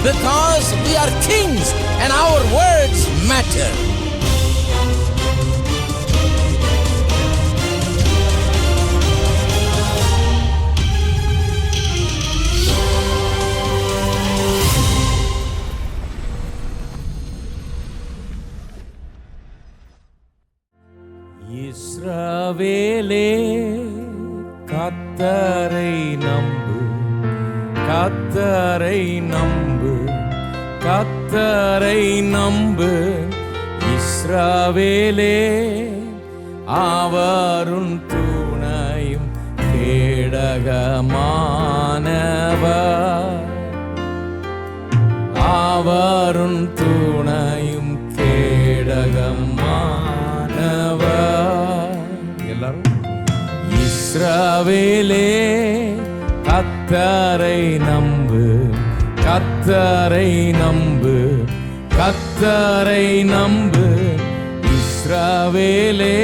because we are kings and our words matter. இஸ்ரவேலே கர்த்தரை நம்பு, கர்த்தரை நம்பு, கர்த்தரை நம்பு. இஸ்ரவேலே அவருன் துணையும் கேடகமானவர், அவருன் துணையும் கேடகமானவர். எல்லாரும் இஸ்ரவேலே கர்த்தரை நம்பு, கர்த்தரை நம்பு, கர்த்தரை நம்பு. இஸ்ரவேலே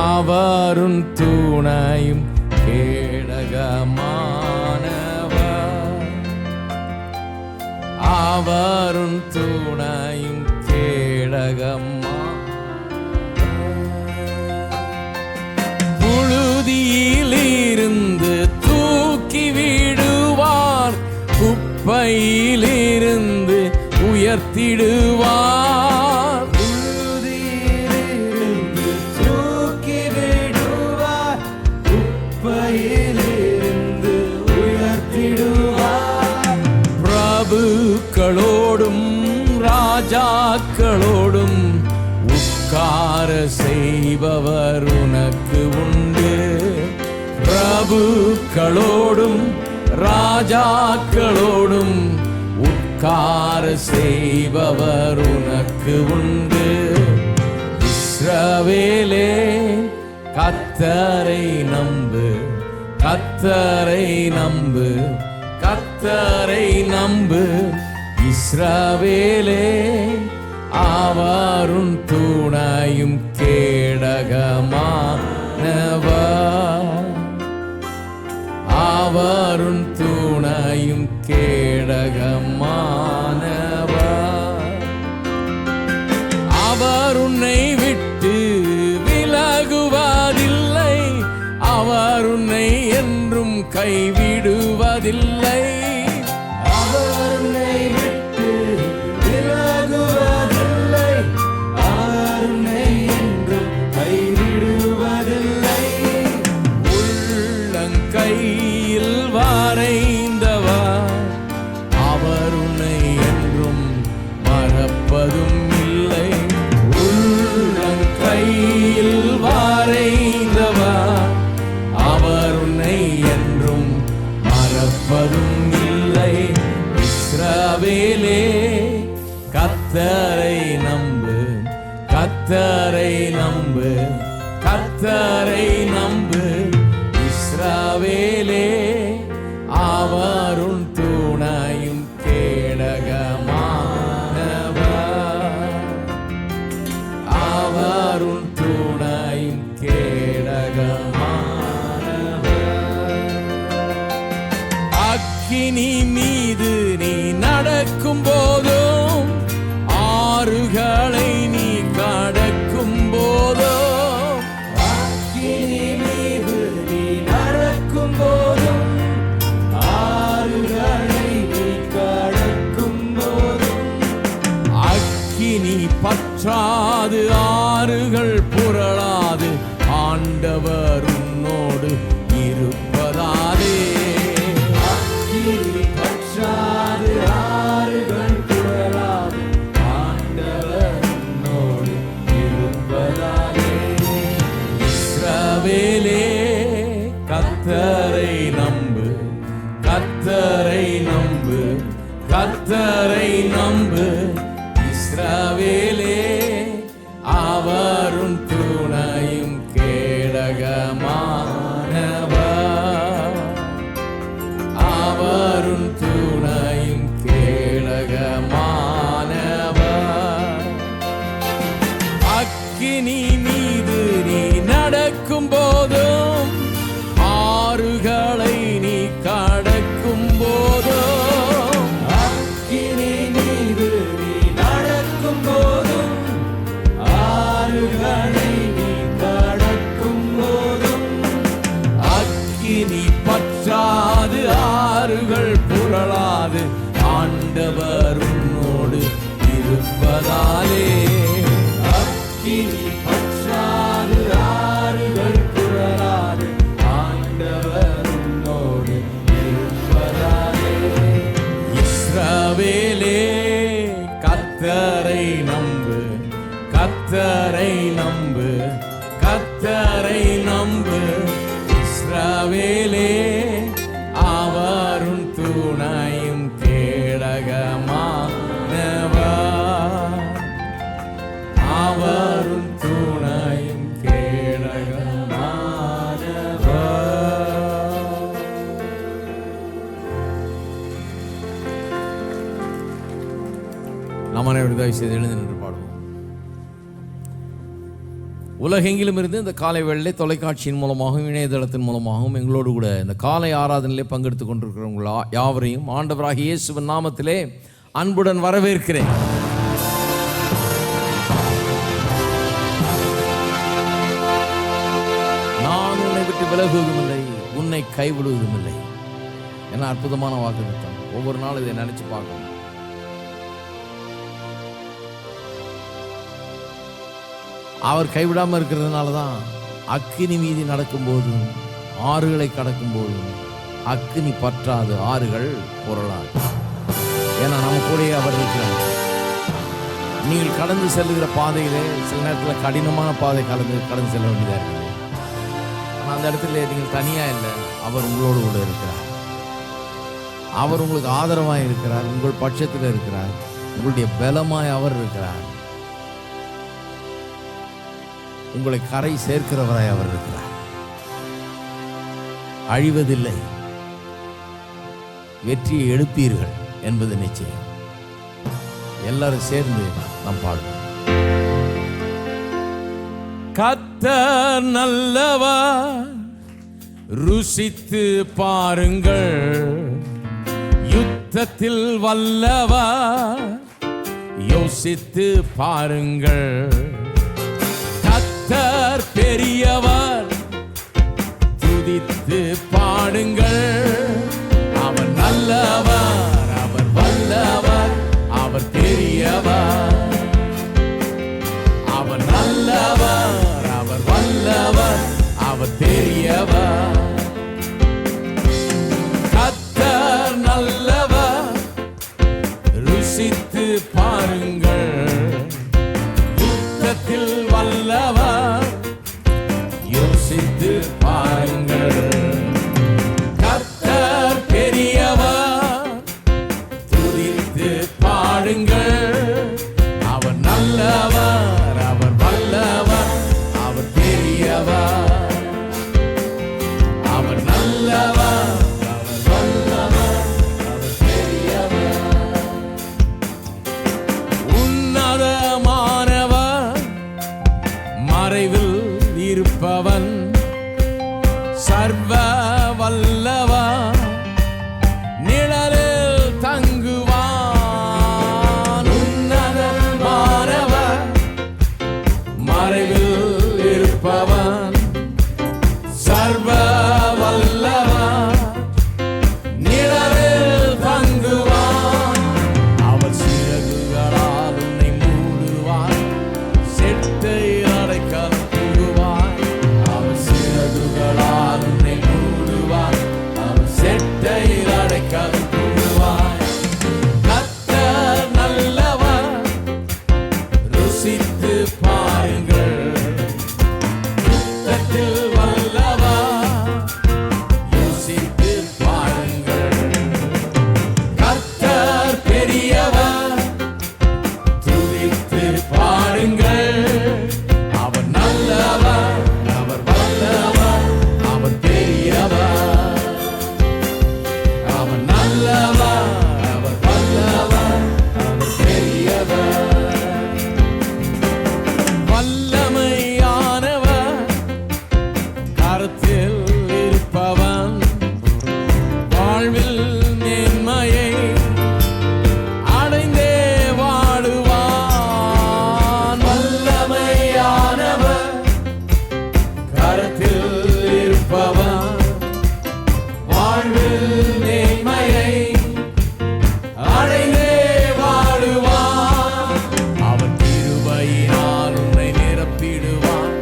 அவருன் துணையும் கேடகமானவர், அவருன் துணையும் கேடகமா. புழுதியிலிருந்து தூக்கி விடுவார், குப்பையிலிருந்து உயர்த்திடுவார். புழுதியிலிருந்து தூக்கி விடுவார், குப்பையிலிருந்து உயர்த்திடுவார். பிரபுக்களோடும் ராஜாக்களோடும் உட்கார செய்பவர் உனக்கு உண்டு. பிரபுக்களோடும் ராஜாக்களோடும் உட்கார செய்பவர் உனக்கு உண்டு. இஸ்ரவேலே கர்த்தரை நம்பு, கர்த்தரை நம்பு, கர்த்தரை நம்பு. இஸ்ரவேலே அவருன் துணையும் கேடகமானவர், அவருன் துணையும் கேடகமானவர். அவர் உன்னை விட்டு விலகுவதில்லை, அவர் உன்னை என்றும் கைவிடுவதில்லை. அவர் உன்னை விட்டு விலகுவதில்லை, அவர் உன்னை என்றும் கைவிடுவதில்லை. உள்ளங்கையில் வரைந்தவர் அவர் உன்னை என்றும் மறப்பதும் இல்லை. உள்ளங்கையில் வரைந்தவர் அவர் உன்னை என்றும் மறப்பதும் இல்லை. இஸ்ரவேலே கர்த்தரை நம்பு, கர்த்தரை நம்பு, கர்த்தரை நம்பு. இஸ்ரவேலே அவருன் துணையும் கேடகமானவர், அவருன் துணையும் கேடகமானவர். அக்கினி மீது நீ நடக்கும் போதும், ஆறுகளை நீ கடக்கும் போதும், அக்கினி மீது நீ நடக்கும் போதும், ஆறுகளை நீ கடக்கும் போதும். அக்கினி பற்றாது, ஆறுகள் புரளாது, ஆண்டவர் உன்னோடு இருப்பதாலே. அக்கினி பற்றாது, ஆறுகள் புரளாது, ஆண்டவர் உன்னோடு இருப்பதாலே. இஸ்ரவேலே கர்த்தரை நம்பு, கர்த்தரை நம்பு, கர்த்தரை நம்பு. இஸ்ரவேலே அவருன் துணையும் கேடகமானவர், அவருன் துணையும் கேடகமானவர். அக்கினி மீது நீ நடக்கும் போதும், ஆறுகளை நீ கடக்கும் போதும், கர்த்தரை நம்பு, கர்த்தரை நம்பு இஸ்ரவேலே, அவரும் துணையும் கேடகமானவர், அவரும் துணையும் கேடகமானவர். நாம் அனைவரும் தயவு செய்து எழுந்து நின்று பாடுவோம். உலகெங்கிலும் இருந்து இந்த காலை வேளையிலே தொலைக்காட்சியின் மூலமாகவும் இணையதளத்தின் மூலமாகவும் எங்களோடு கூட இந்த காலை ஆராதனையிலே பங்கெடுத்துக் கொண்டிருக்கிறவங்களா யாவரையும் ஆண்டவராகிய இயேசுவின் நாமத்திலே அன்புடன் வரவேற்கிறேன். நான் உன்னை விட்டு விலகுவதும் இல்லை, உன்னை கைவிடுவதும் இல்லை. என்ன அற்புதமான வாக்குத்தத்தம்! ஒவ்வொரு நாளும் இதை நினைச்சு பார்க்கணும். அவர் கைவிடாமல் இருக்கிறதுனால தான் அக்கினி மீதி நடக்கும்போதும் ஆறுகளை கடக்கும் போதும் அக்கினி பற்றாது, ஆறுகள் பொருளாது. ஏன்னா நம்ம கூடயே அவர் இருக்கிறார். நீங்கள் கடந்து செல்லுகிற பாதையிலே சில நேரத்தில் கடினமான பாதை கடந்து செல்ல வேண்டியதாக இருக்குது. ஆனால் அந்த இடத்துல நீங்கள் தனியாக இல்லை, அவர் உங்களோடு கூட இருக்கிறார். அவர் உங்களுக்கு ஆதரவாக இருக்கிறார், உங்கள் பட்சத்தில் இருக்கிறார், உங்களுடைய பலமாய் அவர் இருக்கிறார். உங்களை கரை சேர்க்கிறவராய் அவர் இருக்கிறார். அழிவதில்லை, வெற்றியை எடுப்பீர்கள் என்பது நிச்சயம். எல்லாரும் சேர்ந்து நாம் பாடுவோம். கர்த்தர் நல்லவர், ருசித்து பாருங்கள், யுத்தத்தில் வல்லவர், யோசித்து பாருங்கள். கர்த்தர் பெரியவர், துதித்து பாடுங்கள். அவர் நல்லவர், அவர் வல்லவர், அவர் பெரியவர். அவர் நல்லவர், அவர் வல்லவர், அவர் பெரியவர். கர்த்தர் நல்லவர், ருசித்து பாருங்கள், யுத்தத்தில் வல்லவர், யோசித்து பாருங்கள். கர்த்தர் பெரியவர், துதித்து பாடுங்கள். அவர் நல்லவர், அவர் வல்லவர், அவர் பெரியவர். அவர் நல்லவர், அவர் வல்லவர், அவர் பெரியவர். உன்னதமானவர், மறைவில் இருப்பவன், சர்வ வல்லவன், நிழலில் தங்குவான். உன்னதமானவர், மறைவில் இருப்பவன், சர்வ வல்லவன், நிழலில் தங்குவான். அவர் சிறகுகளால் உன்னை மூடுவார், செட்டை அடைக்கல் புகுவார். அவர் சிறகுகளால் உன்னை மூடுவார், அவர் செட்டை அடைக்கல் புகுவார். கர்த்தர் நல்லவர், ருசித்து பாருங்கள், யுத்தத்தில் வல்லவர், யோசித்து பாருங்கள். கர்த்தர் பெரியவர், துதித்து பாடுங்கள். அவர் நல்லவர், அவர் வல்லவர், அவர் பெரியவர். அவர் நல்லவர், அவர் வல்லவர், அவர் பெரியவர். வல்லமையானவர், கரத்தில் இருப்பவன், வாழ்வில் மேன்மையை அடைந்தே வாழுவான். வல்லமையானவர், கரத்தில் இருப்பவன், வாழ்வில் மேன்மையை அடைந்தே வாழுவான். அவன் கிருபையினால் உன்னை நிரப்பிடுவான்,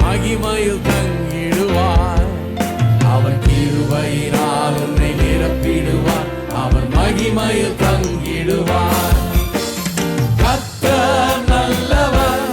மகிமையில் தங்கிடுவான். அவன் கிருபையினால் உன்னை நிரப்பிடுவான், அவன் மகிமையில் தங்கிடுவான். கர்த்தர் நல்லவர்,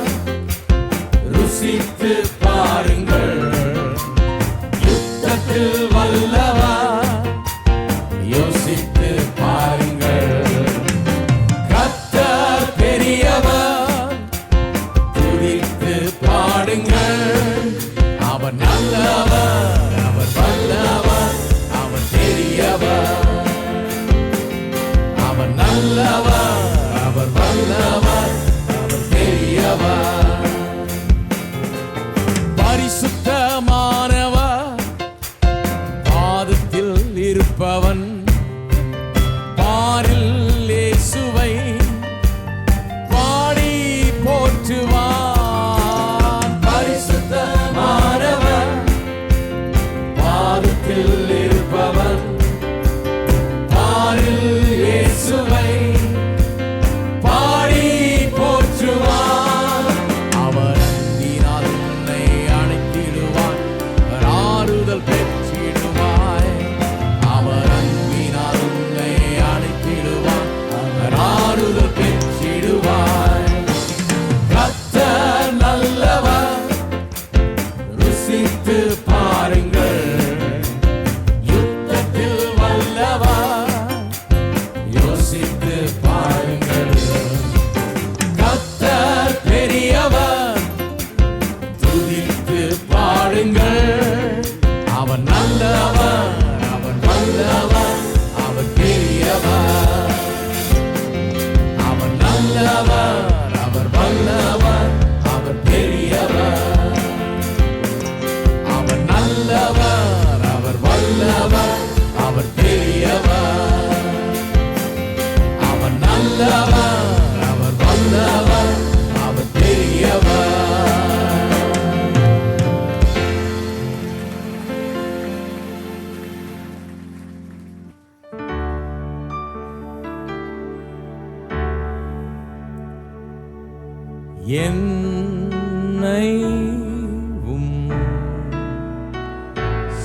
என்னை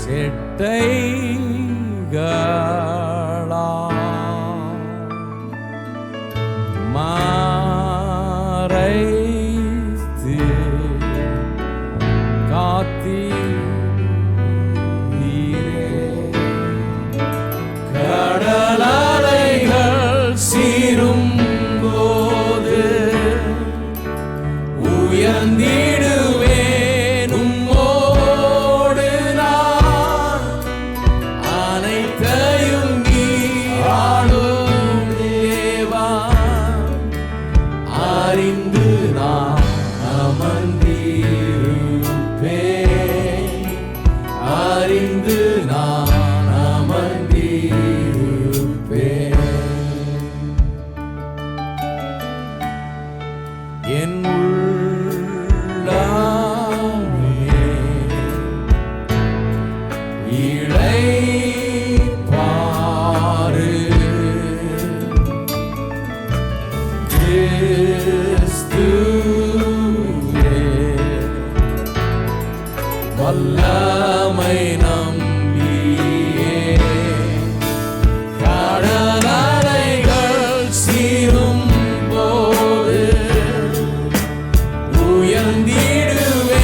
செட்டைகளா மறைத்து காத்தீரே. கடலலைகள் சீரும் போது உயர்ந்திடுவேன் உம்மோடு நான். அனைத்தையும் நீராளும் தேவா, அறிந்து நான் அமர்ந்திருப்பேன். அறிந்து நான் அமர்ந்திருப்பேன். என் உள்ளமே இளைப்பாறு. கிறிஸ்துவே வல்லமை நம்பியே. கடலலைகள் சீரும் போது உயர்ந்திடுவேன்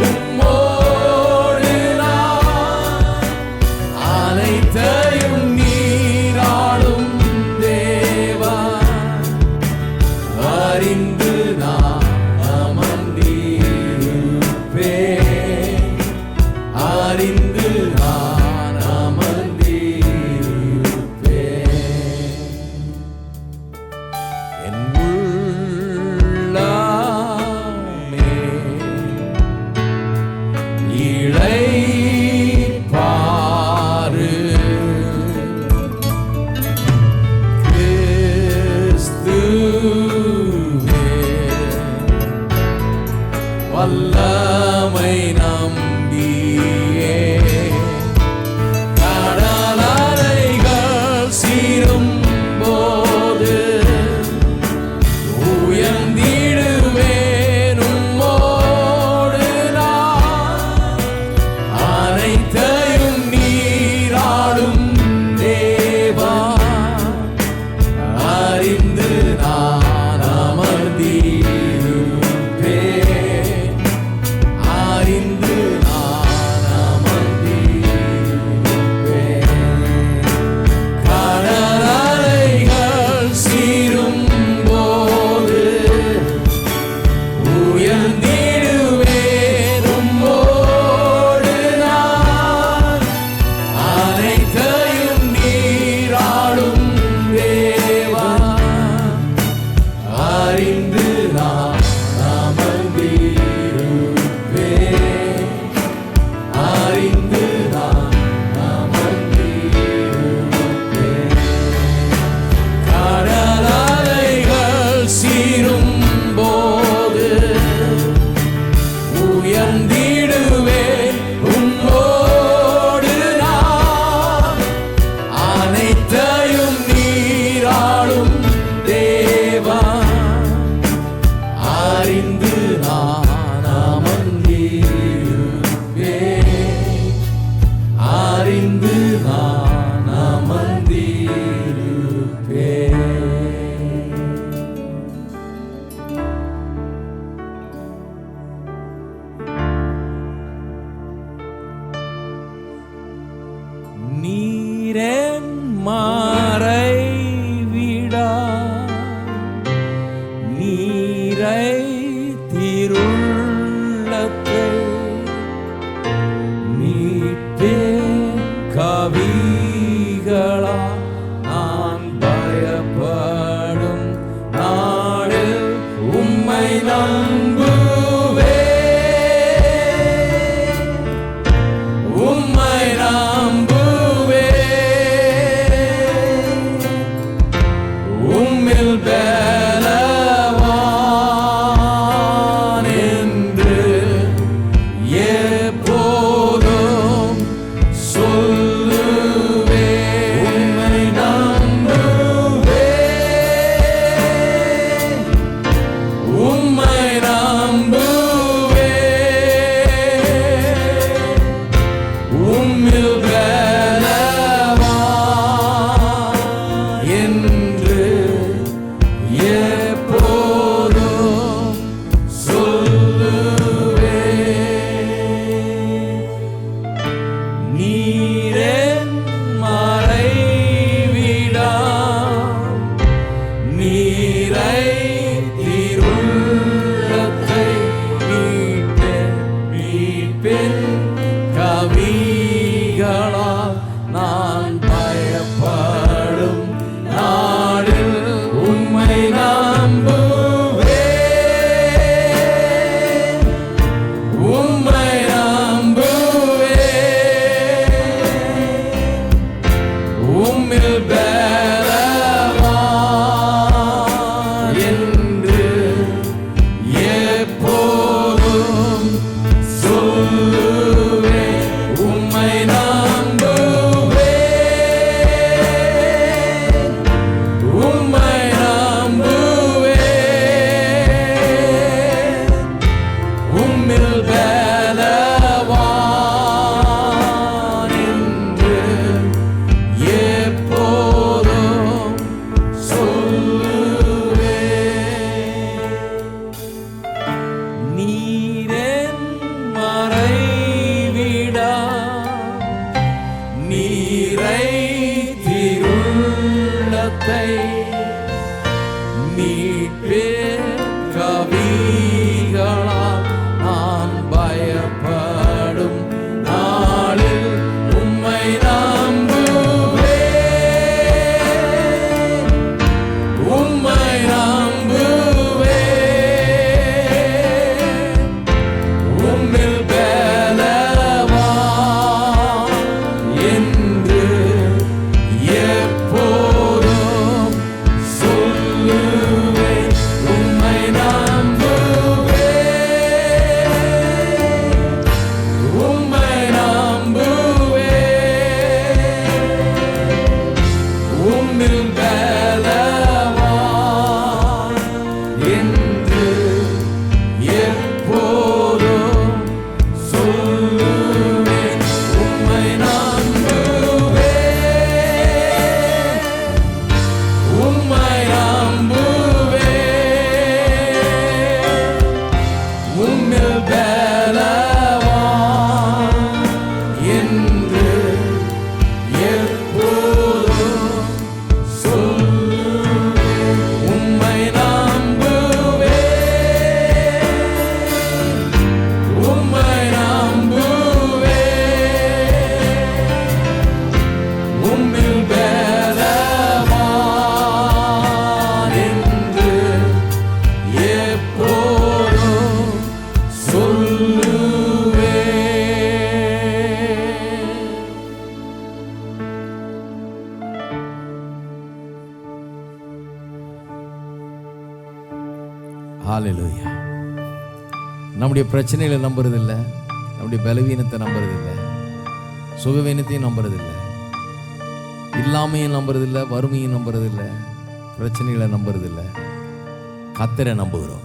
உம்மோடு நான். அனைத்தையும் நீராளும் தேவா, அறிந்து நான் அமர்ந்திருப்பேன். அறிந்து நான் அமர்ந்திருப்பேன். என் உள்ளமே இளைப்பாறு. கிறிஸ்துவே வல்லமை நம்பியே. கடலலைகள் சீரும் போது உயர்ந்திடுவேன் உம்மோடு நான். அனைத்தையும் நீராளும் தேவா, அறிந்து நான் அமர்ந்திருப்பேன். அறிந்து நான் அமர்ந்திருப்பேன். கடலலைகள் சீரும் போது உயர்ந்திடுவேன் உம்மோடு நான். அனைத்தையும் நீராளும் தேவா, அறிந்து நான் அமர்ந்திருப்பேன். அறிந்து நான் அமர்ந்திருப்பேன். கடலலைகள் சீரும் போது உயர்ந்திடுவேன் உம்மோடு நான். அனைத்தையும் நீராளும் தேவா, அறிந்து நான் அமர்ந்திருப்பேன். அறிந்து நான் அமர்ந்திருப்பேன். நீரேன் மறைவிடா நீரை திருள்ளத்தை மீட்பேன் கவிகளா. நான் பயப்படும் நாளில் உம்மை நம்புவேன். உம்மை நம்புவேன். உம்மில் பலவான் என்று எப்போதும் சொல்லுவேன். உம்மை நம்புவேன், உம்மை நம்புவேன். உம்மில் பலவான் என்று எப்போதும் சொல்லுவேன். ஹalleluya. நம்முடைய பிரச்சனைகளை நம்புறதில்லை, நம்முடைய பலவீனத்தை நம்புறதில்லை, சுகவீனத்தையும் நம்புறதில்லை, இல்லாமையும் நம்புறதில்லை, வறுமையும் நம்புறதில்லை, பிரச்சனைகளை நம்புறதில்லை. கர்த்தரை நம்புகிறோம்.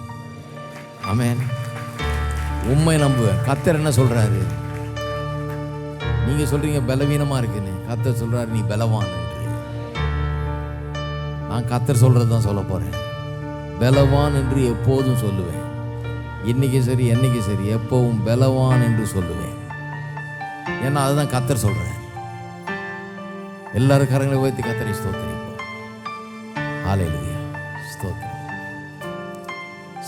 ஆமென். உண்மை நம்புவேன். கர்த்தர் என்ன சொல்றாரு? நீங்க சொல்றீங்க பலவீனமா இருக்குன்னு, கர்த்தர் சொல்றாரு நீ பலவான் என்று. நான் கர்த்தர் சொல்றது தான் சொல்ல போறேன். பலவான் என்று எப்போதும் சொல்லுவேன். இன்னைக்கு சரி, என்னைக்கு சரி, எப்பவும் பலவான் என்று சொல்லுவேன். ஏன்னா அதுதான் கர்த்தர் சொல்றார். எல்லாரும் கரங்களை உயர்த்தி கர்த்தரை ஸ்தோத்திரிப்போம். ஹalleluya. ஸ்தோத்திரம்,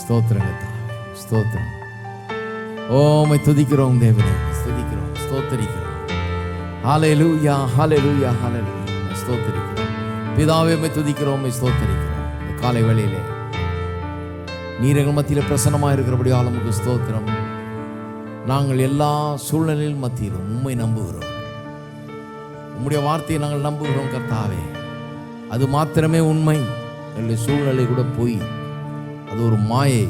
ஸ்தோத்திரம் கர்த்தாவே, ஸ்தோத்திரம். உம்மை துதிக்கிறோம் தேவனே, ஸ்துதிக்கிறோம், ஸ்தோத்திரிக்கிறோம். ஹalleluya, ஹalleluya, ஹalleluya. ஸ்தோத்திரிக்கிறோம் பிதாவே, உம்மை துதிக்கிறோம், உம்மை ஸ்தோத்திரிக்கிறோம். இந்த காலை வேளையிலே நீர் எங்கள் மத்தியில் பிரசன்னமாக இருக்கிறபடியால் உமக்கு ஸ்தோத்திரம். நாங்கள் எல்லா சூழ்நிலையில் மத்தியிலும் உம்மை நம்புகிறோம். உம்முடைய வார்த்தையை நாங்கள் நம்புகிறோம் கர்த்தாவே. அது மாத்திரமே உண்மை. எங்களுடைய சூழ்நிலை கூட போய் அது ஒரு மாயை.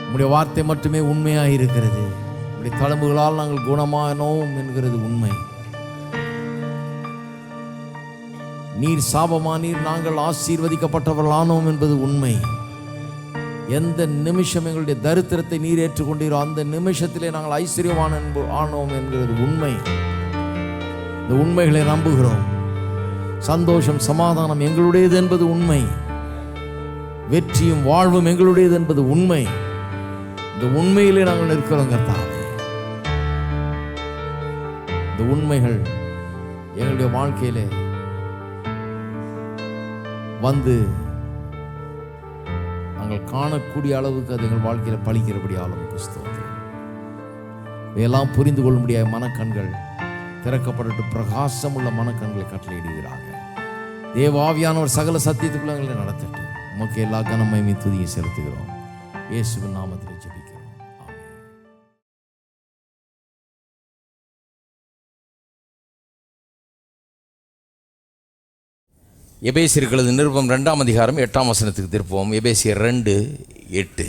உம்முடைய வார்த்தை மட்டுமே உண்மையாக இருக்கிறது. உம்முடைய தழும்புகளால் நாங்கள் குணமானோம் என்கிறது உண்மை. நீர் சாபமானீர், நாங்கள் ஆசீர்வதிக்கப்பட்டவர்களானோம் என்பது உண்மை. எந்த நிமிஷம் எங்களுடைய தரித்திரத்தை நீர் ஏற்றுக்கொண்டீரோ அந்த நிமிஷத்திலே நாங்கள் ஐஸ்வர்யவான் ஆனோம் என்கிறது உண்மை. இந்த உண்மைகளை நம்புகிறோம். சந்தோஷம், சமாதானம் எங்களுடையது என்பது உண்மை. வெற்றியும் வாழ்வும் எங்களுடையது என்பது உண்மை. இந்த உண்மையிலே நாங்கள் நிற்கிறோம் கர்த்தாவே. இந்த உண்மைகள் எங்களுடைய வாழ்க்கையிலே வந்து நாங்கள் காணக்கூடிய அளவுக்கு அது எங்கள் வாழ்க்கையில் பழிக்கிறபடி ஆளும் ஸ்தோத்திரம். இதையெல்லாம் புரிந்து கொள்ள முடியாத மனக்கண்கள் திறக்கப்பட்டு பிரகாசம் உள்ள மனக்கண்களை கட்டளையிடுகிறாங்க. தேவ ஆவியானவர் சகல சத்தியத்துக்குள்ள எங்களை நடத்தட்டும். உமக்கு எல்லா கனமையும் துதியை செலுத்துகிறோம். இயேசுவின் நாமத்தில் ஜெபிக்கிறோம். எபேசியர்களது நிருபம் 2ஆம் அதிகாரம் 8ஆம் வசனத்துக்கு திருப்போம். எபேசியர் 2:8.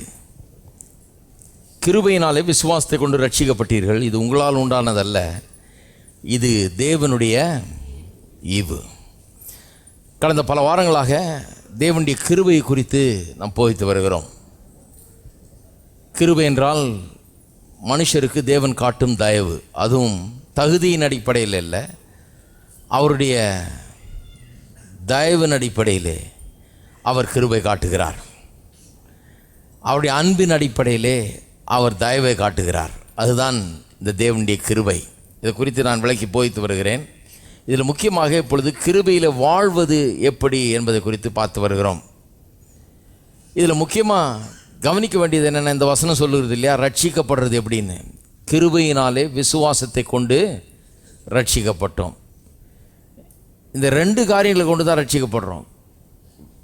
கிருபையினாலே விசுவாசத்தை கொண்டு ரட்சிக்கப்பட்டீர்கள். இது உங்களால் உண்டானதல்ல, இது தேவனுடைய ஈவு. கடந்த பல வாரங்களாக தேவனுடைய கிருபை குறித்து நாம் போதித்து வருகிறோம். கிருபை என்றால் மனுஷருக்கு தேவன் காட்டும் தயவு. அதுவும் தகுதியின் அடிப்படையில் இல்லை, அவருடைய தயவின் அடிப்படையிலே அவர் கிருபை காட்டுகிறார். அவருடைய அன்பின் அடிப்படையிலே அவர் தயவை காட்டுகிறார். அதுதான் இந்த தேவனுடைய கிருபை. இதை குறித்து நான் விளக்கி போதித்து வருகிறேன். இதில் முக்கியமாக இப்பொழுது கிருபையில் வாழ்வது எப்படி என்பதை குறித்து பார்த்து வருகிறோம். இதில் முக்கியமாக கவனிக்க வேண்டியது என்னென்ன, இந்த வசனம் சொல்லுகிறது இல்லையா, ரட்சிக்கப்படுறது எப்படின்னு. கிருபையினாலே விசுவாசத்தை கொண்டு ரட்சிக்கப்பட்டோம். இந்த 2 காரியங்களை கொண்டு தான் ரட்சிக்கப்படுறோம்.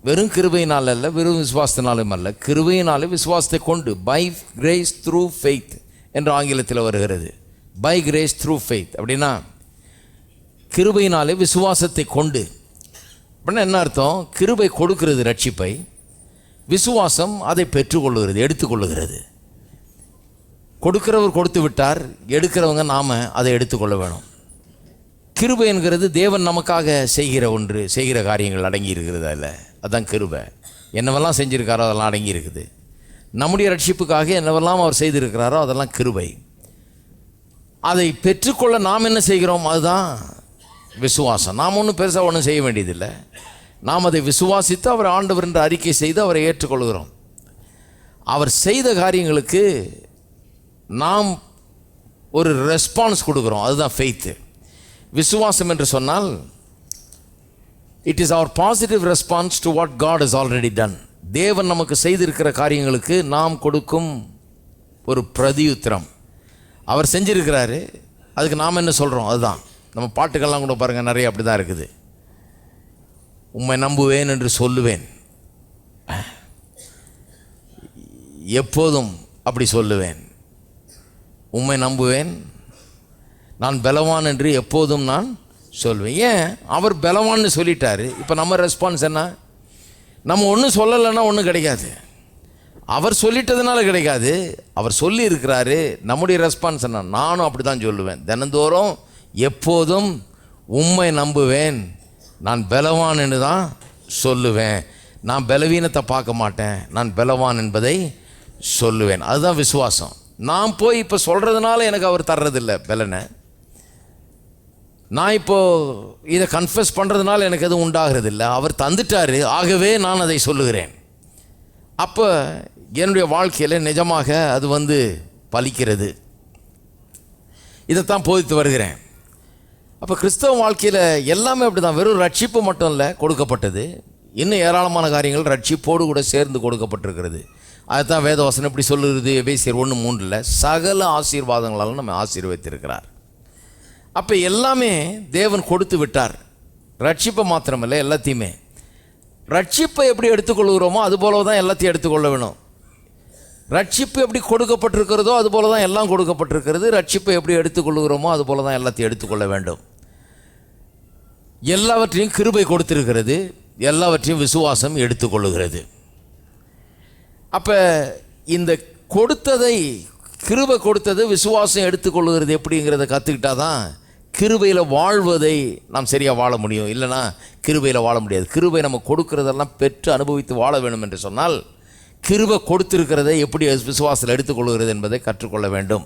வெறும் கிருபையினால் அல்ல, வெறும் விசுவாசத்தினாலும் அல்ல. கிருபையினாலே விசுவாசத்தை கொண்டு, பை கிரேஸ் த்ரூ ஃபெய்த் என்று ஆங்கிலத்தில் வருகிறது. பை கிரேஸ் த்ரூ ஃபெய்த் அப்படின்னா கிருபையினாலே விசுவாசத்தை கொண்டு அப்படின்னா என்ன அர்த்தம்? கிருபை கொடுக்கிறது ரட்சிப்பை, விசுவாசம் அதை பெற்றுக்கொள்ளுகிறது, எடுத்துக்கொள்ளுகிறது. கொடுக்கிறவர் கொடுத்து விட்டார், எடுக்கிறவங்க நாம் அதை எடுத்துக்கொள்ள வேணும். கிருபை என்கிறது தேவன் நமக்காக செய்கிற ஒன்று, செய்கிற காரியங்கள் அடங்கி இருக்கிறது. அதில் அதுதான் கிருபை. என்னவெல்லாம் செஞ்சுருக்காரோ அதெல்லாம் அடங்கி இருக்குது. நம்முடைய ரட்சிப்புக்காக என்னவெல்லாம் அவர் செய்திருக்கிறாரோ அதெல்லாம் கிருபை. அதை பெற்றுக்கொள்ள நாம் என்ன செய்கிறோம்? அதுதான் விசுவாசம். நாம் ஒன்றும் பெருசாக ஒன்றும் செய்ய வேண்டியதில்லை. நாம் அதை விசுவாசித்து அவர் ஆண்டவர் என்று அறிக்கை செய்து அவரை ஏற்றுக்கொள்கிறோம். அவர் செய்த காரியங்களுக்கு நாம் ஒரு ரெஸ்பான்ஸ் கொடுக்குறோம். அதுதான் ஃபெய்த்து. விசுவாசம் என்று சொன்னால் it is our positive response to what God has already done. தேவன் நமக்கு செய்திருக்கிற காரியங்களுக்கு நாம் கொடுக்கும் ஒரு பிரதியுத்திரம். அவர் செஞ்சிருக்கிறாரு, அதுக்கு நாம் என்ன சொல்கிறோம்? அதுதான் நம்ம பாட்டுக்கெல்லாம் கூட பாருங்கள், நிறைய அப்படி தான் இருக்குது. உம்மை நம்புவேன் என்று சொல்லுவேன், எப்போதும் அப்படி சொல்லுவேன். உம்மை நம்புவேன், நான் பலவான் என்று எப்போதும் நான் சொல்வேன். ஏன்? அவர் பலவான்னு சொல்லிட்டாரு. இப்போ நம்ம ரெஸ்பான்ஸ் என்ன? நம்ம ஒன்றும் சொல்லலைன்னா ஒன்றும் கிடைக்காது. அவர் சொல்லிட்டதுனால கிடைக்காது, அவர் சொல்லி இருக்கிறாரு. நம்முடைய ரெஸ்பான்ஸ் என்ன? நானும் அப்படி தான் சொல்லுவேன். தினந்தோறும் எப்போதும் உம்மை நம்புவேன், நான் பலவான் என்று தான் சொல்லுவேன். நான் பலவீனத்தை பார்க்க மாட்டேன், நான் பலவான் என்பதை சொல்லுவேன். அதுதான் விசுவாசம். நான் போய் இப்போ சொல்கிறதுனால எனக்கு அவர் தர்றதில்லை பலனை. நான் இப்போது இதை கன்ஃபஸ் பண்ணுறதுனால எனக்கு எதுவும் உண்டாகிறதில்லை. அவர் தந்துட்டார், ஆகவே நான் அதை சொல்லுகிறேன். அப்போ என்னுடைய வாழ்க்கையில் நிஜமாக அது பலிக்கிறது. இதைத்தான் போதித்து வருகிறேன். அப்போ கிறிஸ்தவ வாழ்க்கையில் எல்லாமே அப்படி தான். வெறும் ரட்சிப்பு மட்டும் இல்லை கொடுக்கப்பட்டது, இன்னும் ஏராளமான காரியங்கள் ரட்சிப்போடு கூட சேர்ந்து கொடுக்கப்பட்டிருக்கிறது. அதுதான் வேதவசனம் இப்படி சொல்லுகிறது. எபேசியர் 1:3 சகல ஆசீர்வாதங்களாலும் நம்ம ஆசீர்வதித்திருக்கிறார். அப்போ எல்லாமே தேவன் கொடுத்து விட்டார். ரட்சிப்பை மாத்திரமில்லை, எல்லாத்தையுமே. ரட்சிப்பை எப்படி எடுத்துக்கொள்கிறோமோ அதுபோல தான் எல்லாத்தையும் எடுத்துக்கொள்ள வேணும். ரட்சிப்பு எப்படி கொடுக்கப்பட்டிருக்கிறதோ அதுபோல தான் எல்லாம் கொடுக்கப்பட்டிருக்கிறது. ரட்சிப்பை எப்படி எடுத்துக்கொள்கிறோமோ அதுபோல தான் எல்லாத்தையும் எடுத்துக்கொள்ள வேண்டும். எல்லாவற்றையும் கிருபை கொடுத்திருக்கிறது, எல்லாவற்றையும் விசுவாசம் எடுத்துக்கொள்ளுகிறது. அப்போ இந்த கொடுத்ததை, கிருபை கொடுத்தது விசுவாசம் எடுத்துக்கொள்ளுகிறது எப்படிங்கிறத கற்றுக்கிட்டா தான் கிருபையில் வாழ்வதை நாம் சரியாக வாழ முடியும். இல்லைனா கிருபையில் வாழ முடியாது. கிருபை நம்ம கொடுக்கிறதெல்லாம் பெற்று அனுபவித்து வாழ வேணும் என்று சொன்னால் கிருபை கொடுத்திருக்கிறதை எப்படி விசுவாசத்தில் எடுத்துக்கொள்கிறது என்பதை கற்றுக்கொள்ள வேண்டும்.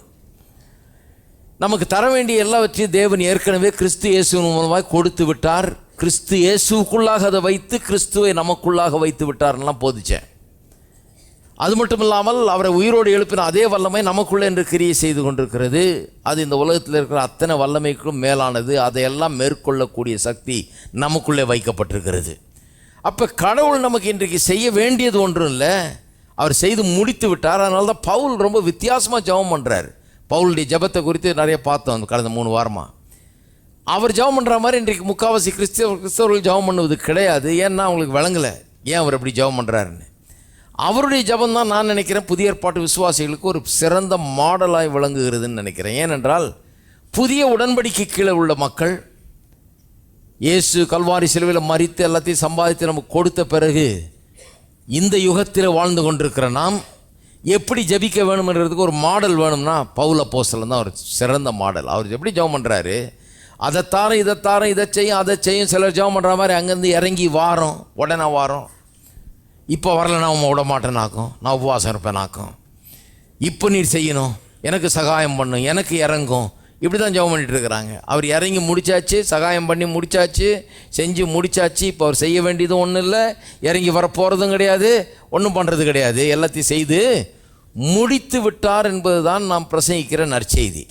நமக்கு தர வேண்டிய எல்லாவற்றையும் தேவன் ஏற்கனவே கிறிஸ்து இயேசுவின் மூலமாக கொடுத்து விட்டார். கிறிஸ்து இயேசுக்குள்ளாக அதை வைத்து கிறிஸ்துவை நமக்குள்ளாக வைத்து விட்டார்லாம் போதிச்சேன். அது மட்டும் இல்லாமல் அவரை உயிரோடு எழுப்பின அதே வல்லமை நமக்குள்ளே என்று கிரியை செய்து கொண்டிருக்கிறது. அது இந்த உலகத்தில் இருக்கிற அத்தனை வல்லமைக்கும் மேலானது. அதையெல்லாம் மேற்கொள்ளக்கூடிய சக்தி நமக்குள்ளே வைக்கப்பட்டிருக்கிறது. அப்போ கடவுள் நமக்கு இன்றைக்கு செய்ய வேண்டியது ஒன்றும் இல்லை, அவர் செய்து முடித்து விட்டார். அதனால தான் பவுல் ரொம்ப வித்தியாசமாக ஜெபம் பண்ணுறார். பவுலுடைய ஜெபத்தை குறித்து நிறைய பார்த்தோம் கடந்த 3 வாரமாக. அவர் ஜெபம் பண்ணுற மாதிரி இன்றைக்கு முக்கால்வாசி கிறிஸ்தவர்கள் ஜெபம் பண்ணுவது கிடையாது. ஏன்னா அவங்களுக்கு விளங்கலை ஏன் அவர் அப்படி ஜெபம் பண்ணுறாருன்னு. அவருடைய ஜெபம் தான் நான் நினைக்கிறேன் புதிய ஏற்பாட்டு விசுவாசிகளுக்கு ஒரு சிறந்த மாடலாய் விளங்குகிறதுன்னு நினைக்கிறேன். ஏனென்றால் புதிய உடன்படிக்கை கீழே உள்ள மக்கள் இயேசு கல்வாரி சிலுவையில் மரித்து எல்லாத்தையும் சம்பாதித்து நமக்கு கொடுத்த பிறகு இந்த யுகத்தில் வாழ்ந்து கொண்டிருக்கிற நாம் எப்படி ஜெபிக்க வேணும்ன்றதுக்கு ஒரு மாடல் வேணும்னா பவுல் அப்போஸ்தலன் தான் ஒரு சிறந்த மாடல். அவர் எப்படி ஜெபம் பண்ணுறாரு, அதைத்தாரம் இதைத்தாரம் இதை செய்யும் அதை செய்யும். சிலர் ஜெபம் பண்ணுற மாதிரி அங்கேருந்து இறங்கி வாரம் உடனே வாரம், இப்போ வரல நான் விட மாட்டேனாக்கும், நான் உபவாசம் இருப்பேனாக்கும், இப்போ நீர் செய்யணும், எனக்கு சகாயம் பண்ணும், எனக்கு இறங்கும், இப்படி தான் ஜெபம் பண்ணிட்டு இருக்கிறாங்க. அவர் இறங்கி முடிச்சாச்சு, சகாயம் பண்ணி முடிச்சாச்சு, செஞ்சு முடிச்சாச்சு. இப்போ அவர் செய்ய வேண்டியதும் ஒன்றும் இல்லை, இறங்கி வர போகிறதும் கிடையாது, ஒன்றும் பண்ணுறது கிடையாது. எல்லாத்தையும் செய்து முடித்து விட்டார் என்பது தான் நாம் பிரசங்கிக்கிற நற்செய்தி.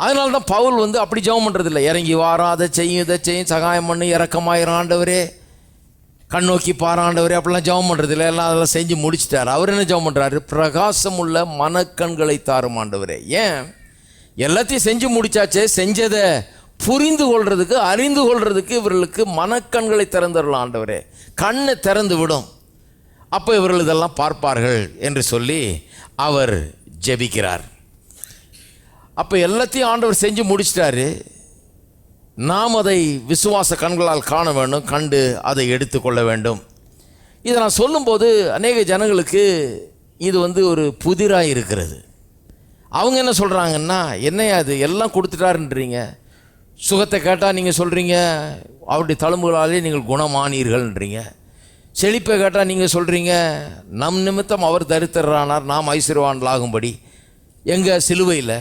அதனால தான் பவுல் அப்படி ஜெபம் பண்ணுறதில்லை. இறங்கி வாரம் அதை செய்யும் இதை செய்யும், சகாயம் பண்ணி இறக்கமாயிரம் ஆண்டவரே, கண்ணோக்கி பாராண்டவரே, அப்படிலாம் ஜெபம் பண்ணுறதில்லை. எல்லாம் அதெல்லாம் செஞ்சு முடிச்சிட்டார். அவர் என்ன ஜெபம் பண்ணுறாரு? பிரகாசம் உள்ள மனக்கண்களை தாரும் ஆண்டவரே. ஏன்? எல்லாத்தையும் செஞ்சு முடிச்சாச்சே, செஞ்சதை புரிந்து கொள்றதுக்கு அறிந்து கொள்றதுக்கு இவர்களுக்கு மனக்கண்களை திறந்துடலாம் ஆண்டவரே, கண்ணை திறந்து விடும், அப்போ இவர்கள் இதெல்லாம் பார்ப்பார்கள் என்று சொல்லி அவர் ஜெபிக்கிறார். அப்போ எல்லாத்தையும் ஆண்டவர் செஞ்சு முடிச்சிட்டாரு. நாம் அதை விசுவாச கண்களால் காண வேண்டும், கண்டு அதை எடுத்துக்கொள்ள வேண்டும். இதை நான் சொல்லும்போது அநேக ஜனங்களுக்கு இது ஒரு புதிராக இருக்கிறது. அவங்க என்ன சொல்கிறாங்கன்னா, என்னையா அது எல்லாம் கொடுத்துட்டாருன்றீங்க, சுகத்தை கேட்டால் நீங்கள் சொல்கிறீங்க அவருடைய தழும்புகளாலே நீங்கள் குணமானீர்கள்ன்றீங்க, செழிப்பை கேட்டால் நீங்கள் சொல்கிறீங்க நம் நிமித்தம் அவர் தரித்திரரானார் நாம் ஐஸ்வர்யவான்களாகும்படி எங்கள் சிலுவையில்.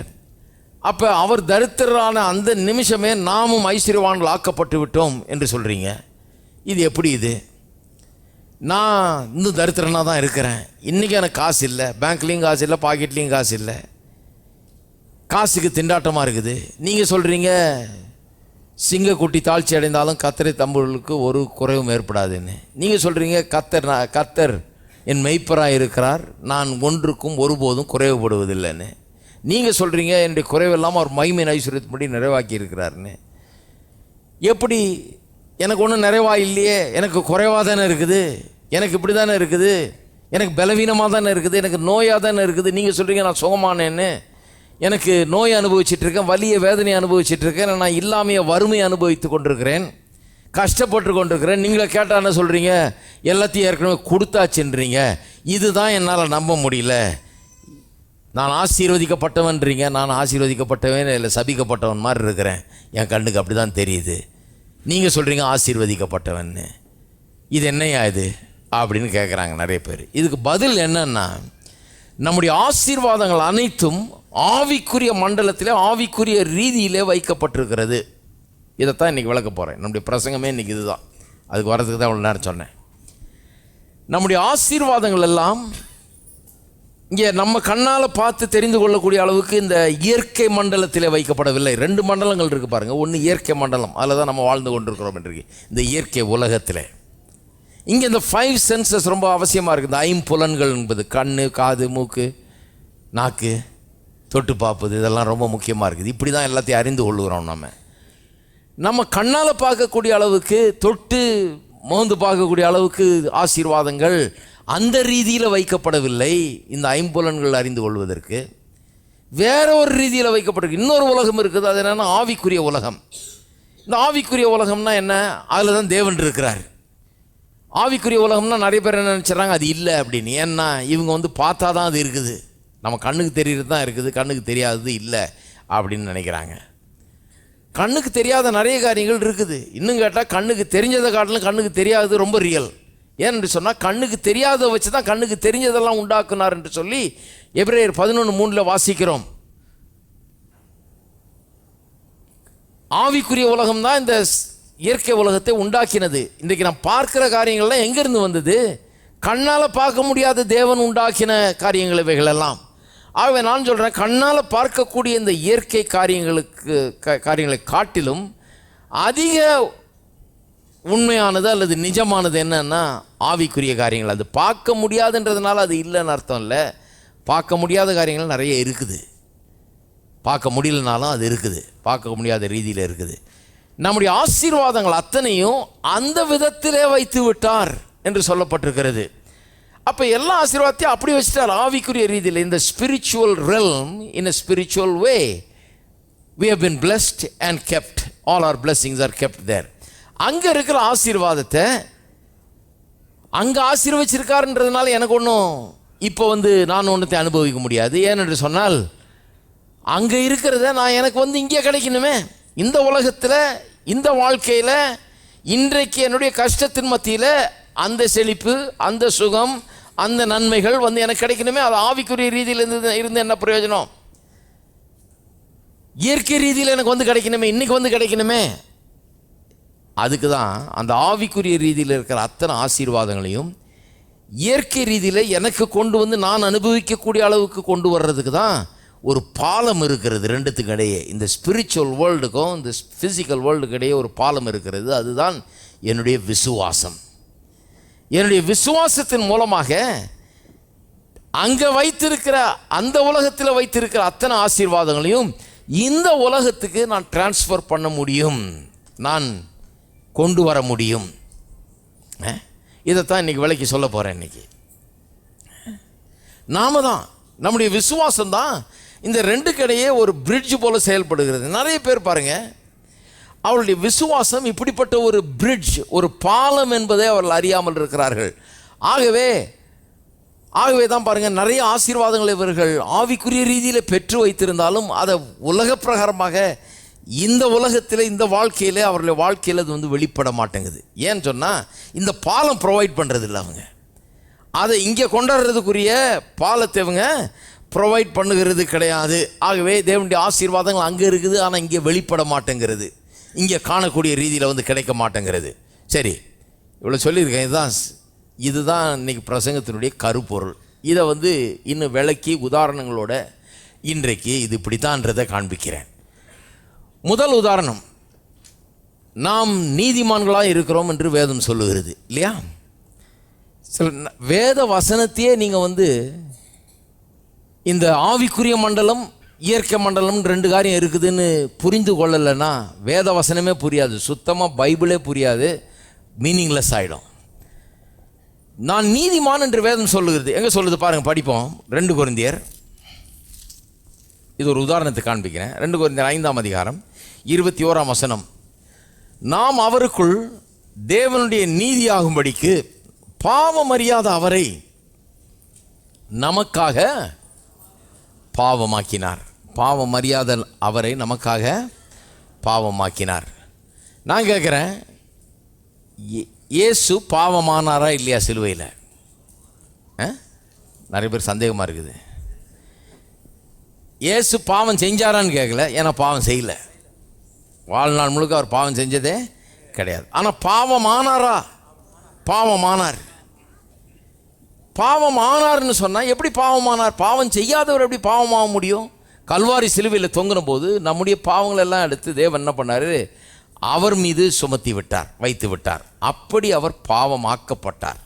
அப்போ அவர் தரித்திரரான அந்த நிமிஷமே நாமும் ஐஸ்வர்யவான்கள் ஆக்கப்பட்டு விட்டோம் என்று சொல்கிறீங்க. இது எப்படி? இது நான் இன்னும் தரித்திரனாக தான் இருக்கிறேன், இன்றைக்கி எனக்கு காசு இல்லை, பேங்க்லேயும் காசு இல்லை, பாக்கெட்லேயும் காசு இல்லை, காசுக்கு திண்டாட்டமாக இருக்குது. நீங்கள் சொல்கிறீங்க சிங்கக்குட்டி தாழ்ச்சி அடைந்தாலும் கர்த்தரை தம்புகளுக்கு ஒரு குறைவும் ஏற்படாதுன்னு. நீங்கள் சொல்கிறீங்க கர்த்தர் என் மெய்ப்பராக இருக்கிறார், நான் ஒன்றுக்கும் ஒருபோதும் குறைவுபடுவதில்லைன்னு. நீங்கள் சொல்கிறீங்க என்னுடைய குறைவெல்லாம் அவர் மகிமையின் ஐஸ்வர்யத்தின்படி நிறைவாக்கி இருக்கிறாருன்னு. எப்படி எனக்கு ஒன்றும் நிறைவாக இல்லையே, எனக்கு குறைவாக தானே இருக்குது, எனக்கு இப்படி தானே இருக்குது, எனக்கு பலவீனமாக தானே இருக்குது, எனக்கு நோயாக தானே இருக்குது. நீங்கள் சொல்கிறீங்க நான் சுகமானேன்னு. எனக்கு நோயை அனுபவிச்சிட்ருக்கேன், வலியை வேதனையை அனுபவிச்சிட்ருக்கேன், நான் இல்லாமைய வறுமையை அனுபவித்து கொண்டிருக்கிறேன், கஷ்டப்பட்டு கொண்டிருக்கிறேன். நீங்களே கேட்டால் என்ன சொல்கிறீங்க, எல்லாத்தையும் ஏற்கனவே கொடுத்தாச்சுன்றீங்க. இதுதான் என்னால் நம்ப முடியல. நான் ஆசீர்வதிக்கப்பட்டவன்றீங்க, நான் ஆசீர்வதிக்கப்பட்டவன் இல்லை சபிக்கப்பட்டவன் மாதிரி இருக்கிறேன், என் கண்ணுக்கு அப்படி தான் தெரியுது. நீங்கள் சொல்கிறீங்க ஆசீர்வதிக்கப்பட்டவன்னு. இது என்னையா இது அப்படின்னு கேட்குறாங்க நிறைய பேர். இதுக்கு பதில் என்னன்னா, நம்முடைய ஆசீர்வாதங்கள் அனைத்தும் ஆவிக்குரிய மண்டலத்திலே ஆவிக்குரிய ரீதியிலே வைக்கப்பட்டிருக்கிறது. இதைத்தான் இன்றைக்கி விளக்க போகிறேன். நம்முடைய பிரசங்கமே இன்றைக்கி இதுதான். அதுக்கு வரதுக்கு தான் அவ்வளோ நேரம் சொன்னேன். நம்முடைய ஆசீர்வாதங்கள் எல்லாம் இங்கே நம்ம கண்ணால் பார்த்து தெரிந்து கொள்ளக்கூடிய அளவுக்கு இந்த இயற்கை மண்டலத்திலே வைக்கப்படவில்லை. 2 மண்டலங்கள் இருக்குது பாருங்கள். ஒன்று இயற்கை மண்டலம், அதில் தான் நம்ம வாழ்ந்து கொண்டிருக்கிறோம் இன்றைக்கு இந்த இயற்கை உலகத்தில். இங்கே இந்த 5 சென்சஸ் ரொம்ப அவசியமாக இருக்குது. இந்த 5 புலன்கள் என்பது கண், காது, மூக்கு, நாக்கு, தொட்டு பார்ப்பது, இதெல்லாம் ரொம்ப முக்கியமாக இருக்குது. இப்படி தான் எல்லாத்தையும் அறிந்து கொள்ளுகிறோம். நம்ம கண்ணால் பார்க்கக்கூடிய அளவுக்கு, தொட்டு மோந்து பார்க்கக்கூடிய அளவுக்கு ஆசீர்வாதங்கள் அந்த ரீதியில் வைக்கப்படவில்லை. இந்த 5 புலன்கள் அறிந்து கொள்வதற்கு வேற ஒரு ரீதியில் வைக்கப்பட்டிருக்கு. இன்னொரு உலகம் இருக்குது. அது என்னென்னா ஆவிக்குரிய உலகம். இந்த ஆவிக்குரிய உலகம்னா என்ன? அதில் தான் தேவன் இருக்கிறார். ஆவிக்குரிய உலகம்னா நிறைய பேர் என்ன நினச்சிட்றாங்க, அது இல்லை அப்படின்னு. ஏன்னா இவங்க பார்த்தா தான் அது இருக்குது, நம்ம கண்ணுக்கு தெரிகிறது தான் இருக்குது, கண்ணுக்கு தெரியாதது இல்லை அப்படின்னு நினைக்கிறாங்க. கண்ணுக்கு தெரியாத நிறைய காரியங்கள் இருக்குது. இன்னும் கேட்டால் கண்ணுக்கு தெரிஞ்சதை காட்டிலும் கண்ணுக்கு தெரியாதது ரொம்ப ரியல். ஏன்னு சொன்னால் கண்ணுக்கு தெரியாத வச்சு தான் கண்ணுக்கு தெரிஞ்சதெல்லாம் உண்டாக்குனார் என்று சொல்லி எபிரேயர் 11:3 வாசிக்கிறோம். ஆவிக்குரிய உலகம் தான் இந்த இயற்கை உலகத்தை உண்டாக்கினது. இன்றைக்கு நான் பார்க்கிற காரியங்கள்லாம் எங்கேருந்து வந்தது? கண்ணால் பார்க்க முடியாத தேவன் உண்டாக்கின காரியங்கள் இவைகளெல்லாம். ஆகவே நான் சொல்கிறேன், கண்ணால் பார்க்கக்கூடிய இந்த இயற்கை காரியங்களை காட்டிலும் அதிக உண்மையானது அல்லது நிஜமானது என்னன்னா ஆவிக்குரிய காரியங்கள். அது பார்க்க முடியாதுன்றதுனால அது இல்லைன்னு அர்த்தம் இல்லை. பார்க்க முடியாத காரியங்கள் நிறைய இருக்குது, பார்க்க முடியலனாலும் அது இருக்குது, பார்க்க முடியாத ரீதியில் இருக்குது. நம்முடைய ஆசீர்வாதங்கள் அத்தனையும் அந்த விதத்திலே வைத்து விட்டார் என்று சொல்லப்பட்டிருக்கிறது. அப்போ எல்லா ஆசீர்வாதத்தையும் அப்படி வச்சுட்டார் ஆவிக்குரிய ரீதியில். இந்த spiritual realm, in a spiritual way we have been blessed and kept, all our blessings are kept there. அங்கே இருக்கிற ஆசீர்வாதத்தை அங்கே ஆசீர்வச்சிருக்காருன்றதுனால எனக்கு ஒன்றும் இப்போ நான் ஒன்றத்தை அனுபவிக்க முடியாது. ஏனென்று சொன்னால் அங்கே இருக்கிறத நான் எனக்கு இங்கே கிடைக்கணுமே. இந்த உலகத்தில், இந்த வாழ்க்கையில், இன்றைக்கு என்னுடைய கஷ்டத்தின் மத்தியில் அந்த செழிப்பு, அந்த சுகம், அந்த நன்மைகள் எனக்கு கிடைக்கணுமே. அது ஆவிக்குரிய ரீதியில் இருந்து என்ன பிரயோஜனம்? இயற்கை ரீதியில் எனக்கு கிடைக்கணுமே, இன்னைக்கு கிடைக்கணுமே. அதுக்கு தான் அந்த ஆவிக்குரிய ரீதியில் இருக்கிற அத்தனை ஆசீர்வாதங்களையும் இயற்கை ரீதியில் எனக்கு கொண்டு நான் அனுபவிக்கக்கூடிய அளவுக்கு கொண்டு வர்றதுக்கு தான் ஒரு பாலம் இருக்கிறது ரெண்டுத்துக்கு இடையே. இந்த ஸ்பிரிச்சுவல் வேர்ல்டுக்கும் இந்த ஃபிசிக்கல் வேர்ல்டுக்கு இடையே ஒரு பாலம் இருக்கிறது. அதுதான் என்னுடைய விசுவாசம். என்னுடைய விசுவாசத்தின் மூலமாக அங்கே வைத்திருக்கிற, அந்த உலகத்தில் வைத்திருக்கிற அத்தனை ஆசீர்வாதங்களையும் இந்த உலகத்துக்கு நான் டிரான்ஸ்ஃபர் பண்ண முடியும், நான் கொண்டு வர முடியும். இதைத்தான் இன்றைக்கி விலைக்கு சொல்ல போகிறேன். இன்றைக்கி நாம தான், நம்முடைய விசுவாசம் தான் இந்த ரெண்டுக்கு இடையே ஒரு பிரிட்ஜ் போல செயல்படுகிறது. நிறைய பேர் பாருங்கள், அவருடைய விசுவாசம் இப்படிப்பட்ட ஒரு பிரிட்ஜ், ஒரு பாலம் என்பதை அவர்கள் அறியாமல் இருக்கிறார்கள். ஆகவே தான் பாருங்கள், நிறைய ஆசீர்வாதங்கள் இவர்கள் ஆவிக்குரிய ரீதியில் பெற்று வைத்திருந்தாலும் அதை உலக பிரகாரமாக இந்த உலகத்தில், இந்த வாழ்க்கையில், அவர்களுடைய வாழ்க்கையில் அது வெளிப்பட மாட்டேங்குது. ஏன்னு சொன்னால் இந்த பாலம் ப்ரொவைட் பண்ணுறது இல்லை. அவங்க அதை இங்கே கொண்டாடுறதுக்குரிய பாலத்தை இவங்க ப்ரொவைட் பண்ணுகிறது கிடையாது. ஆகவே தேவனுடைய ஆசீர்வாதங்கள் அங்கே இருக்குது, ஆனால் இங்கே வெளிப்பட மாட்டேங்கிறது, இங்கே காணக்கூடிய ரீதியில் கிடைக்க மாட்டேங்கிறது. சரி, இவ்வளோ சொல்லியிருக்கேன். இதுதான் இதுதான் இன்னைக்கு பிரசங்கத்தினுடைய கருப்பொருள். இதை இன்னும் விளக்கி உதாரணங்களோட இன்றைக்கு இது இப்படித்தான்றதை காண்பிக்கிறேன். முதல் உதாரணம், நாம் நீதிமான்களாக இருக்கிறோம் என்று வேதம் சொல்லுகிறது இல்லையா? சில வேத வசனத்தையே நீங்கள் இந்த ஆவிக்குரிய மண்டலம் இயற்கை மண்டலம் 2 காரியம் இருக்குதுன்னு புரிந்து கொள்ளலைன்னா வேத வசனமே புரியாது, சுத்தமாக பைபிளே புரியாது, மீனிங்லெஸ் ஆகிடும். நான் நீதிமான் என்று வேதம் சொல்லுகிறது. எங்கே சொல்லுது பாருங்கள், படிப்போம். 2 கொரிந்தியர், இது ஒரு உதாரணத்தை காண்பிக்கிறேன். 2 கொரிந்தியர் 5ஆம் அதிகாரம் 21ஆம் வசனம். நாம் அவருக்குள் தேவனுடைய நீதியாகும்படிக்கு பாவம் அறியாத அவரை நமக்காக பாவமாக்கினார். பாவம் அறியாத அவரை நமக்காக பாவமாக்கினார். நான் கேட்குறேன், இயேசு பாவமானாரா இல்லையா சிலுவையில்? நிறைய பேர் சந்தேகமாக இருக்குது. இயேசு பாவம் செஞ்சாரான்னு கேட்கல, ஏன்னா பாவம் செய்யலை. வாழ்நாள் முழுக்க அவர் பாவம் செஞ்சதே கிடையாது. ஆனால் பாவம் ஆனாரா? பாவம் ஆனார். பாவம் ஆனார்னு சொன்னால் எப்படி பாவம் ஆனார்? பாவம் செய்யாதவர் எப்படி பாவமாக முடியும்? கல்வாரி சிலுவையில் தொங்கின போது நம்முடைய பாவங்களெல்லாம் எடுத்து தேவன் என்ன பண்ணார்? அவர் மீது சுமத்தி விட்டார், வைத்து விட்டார். அப்படி அவர் பாவமாக்கப்பட்டார்.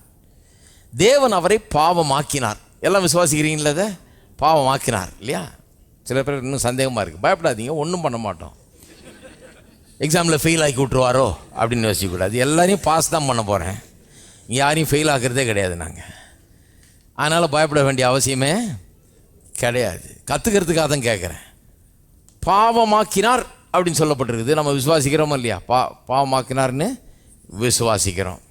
தேவன் அவரை பாவமாக்கினார். எல்லாம் விசுவாசிக்கிறீங்களா? அதை பாவமாக்கினார் இல்லையா? சில பேர் இன்னும் சந்தேகமாக இருக்குது. பயப்படாதீங்க, ஒன்றும் பண்ண மாட்டோம். எக்ஸாமில் ஃபெயில் ஆக்கி விட்ருவாரோ அப்படின்னு யோசிக்கக்கூடாது. எல்லாரையும் பாஸ் தான் பண்ண போகிறேன், யாரையும் ஃபெயில் ஆக்கிறதே கிடையாது நாங்கள். அதனால் பயப்பட வேண்டிய அவசியமே கிடையாது. கற்றுக்கிறதுக்காக தான் கேட்குறேன். பாவமாக்கினார் அப்படின்னு சொல்லப்பட்டிருக்குது. நம்ம விசுவாசிக்கிறோமா இல்லையா? பாவமாக்கினார்னு விசுவாசிக்கிறோம்.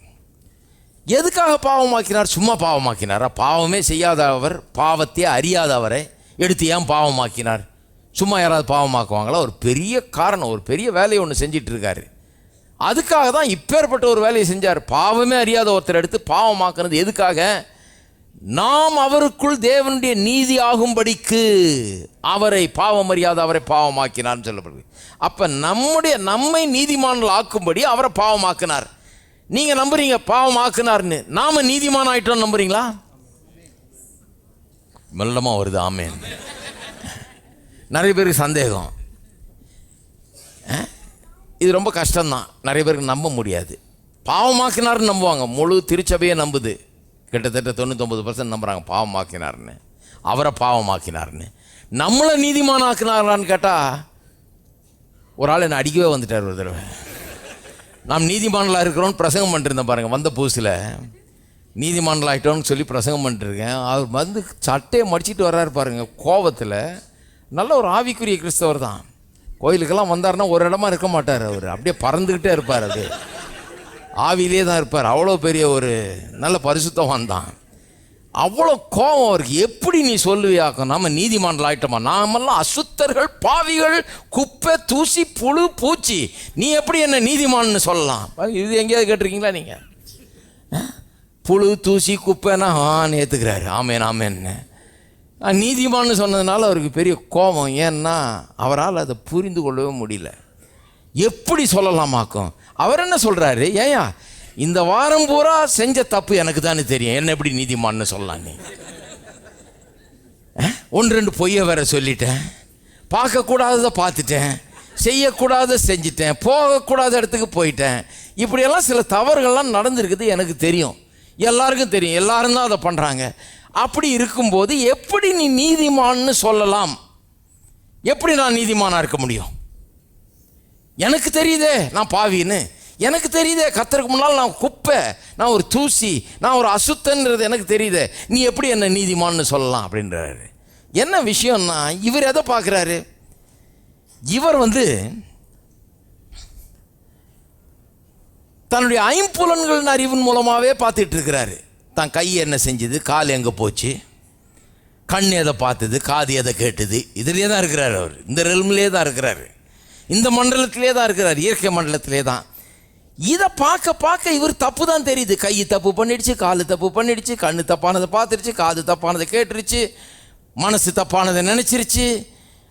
எதுக்காக பாவமாக்கினார்? சும்மா பாவமாக்கினாரா? பாவமே செய்யாத அவர், பாவத்தையே அறியாத அவரை எடுத்து ஏன் பாவமாக்கினார்? சும்மா யாராவது பாவமாக்குவாங்களா? ஒரு பெரிய காரணம், ஒரு பெரிய வேலையை ஒன்று செஞ்சிட்டு இருக்காரு. அதுக்காக தான் இப்பேற்பட்ட ஒரு வேலையை செஞ்சார். பாவமே அறியாத ஒருத்தர் எடுத்து பாவமாக்குனது எதுக்காக? நாம் அவருக்குள் தேவனுடைய நீதி ஆகும்படிக்கு அவரை பாவம் அறியாத அவரை பாவமாக்கினார்னு சொல்லப்படுது. அப்போ நம்மை நீதிமான்கள் ஆக்கும்படி அவரை பாவமாக்கினார். நீங்கள் நம்புறீங்க பாவமாக்கினார்னு? நாம நீதிமான் ஆயிட்டோம் நம்புறீங்களா? மெல்லமாக வருது ஆமேன். நிறைய பேருக்கு சந்தேகம். இது ரொம்ப கஷ்டம்தான், நிறைய பேருக்கு நம்ப முடியாது. பாவமாக்கினார்னு நம்புவாங்க. முழு திருச்சபையே நம்புது. கிட்டத்தட்ட 99% நம்புகிறாங்க பாவமாக்கினார்னு, அவரை பாவமாக்கினார்னு. நம்மளை நீதிமான் ஆக்கினாரான்னு கேட்டால், ஒரு ஆள் என்னை அடிக்கவே வந்துட்டார் ஒரு தடவை. நாம் நீதிமான்களாக இருக்கிறோன்னு பிரசங்கம் பண்ணிருந்தேன் பாருங்கள். வந்த புதுசில் நீதிமான்கள் ஆகிட்டோன்னு சொல்லி பிரசங்கம் பண்ணிட்டுருக்கேன். அவர் சட்டையை மடிச்சிட்டு வர்றாரு பாருங்கள், கோபத்தில். நல்ல ஒரு ஆவிக்குரிய கிறிஸ்தவர் தான். கோயிலுக்கெல்லாம் வந்தார்னா ஒரு இடமா இருக்க மாட்டார். அவர் அப்படியே பறந்துக்கிட்டே இருப்பார், அது ஆவிலே தான் இருப்பார். அவ்வளோ பெரிய ஒரு நல்ல பரிசுத்தவான் தான். அவ்வளோ கோபம் அவருக்கு. எப்படி நீ சொல்லுவியாக்கும் நம்ம நீதிமான்கள் ஆகிட்டோமா? நாமெல்லாம் அசுத்தர்கள், பாவிகள், குப்பை, தூசி, புழு, பூச்சி. நீ எப்படி என்ன நீதிமான்னு சொல்லலாம்? இது எங்கேயாவது கேட்டிருக்கீங்களா நீங்கள்? புழு, தூசி, குப்பைன்னா ஆன்னு ஏற்றுக்கிறாரு. ஆமேன் ஆமேன்னு. நீதிமான்னு சொன்னதுனால அவருக்கு பெரிய கோபம். ஏன்னா அவரால் அதை புரிந்து கொள்ளவே முடியல. எப்படி சொல்லலாமாக்கும்? அவர் என்ன சொல்கிறாரு? ஏயா இந்த வாரம் பூரா செஞ்ச தப்பு எனக்கு தானே தெரியும், என்ன எப்படி நீதிமான்னு சொல்லலாம்? நீ 1-2 பொய்யை வேற சொல்லிட்டேன், பார்க்கக்கூடாததை பார்த்துட்டேன், செய்யக்கூடாத செஞ்சிட்டேன், போகக்கூடாத இடத்துக்கு போயிட்டேன். இப்படியெல்லாம் சில தவறுகள்லாம் நடந்திருக்குது, எனக்கு தெரியும், எல்லாருக்கும் தெரியும், எல்லாரும் தான் அதை பண்ணுறாங்க. அப்படி இருக்கும்போது எப்படி நீ நீதிமான்னு சொல்லலாம்? எப்படி நான் நீதிமானாக இருக்க முடியும்? எனக்கு தெரியுதே நான் பாவின்னு, எனக்கு தெரியுதே கர்த்தருக்கு முன்னால் நான் குப்பை, நான் ஒரு தூசி, நான் ஒரு அசுத்தன்றது எனக்கு தெரியுதே. நீ எப்படி என்ன நீதிமான்னு சொல்லலாம் அப்படின்றாரு. என்ன விஷயம்னா, இவர் எதை பார்க்குறாரு? இவர் தன்னுடைய ஐம்புலன்களின் அறிவின் மூலமாகவே பார்த்துட்டு இருக்கிறாரு. தான் கை என்ன செஞ்சுது, கால் எங்கே போச்சு, கண் எதை பார்த்தது, காது எதை கேட்டுது, இதிலே தான் இருக்கிறார் அவர். இந்த ரெல்மிலே தான் இருக்கிறாரு, இந்த மண்டலத்திலே தான் இருக்கிறார், இயற்கை மண்டலத்திலே தான். இதை பார்க்க பார்க்க இவர் தப்பு தான் தெரியுது. கை தப்பு பண்ணிடுச்சு, காலு தப்பு பண்ணிடுச்சு, கண்ணு தப்பானதை பார்த்துருச்சு, காது தப்பானதை கேட்டுருச்சு, மனசு தப்பானதை நினச்சிருச்சு.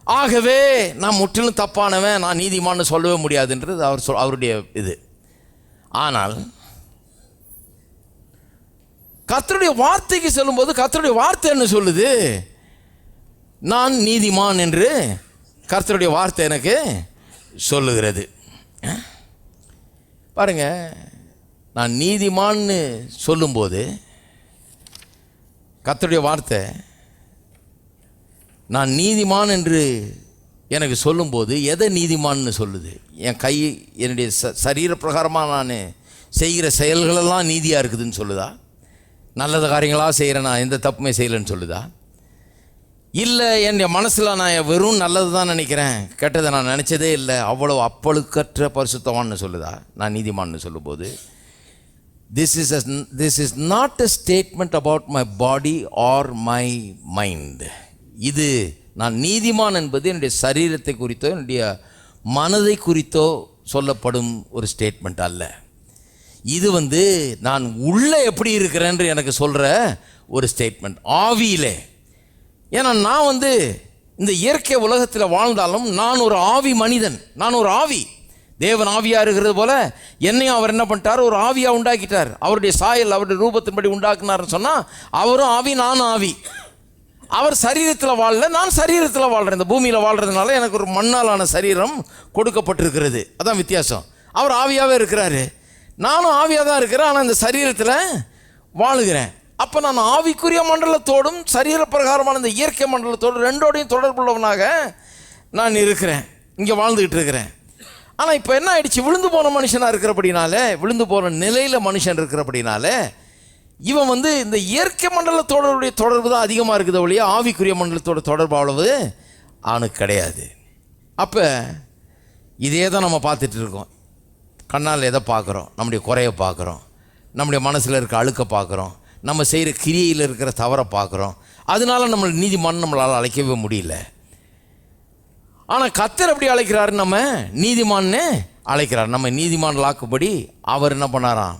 ஆகவே நான் முற்றிலும் தப்பானவன், நான் நீதிமான்னு சொல்லவே முடியாதுன்றது அவருடைய இது. ஆனால் கர்த்தருடைய வார்த்தைக்கு சொல்லும்போது கர்த்தருடைய வார்த்தை என்ன சொல்லுது? நான் நீதிமான் என்று கர்த்தருடைய வார்த்தை எனக்கு சொல்லுகிறது. பாருங்க, நான் நீதிமான்னு சொல்லும்போது கர்த்தருடைய வார்த்தை நான் நீதிமான் என்று எனக்கு சொல்லும்போது எதை நீதிமான்னு சொல்லுது? என் கை, என்னுடைய சரீர பிரகாரமாக நான் செய்கிற செயல்களெல்லாம் நீதியாக இருக்குதுன்னு சொல்லுதா? நல்லது காரியங்களாக செய்கிறேன், நான் எந்த தப்புமே செய்யலைன்னு சொல்லுதா? இல்லை என் மனசில் நான் வெறும் நல்லது தான் நினைக்கிறேன், கெட்டதை நான் நினச்சதே இல்லை, அவ்வளோ அப்பழுக்கற்ற பரிசுத்தவான்னு சொல்லுதா நான் நீதிமான்னு சொல்லும்போது? This is not a statement about my body or my mind. இது நான் நீதிமான் என்பது என்னுடைய சரீரத்தை குறித்தோ என்னுடைய மனதை குறித்தோ சொல்லப்படும் ஒரு ஸ்டேட்மெண்ட் அல்ல. இது நான் உள்ளே எப்படி இருக்கிறேன்னு எனக்கு சொல்கிற ஒரு ஸ்டேட்மெண்ட், ஆவியிலே. ஏன்னா நான் இந்த இயற்கை உலகத்தில் வாழ்ந்தாலும் நான் ஒரு ஆவி மனிதன், நான் ஒரு ஆவி. தேவன் ஆவியாக இருக்கிறது போல என்னையும் அவர் என்ன பண்ணிட்டார்? ஒரு ஆவியாக உண்டாக்கிட்டார். அவருடைய சாயல், அவருடைய ரூபத்தின்படி உண்டாக்குனார்னு சொன்னால் அவரும் ஆவி, நானும் ஆவி. அவர் சரீரத்தில் வாழல, நான் சரீரத்தில் வாழ்கிறேன். இந்த பூமியில் வாழ்கிறதுனால எனக்கு ஒரு மண்ணாலான சரீரம் கொடுக்கப்பட்டிருக்கிறது, அதான் வித்தியாசம். அவர் ஆவியாகவே இருக்கிறாரு, நானும் ஆவியாக தான் இருக்கிறேன், ஆனால் இந்த சரீரத்தில் வாழுகிறேன். அப்போ நான் ஆவிக்குரிய மண்டலத்தோடும் சரீர பிரகாரமான இந்த இயற்கை மண்டலத்தோடும் ரெண்டோடையும் தொடர்புள்ளவனாக நான் இருக்கிறேன், இங்கே வாழ்ந்துக்கிட்டு இருக்கிறேன். ஆனால் இப்போ என்ன ஆயிடுச்சு? விழுந்து போன மனுஷனாக இருக்கிறபடினால, விழுந்து போன நிலையில் மனுஷன் இருக்கிறபடினால இவன் இந்த இயற்கை மண்டலத்தோடைய தொடர்பு தான் அதிகமாக இருக்குது ஒழிய ஆவிக்குரிய மண்டலத்தோட தொடர்பு அவ்வளவு அவனுக்கு கிடையாது. அப்போ இதே தான் நம்ம பார்த்துட்டு இருக்கோம். கண்ணால் எதை பார்க்குறோம்? நம்முடைய குறையை பார்க்குறோம், நம்முடைய மனசில் இருக்க அழுக்க பார்க்குறோம், நம்ம செய்கிற கிரியையில் இருக்கிற தவறை பார்க்குறோம். அதனால நம்மளை நீதிமான் நம்மளால் அழைக்கவே முடியல. ஆனால் கர்த்தர் எப்படி அழைக்கிறாரு? நம்ம நீதிமான்னு அழைக்கிறார். நம்ம நீதிமான் லாக்குப்படி அவர் என்ன பண்ணாராம்?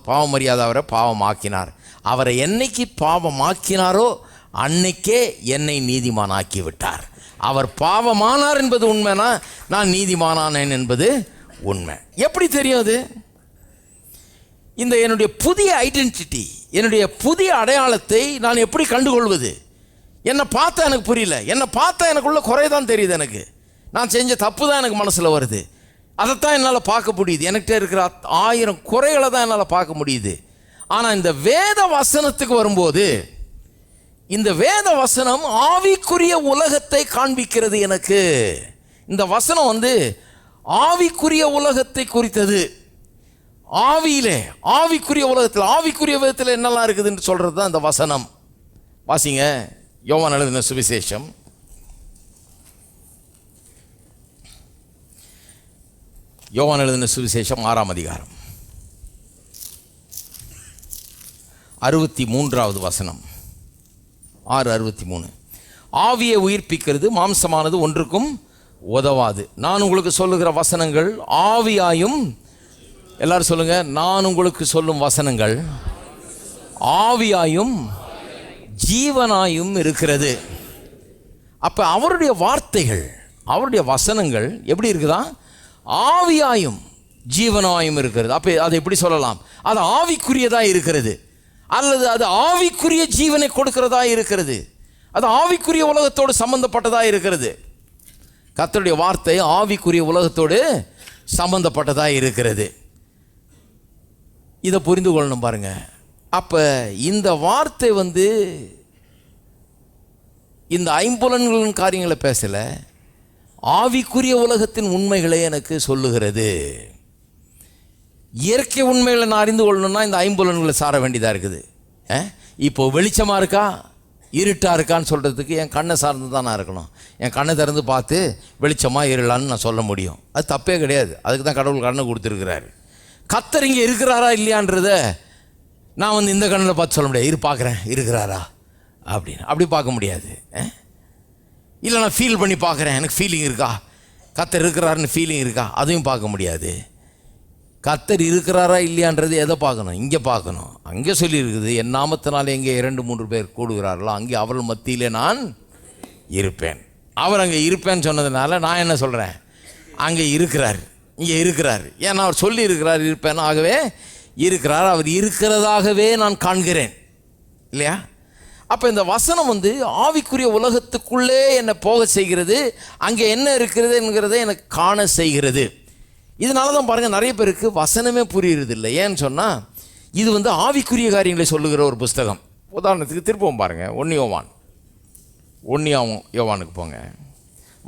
பாவம் அறியாத அவரை பாவமாக்கினார். அவரை என்னைக்கு பாவமாக்கினாரோ அன்னைக்கே என்னை நீதிமான் ஆக்கி விட்டார். அவர் பாவமானார் என்பது உண்மைனா நான் நீதிமானானேன் என்பது உண்மை. எப்படி தெரியும் அது? இந்த என்னுடைய புதிய ஐடென்டிட்டி, என்னுடைய புதிய அடையாளத்தை நான் எப்படி கண்டுகொள்வது? என்னை பார்த்தா எனக்கு புரியல, என்னை பார்த்தா எனக்குள்ள குறைதான் தெரியுது, எனக்கு நான் செஞ்ச தப்பு தான் எனக்கு மனசில் வருது, அதைத்தான் என்னால் பார்க்க முடியுது. என்கிட்ட இருக்கிற 1000 குறைகளை தான் என்னால் பார்க்க முடியுது. ஆனால் இந்த வேத வசனத்துக்கு வரும்போது, இந்த வேத வசனம் ஆவிக்குரிய உலகத்தை காண்பிக்கிறது எனக்கு. இந்த வசனம் ஆவிக்குரிய உலகத்தை குறித்தது. ஆவியிலே, ஆவிக்குரிய உலகத்தில், ஆவிக்குரிய விதத்தில் என்னெல்லாம் இருக்குதுன்னு சொல்கிறது தான் இந்த வசனம். வாசிங்க, யோவான் எழுதின சுவிசேஷம் 6ஆம் அதிகாரம் 63வது வசனம். 6:63. ஆவியை உயிர்ப்பிக்கிறது, மாம்சமானது ஒன்றுக்கும் உதவாது. நான் உங்களுக்கு சொல்லுகிற வசனங்கள் ஆவியாயும், எல்லாரும் சொல்லுங்க, நான் உங்களுக்கு சொல்லும் வசனங்கள் ஆவியாயும் ஜீவனாயும் இருக்கிறது. அப்போ அவருடைய வார்த்தைகள், அவருடைய வசனங்கள் எப்படி இருக்குதா? ஆவியாயும் ஜீவனாயும் இருக்கிறது. அப்போ அதை எப்படி சொல்லலாம்? அது ஆவிக்குரியதாக இருக்கிறது, அல்லது அது ஆவிக்குரிய ஜீவனை கொடுக்கிறதா இருக்கிறது, அது ஆவிக்குரிய உலகத்தோடு சம்பந்தப்பட்டதாக இருக்கிறது. கர்த்தருடைய வார்த்தை ஆவிக்குரிய உலகத்தோடு சம்பந்தப்பட்டதாக இருக்கிறது. இதை புரிந்து கொள்ளணும் பாருங்க. அப்போ இந்த வார்த்தை இந்த ஐம்புலன்களின் காரியங்களை பேசலை, ஆவிக்குரிய உலகத்தின் உண்மைகளை எனக்கு சொல்லுகிறது. இயற்கை உண்மைகளை நான் அறிந்து கொள்ளணும்னா இந்த ஐம்புலன்களை சார வேண்டியதாக இருக்குது. இப்போ வெளிச்சமாக இருக்கா இருட்டாக இருக்கான்னு சொல்கிறதுக்கு என் கண்ணை சார்ந்து தான் நான் இருக்கணும். என் கண்ணை திறந்து பார்த்து வெளிச்சமாக இருளான்னு நான் சொல்ல முடியும். அது தப்பே கிடையாது, அதுக்கு தான் கடவுள் கண்ணை கொடுத்துருக்கிறாரு. கர்த்தர் இங்கே இருக்கிறாரா இல்லையான்றத நான் இந்த கண்ணில் பார்த்து சொல்ல முடியாது. பார்க்குறேன் இருக்கிறாரா அப்படின்னு, அப்படி பார்க்க முடியாது. இல்லை நான் ஃபீல் பண்ணி பார்க்குறேன், எனக்கு ஃபீலிங் இருக்கா, கர்த்தர் இருக்கிறாருன்னு ஃபீலிங் இருக்கா, அதையும் பார்க்க முடியாது. கர்த்தர் இருக்கிறாரா இல்லையான்றது எதை பார்க்கணும்? இங்கே பார்க்கணும். அங்கே சொல்லியிருக்குது, என் நாமத்தினால எங்கே 2-3 பேர் கூடுகிறார்களோ அங்கே அவர்கள் மத்தியிலே நான் இருப்பேன். அவர் அங்கே இருப்பேன்னு சொன்னதுனால நான் என்ன சொல்கிறேன்? அங்கே இருக்கிறார், இங்கே இருக்கிறார். ஏன்னா அவர் சொல்லி இருக்கிறார் இருப்பேன். ஆகவே இருக்கிறார், அவர் இருக்கிறதாகவே நான் காண்கிறேன் இல்லையா? அப்போ இந்த வசனம் ஆவிக்குரிய உலகத்துக்குள்ளே என்னை போக செய்கிறது, அங்கே என்ன இருக்கிறது என்கிறதை எனக்கு காண செய்கிறது. இதனால தான் பாருங்கள் நிறைய பேருக்கு வசனமே புரியுறது இல்லை. ஏன்னு சொன்னால் இது ஆவிக்குரிய காரியங்களை சொல்லுகிற ஒரு புஸ்தகம். உதாரணத்துக்கு திருப்பவும் பாருங்கள், 1 யோவானுக்கு போங்க.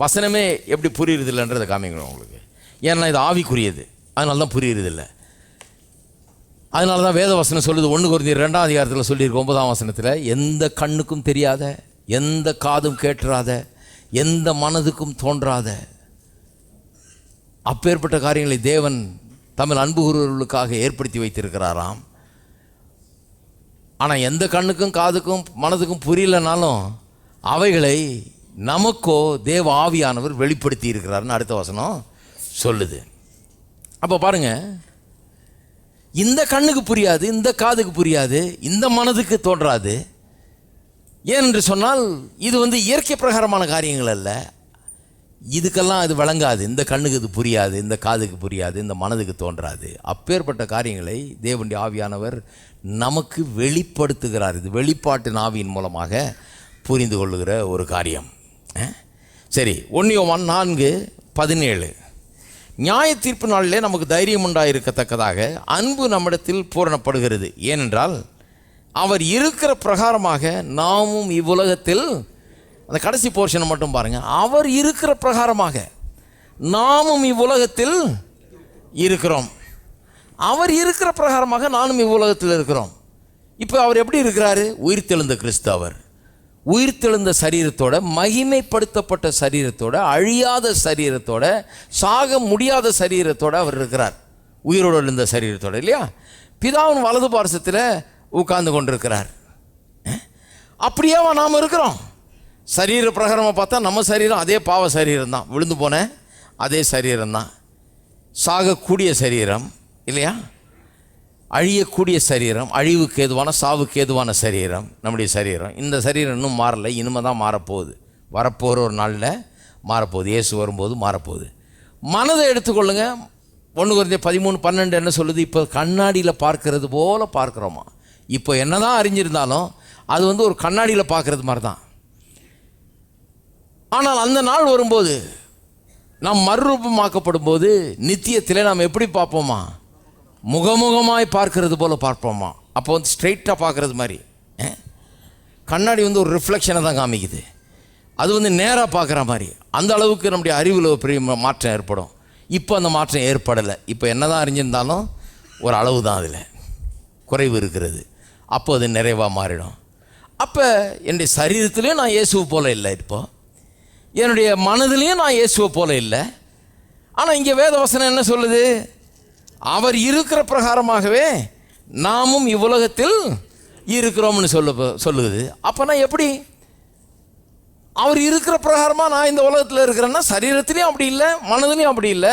வசனமே எப்படி புரியுறது இல்லைன்றதை காமிக்கணும் உங்களுக்கு. ஏன்னா இது ஆவிக்குரியது, அதனால தான் புரியுறது இல்லை. அதனால தான் வேத வசனம் சொல்லுது, 1 கொரிந்தியர் 2ஆம் அதிகாரத்தில் சொல்லியிருக்கு 9ஆம் வசனத்தில், எந்த கண்ணுக்கும் தெரியாத, எந்த காதும் கேட்டுறாத, எந்த மனதுக்கும் தோன்றாத அப்பேற்பட்ட காரியங்களை தேவன் தமிழ் அன்பு கூறுவர்களுக்காக ஏற்படுத்தி வைத்திருக்கிறாராம். ஆனால் எந்த கண்ணுக்கும் காதுக்கும் மனதுக்கும் புரியலனாலும் அவைகளை நமக்கோ தேவ ஆவியானவர் வெளிப்படுத்தி இருக்கிறாருன்னு அடுத்த வசனம் சொல்லுது. அப்போ பாருங்கள், இந்த கண்ணுக்கு புரியாது, இந்த காதுக்கு புரியாது, இந்த மனதுக்கு தோன்றாது. ஏனென்று சொன்னால் இது இயற்கை பிரகாரமான காரியங்கள் அல்ல. இதுக்கெல்லாம் அது விளங்காது. இந்த கண்ணுக்கு இது புரியாது, இந்த காதுக்கு புரியாது, இந்த மனதுக்கு தோன்றாது. அப்பேற்பட்ட காரியங்களை தேவனுடைய ஆவியானவர் நமக்கு வெளிப்படுத்துகிறார். இது வெளிப்பாட்டின் ஆவியின் மூலமாக புரிந்து கொள்ளுகிற ஒரு காரியம். சரி, 1 யோவான் 4:17, நியாய தீர்ப்பு நாளிலே நமக்கு தைரியம் உண்டாயிருக்கத்தக்கதாக அன்பு நம்மிடத்தில் பூரணப்படுகிறது. ஏனென்றால் அவர் இருக்கிற பிரகாரமாக நாமும் இவ்வுலகத்தில், அந்த கடைசி போர்ஷனை மட்டும் பாருங்கள், அவர் இருக்கிற பிரகாரமாக நாமும் இவ்வுலகத்தில் இருக்கிறோம். அவர் இருக்கிற பிரகாரமாக நானும் இவ்வுலகத்தில் இருக்கிறோம். இப்போ அவர் எப்படி இருக்கிறாரு? உயிர்த்தெழுந்த கிறிஸ்து. அவர் உயிர்த்தெழுந்த சரீரத்தோட, மகிமைப்படுத்தப்பட்ட சரீரத்தோட, அழியாத சரீரத்தோட, சாக முடியாத சரீரத்தோட அவர் இருக்கிறார். உயிரோடு எழுந்த சரீரத்தோட இல்லையா? பிதாவின் வலது பார்சத்தில் உட்கார்ந்து கொண்டிருக்கிறார். அப்படியேவா நாம் இருக்கிறோம்? சரீர பிரகாரமாக பார்த்தா நம்ம சரீரம் அதே பாவ சரீரம் தான், விழுந்து போன அதே சரீரம்தான், சாகக்கூடிய சரீரம் இல்லையா? அழியக்கூடிய சரீரம், அழிவுக்கு ஏதுவான சாவுக்கு ஏதுவான சரீரம் நம்முடைய சரீரம். இந்த சரீரம் இன்னும் மாறலை, இனிமே தான் மாறப்போகுது. வரப்போகிற ஒரு நாளில் மாறப்போகுது, இயேசு வரும்போது மாறப்போகுது. மனதை எடுத்துக்கொள்ளுங்க. 1 கொரிந்தியர் 13:12 என்ன சொல்லுது? இப்போ கண்ணாடியில் பார்க்கறது போல் பார்க்குறோமா? இப்போ என்ன தான் அறிஞ்சிருந்தாலும் அது ஒரு கண்ணாடியில் பார்க்குறது மாதிரி தான். ஆனால் அந்த நாள் வரும்போது, நாம் மறுரூபமாக்கப்படும் போது நித்தியத்தில் நாம் எப்படி பார்ப்போமா? முகமுகமாய் பார்க்கறது போல் பார்ப்போமா? அப்போ ஸ்ட்ரெயிட்டாக பார்க்குறது மாதிரி. கண்ணாடி ஒரு ரிஃப்ளெக்ஷனை தான் காமிக்குது. அது நேராக பார்க்குற மாதிரி. அந்த அளவுக்கு நம்முடைய அறிவில் ஒரு பெரிய மாற்றம் ஏற்படும். இப்போ அந்த மாற்றம் ஏற்படலை. இப்போ என்ன தான் அறிஞ்சிருந்தாலும் ஒரு அளவு தான் அதில் குறைவு இருக்கிறது. அப்போ அது நிறைவாக மாறிடும். அப்போ என்னுடைய சரீரத்துலேயும் நான் இயேசுவை போல் இல்லை, இப்போது என்னுடைய மனதிலையும் நான் இயேசுவை போல இல்லை. ஆனால் இங்கே வேதவசனம் என்ன சொல்லுது? அவர் இருக்கிற பிரகாரமாகவே நாமும் இவ்வுலகத்தில் இருக்கிறோம்னு சொல்லுது. அப்போ நான் எப்படி அவர் இருக்கிற பிரகாரமாக நான் இந்த உலகத்தில் இருக்கிறேன்னா, சரீரத்திலையும் அப்படி இல்லை, மனதிலையும் அப்படி இல்லை.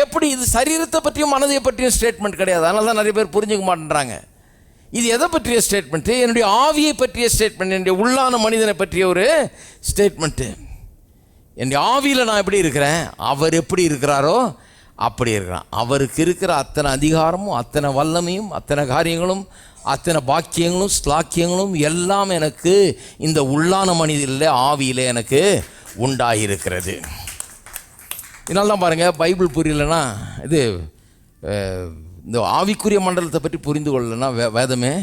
எப்படி இது சரீரத்தை பற்றியும் மனதை பற்றியும் ஸ்டேட்மெண்ட் கிடையாது. அதனால தான் நிறைய பேர் புரிஞ்சுக்க மாட்டேன்றாங்க. இது எதை பற்றிய ஸ்டேட்மெண்ட்டு? என்னுடைய ஆவியை பற்றிய ஸ்டேட்மெண்ட், என்னுடைய உள்ளான மனிதனை பற்றிய ஒரு ஸ்டேட்மெண்ட்டு. என்னுடைய ஆவியில் நான் எப்படி இருக்கிறேன், அவர் எப்படி இருக்கிறாரோ அப்படி இருக்கிறான். அவருக்கு இருக்கிற அத்தனை அதிகாரமும், அத்தனை வல்லமையும், அத்தனை காரியங்களும், அத்தனை பாக்கியங்களும், ஸ்லாக்கியங்களும் எல்லாம் எனக்கு இந்த உள்ளான மனிதனில், ஆவியில் எனக்கு உண்டாயிருக்கிறது. இதனால தான் பாருங்கள், பைபிள் புரியலைன்னா, இது இந்த ஆவிக்குரிய மண்டலத்தை பற்றி புரிந்து கொள்ளலைன்னா வேதமே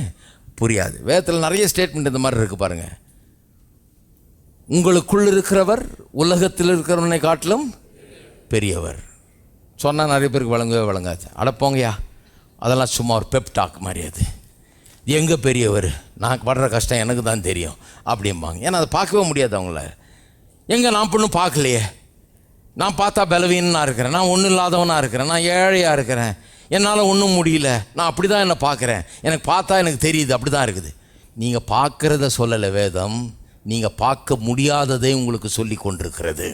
புரியாது. வேதத்தில் நிறைய ஸ்டேட்மெண்ட் இந்த மாதிரி இருக்குது பாருங்கள். உங்களுக்குள் இருக்கிறவர் உலகத்தில் இருக்கிறவனை காட்டிலும் பெரியவர் சொன்னால் நிறைய பேருக்கு விளங்காது. அடப்போங்கயா, அதெல்லாம் சும்மா ஒரு பெப் டாக் மாதிரி. அது எங்கே பெரியவர், நான் படுற கஷ்டம் எனக்கு தான் தெரியும் அப்படிம்பாங்க. ஏன்னா அதை பார்க்கவே முடியாது அவங்கள. எங்கே நான் பொண்ணும் பார்க்கலையே, நான் பார்த்தா பலவீனனாக இருக்கிறேன், நான் ஒன்றும் இல்லாதவனாக இருக்கிறேன், நான் ஏழையாக இருக்கிறேன், என்னால் ஒன்றும் முடியல, நான் அப்படி தான் என்னை பார்க்குறேன், எனக்கு பார்த்தா எனக்கு தெரியுது, அப்படி தான் இருக்குது. நீங்கள் பார்க்குறத சொல்லலை வேதம், நீங்கள் பார்க்க முடியாததை உங்களுக்கு சொல்லி கொண்டிருக்கிறது.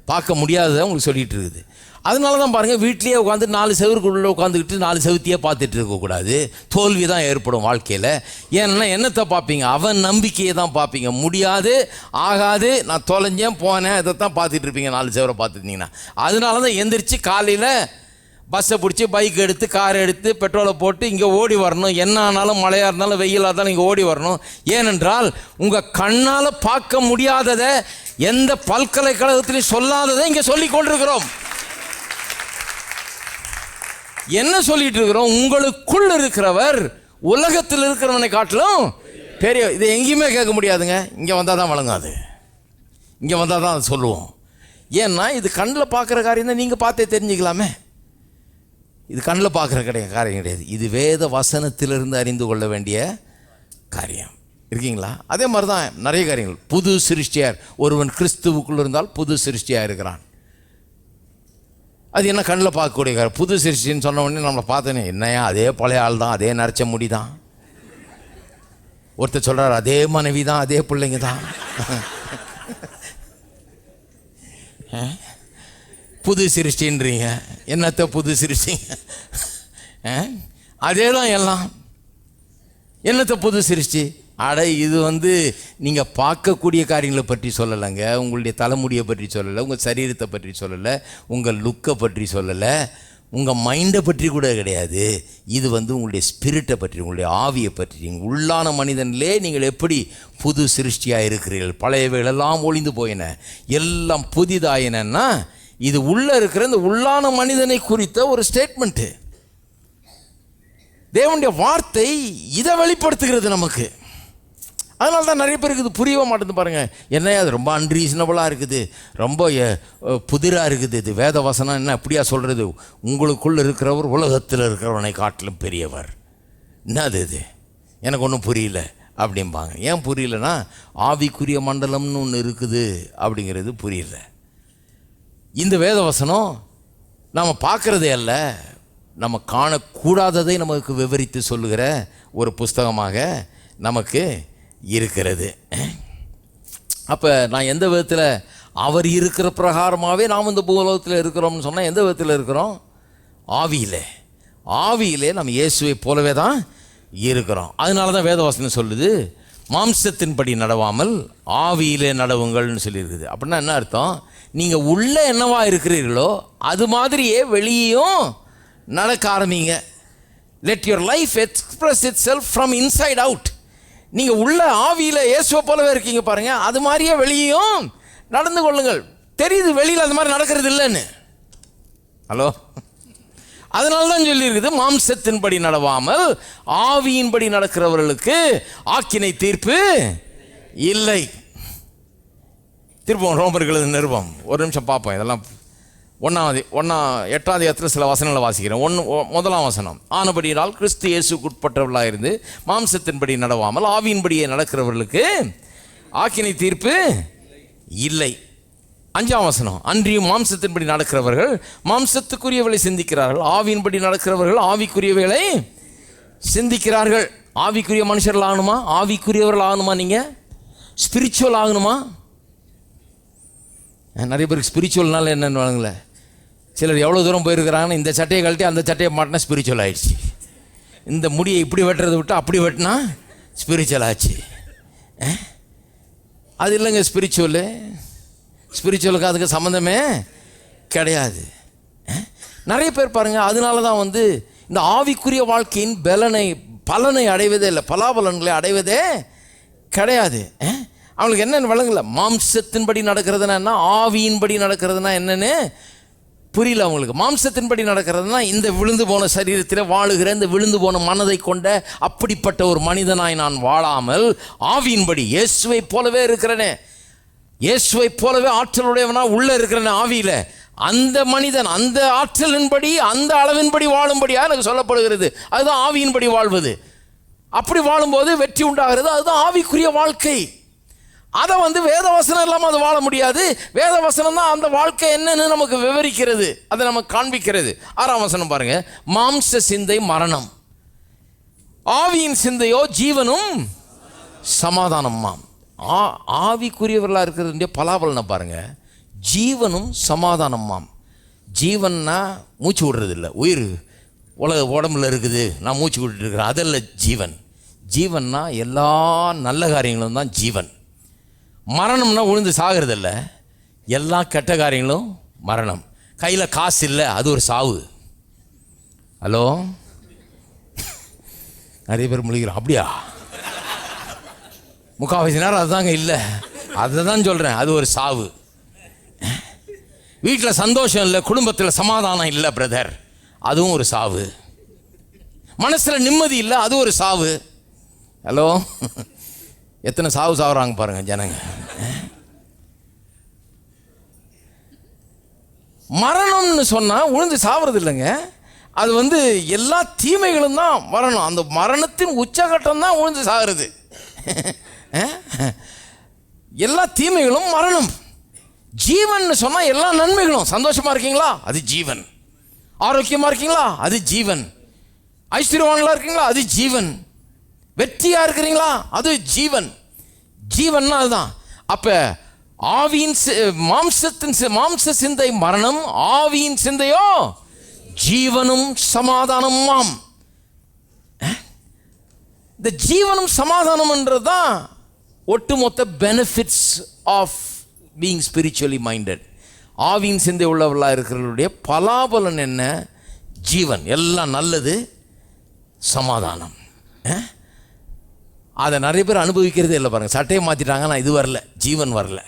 பார்க்க முடியாததை உங்களுக்கு சொல்லிகிட்டு இருக்குது. அதனால தான் பாருங்கள், வீட்லேயே உட்காந்து 4 செவருக்குள்ளே உட்காந்துக்கிட்டு 4 செவத்தையே பார்த்துட்டு இருக்கக்கூடாது. தோல்வி தான் ஏற்படும் வாழ்க்கையில். ஏன்னா என்னத்தை பார்ப்பீங்க? அவன் நம்பிக்கையை தான் பார்ப்பீங்க. முடியாது, ஆகாது, நான் தொலைஞ்சேன் போனேன், இதை தான் பார்த்துட்டு இருப்பீங்க 4 செவரை பார்த்துருந்தீங்கன்னா. அதனால தான் எந்திரிச்சு காலையில் பஸ்ஸை பிடிச்சி பைக் எடுத்து கார் எடுத்து பெட்ரோலை போட்டு இங்கே ஓடி வரணும். என்ன ஆனாலும் மழையாக இருந்தாலும் வெயிலாக இருந்தாலும் இங்கே ஓடி வரணும். ஏனென்றால் உங்கள் கண்ணால் பார்க்க முடியாததை, எந்த பல்கலைக்கழகத்திலையும் சொல்லாததை இங்கே சொல்லி கொண்டிருக்கிறோம். என்ன சொல்லிட்டு இருக்கிறோம்? உங்களுக்குள் இருக்கிறவர் உலகத்தில் இருக்கிறவனை காட்டிலும் பெரிய. இதை எங்கேயுமே கேட்க முடியாதுங்க. இங்கே வந்தால் தான் வழங்காது. இங்கே வந்தால் தான் அதை சொல்லுவோம். ஏன்னா இது கண்ணில் பார்க்குற காரியம் தான். நீங்கள் பார்த்தே தெரிஞ்சுக்கலாமே. இது கண்ணில் பார்க்குற காரியம் கிடையாது. இது வேத வசனத்திலிருந்து அறிந்து கொள்ள வேண்டிய காரியம். இருக்கீங்களா? அதே மாதிரி தான் நிறைய காரியங்கள். புது சிருஷ்டியார். ஒருவன் கிறிஸ்துவுக்குள் இருந்தால் புது சிருஷ்டியாக இருக்கிறான். அது என்ன கண்ணில் பார்க்கக்கூடிய காரியம். புது சிருஷ்டின்னு சொன்ன உடனே நம்மளை பார்த்தோன்னே என்னையா அதே பழைய ஆள் தான், அதே நரைச்ச முடி தான். ஒருத்தர் சொல்கிறார் அதே மனைவி தான், அதே பிள்ளைங்க தான். புது சிருஷ்டின்றீங்க. என்னத்த புது சிருஷ்டிங்க? அதே தான் எல்லாம். என்னத்த புது சிருஷ்டி? இது நீங்கள் பார்க்கக்கூடிய காரியங்களை பற்றி சொல்லலைங்க. உங்களுடைய தலைமுடியை பற்றி சொல்லலை, உங்கள் சரீரத்தை பற்றி சொல்லலை, உங்கள் லுக்கை பற்றி சொல்லலை, உங்கள் மைண்டை பற்றி கூட கிடையாது. இது உங்களுடைய ஸ்பிரிட்டை பற்றி, உங்களுடைய ஆவியை பற்றி. உள்ளான மனிதனிலே நீங்கள் எப்படி புது சிருஷ்டியாக இருக்கிறீர்கள். பழையவைகளெல்லாம் ஒளிந்து போயின, எல்லாம் புதிதாயினா, இது உள்ளே இருக்கிற இந்த உள்ளான மனிதனை குறித்த ஒரு ஸ்டேட்மெண்ட்டு. தேவனுடைய வார்த்தை இதை வெளிப்படுத்துகிறது நமக்கு. அதனால தான் நிறைய பேருக்கு இது புரியவே மாட்டேங்குது. பாருங்கள், என்ன அது ரொம்ப அன்ரீசனபுளாக இருக்குது, ரொம்ப புதிராக இருக்குது. இது வேத வசனம் என்ன அப்படியா சொல்கிறது? உங்களுக்குள் இருக்கிறவர் உலகத்தில் இருக்கிறவனை காட்டிலும் பெரியவர். என்னது இது? எனக்கு ஒன்றும் புரியல அப்படிம்பாங்க. ஏன் புரியலன்னா, ஆவிக்குரிய மண்டலம்னு ஒன்று இருக்குது அப்படிங்கிறது புரியல. இந்த வேத வசனம் நாம் பார்க்குறதே அல்ல, நம்ம காணக்கூடாததை நமக்கு விவரித்து சொல்லுகிற ஒரு புஸ்தகமாக நமக்கு இருக்கிறது. அப்போ நான் எந்த விதத்தில் அவர் இருக்கிற பிரகாரமாகவே நாம் இந்த பூலோகத்தில் இருக்கிறோம்னு சொன்னால் எந்த விதத்தில் இருக்கிறோம்? ஆவியிலே நம்ம இயேசுவை போலவே தான் இருக்கிறோம். அதனால தான் வேதவசனம் சொல்லுது, மாம்சத்தின்படி நடவாமல் ஆவியிலே நடவுங்கள்னு சொல்லியிருக்குது. அப்படின்னா என்ன அர்த்தம்? நீங்கள் உள்ளே என்னவா இருக்கிறீர்களோ அது மாதிரியே வெளியும் நடக்க ஆரம்பிங்க. Let your life express it self from inside out. நீங்கள் உள்ள ஆவியில் இயேசுவை போலவே இருக்கீங்க பாருங்கள், அது மாதிரியே வெளியும் நடந்து கொள்ளுங்கள். தெரியுது வெளியில் அது மாதிரி நடக்கிறது இல்லைன்னு. ஹலோ, அதனால தான் சொல்லியிருக்குது, மாம்சத்தின்படி நடவாமல் ஆவியின்படி நடக்கிறவர்களுக்கு ஆக்கினை தீர்ப்பு இல்லை. திருப்பம் ரோமர்கள் நிருபம் ஒரு நிமிஷம் பார்ப்போம். இதெல்லாம் 8ஆம் அதிகாரத்தில் சில வசனங்களை வாசிக்கிறேன். 1 வசனம். ஆனபடியால் கிறிஸ்து இயேசுக்குட்பட்டவர்களாக இருந்து மாம்சத்தின்படி நடவாமல் ஆவியின்படியே நடக்கிறவர்களுக்கு ஆக்கினை தீர்ப்பு இல்லை. 5ஆம் வசனம். அன்றியும் மாம்சத்தின்படி நடக்கிறவர்கள் மாம்சத்துக்குரியவர்களை சிந்திக்கிறார்கள், ஆவியின்படி நடக்கிறவர்கள் ஆவிக்குரியவர்களை சிந்திக்கிறார்கள். ஆவிக்குரிய மனுஷர்கள் ஆகணுமா? ஆவிக்குரியவர்கள் ஆகணுமா? நீங்கள் ஸ்பிரிச்சுவல் ஆகணுமா? நிறைய பேருக்கு ஸ்பிரிச்சுவல்னால என்னென்னு வழங்கல. சிலர் எவ்வளோ தூரம் போயிருக்கிறாங்கன்னு, இந்த சட்டையை கழட்டி அந்த சட்டையை மாட்டினா ஸ்பிரிச்சுவல் ஆகிடுச்சு. இந்த முடியை இப்படி வெட்டுறதை விட்டு அப்படி வெட்டினா ஸ்பிரிச்சுவல் ஆச்சு. அது இல்லைங்க ஸ்பிரிச்சுவலு. ஸ்பிரிச்சுவலுக்கு அதுக்கு சம்மந்தமே கிடையாது. நிறைய பேர் பாருங்கள், அதனால தான் இந்த ஆவிக்குரிய வாழ்க்கையின் பலனை அடைவதே இல்லை, பலாபலன்களை அடைவதே கிடையாது. அவங்களுக்கு என்னென்னு வழங்கல. மாம்சத்தின்படி நடக்கிறதுனா என்ன, ஆவியின்படி நடக்கிறதுனா என்னன்னு புரியல அவங்களுக்கு. மாம்சத்தின்படி நடக்கிறதுனா இந்த விழுந்து போன சரீரத்தில் வாழுகிற இந்த விழுந்து போன மனதை கொண்ட அப்படிப்பட்ட ஒரு மனிதனாய் நான் வாழாமல் ஆவியின்படி இயேசுவை போலவே இருக்கிறேனே, இயேசுவை போலவே ஆற்றலுடையவனா உள்ளே இருக்கிறேனே ஆவியில், அந்த மனிதன் அந்த ஆற்றலின்படி அந்த அளவின்படி வாழும்படியாக எனக்கு சொல்லப்படுகிறது. அதுதான் ஆவியின்படி வாழ்வது. அப்படி வாழும்போது வெற்றி உண்டாகிறது. அதுதான் ஆவிக்குரிய வாழ்க்கை. அதை வேதவசனம் இல்லாமல் அது வாழ முடியாது. வேதவசனம் தான் அந்த வாழ்க்கை என்னன்னு நமக்கு விவரிக்கிறது, அதை நமக்கு காண்பிக்கிறது. 6ஆம் வசனம் பாருங்க. மாம்ச சிந்தை மரணம், ஆவியின் சிந்தையோ ஜீவனும் சமாதானம்மாம். ஆவிக்குரியவர்களாக இருக்கிறது பலாபலனை பாருங்க. ஜீவனும் சமாதானம்மாம். ஜீவன்னா மூச்சு விடுறது இல்லை, உயிர் உடம்புல இருக்குது, நான் மூச்சு விட்டுட்டு இருக்கிறேன், அதல்ல ஜீவன். ஜீவன்னா எல்லா நல்ல காரியங்களும் தான் ஜீவன். மரணம்னா விழுந்து சாகிறது இல்லை, எல்லா கெட்ட காரியங்களும் மரணம். கையில் காசு இல்லை, அது ஒரு சாவு. ஹலோ, நிறைய பேர் முழிக்கிறோம். அப்படியா? முக்கால்வாசி நேரம் அதுதாங்க. இல்லை, அதை தான் சொல்கிறேன். அது ஒரு சாவு. வீட்டில் சந்தோஷம் இல்லை, குடும்பத்தில் சமாதானம் இல்லை பிரதர், அதுவும் ஒரு சாவு. மனசில் நிம்மதி இல்லை, அது ஒரு சாவு. ஹலோ, எத்தனை சாவு சாவுறாங்க பாருங்க ஜனங்க. மரணம்னு சொன்னால் உழுந்து சாவுறது இல்லைங்க. அது எல்லா தீமைகளும் தான் வரணும். அந்த மரணத்தின் உச்சகட்டம் தான் உழுந்து சாகுறது. எல்லா தீமைகளும் மரணம். ஜீவன் சொன்னால் எல்லா நன்மைகளும். சந்தோஷமா இருக்கீங்களா? அது ஜீவன். ஆரோக்கியமா இருக்கீங்களா? அது ஜீவன். ஐஸ்வர்யவான்களா இருக்கீங்களா? அது ஜீவன். வெற்றியா இருக்கிறீங்களா? அது ஜீவன். ஜீவன்னா அதுதான். அப்ப ஆவியின் மாம்ச சிந்தை மரணம், ஆவியின் சிந்தையோ ஜீவனும் சமாதானமாம். இந்த ஜீவனும் சமாதானம்ன்றது தான் ஒட்டுமொத்த benefits of being spiritually minded. ஆவியின் சிந்தை உள்ளவர்களாக இருக்கிறவர்களுடைய பலாபலன் என்ன? ஜீவன். எல்லாம் நல்லது, சமாதானம். அதை நிறைய பேர் அனுபவிக்கிறதே இல்லை பாருங்கள். சட்டையை மாற்றிட்டாங்க, நான் இது வரல, ஜீவன் வரல.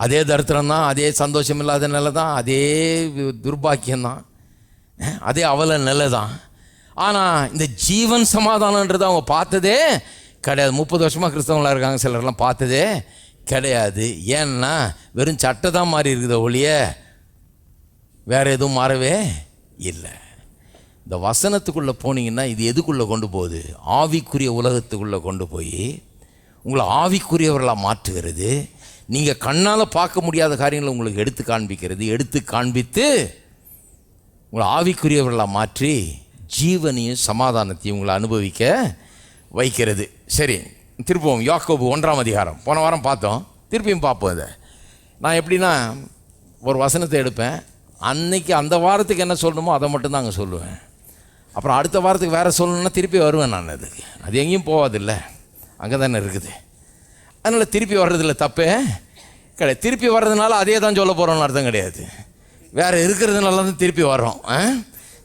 அதே தரித்திரம் தான், அதே சந்தோஷம் இல்லாத நிலை தான், அதே துர்பாக்கியம்தான், அதே அவல நிலை தான். ஆனால் இந்த ஜீவன் சமாதானன்றது அவங்க பார்த்ததே கிடையாது. 30 வருஷமாக கிறிஸ்தவங்களாக இருக்காங்க, சிலர்லாம் பார்த்ததே கிடையாது. ஏன்னா வெறும் சட்டை தான் மாறி இருக்குத ஒழிய வேறு எதுவும் மாறவே இல்லை. இந்த வசனத்துக்குள்ளே போனீங்கன்னா இது எதுக்குள்ளே கொண்டு போகுது? ஆவிக்குரிய உலகத்துக்குள்ளே கொண்டு போய் உங்களை ஆவிக்குரியவர்களாக மாற்றுகிறது. நீங்கள் கண்ணால் பார்க்க முடியாத காரியங்களை உங்களுக்கு எடுத்து காண்பிக்கிறது. எடுத்து காண்பித்து உங்களை ஆவிக்குரியவர்களாக மாற்றி ஜீவனையும் சமாதானத்தையும் உங்களை அனுபவிக்க வைக்கிறது. சரி, திருப்பவும் யாக்கோபு 1ஆம் அதிகாரம். போன வாரம் பார்த்தோம், திருப்பியும் பார்ப்போம். இதை நான் எப்படின்னா ஒரு வசனத்தை எடுப்பேன், அன்னைக்கு அந்த வாரத்துக்கு என்ன சொல்லணுமோ அதை மட்டும்தான் அங்கே சொல்லுவேன். அப்புறம் அடுத்த வாரத்துக்கு வேறு சொல்லணுன்னா திருப்பி வருவேன் நான். அது எங்கேயும் போகாதில்லை, அங்கே தானே இருக்குது. அதனால் திருப்பி வர்றதில்ல, தப்பே கிடையாது. திருப்பி வர்றதுனால அதே தான் சொல்ல போகிறோம்னு அர்த்தம் கிடையாது. வேறு இருக்கிறதுனால தான் திருப்பி வர்றோம்.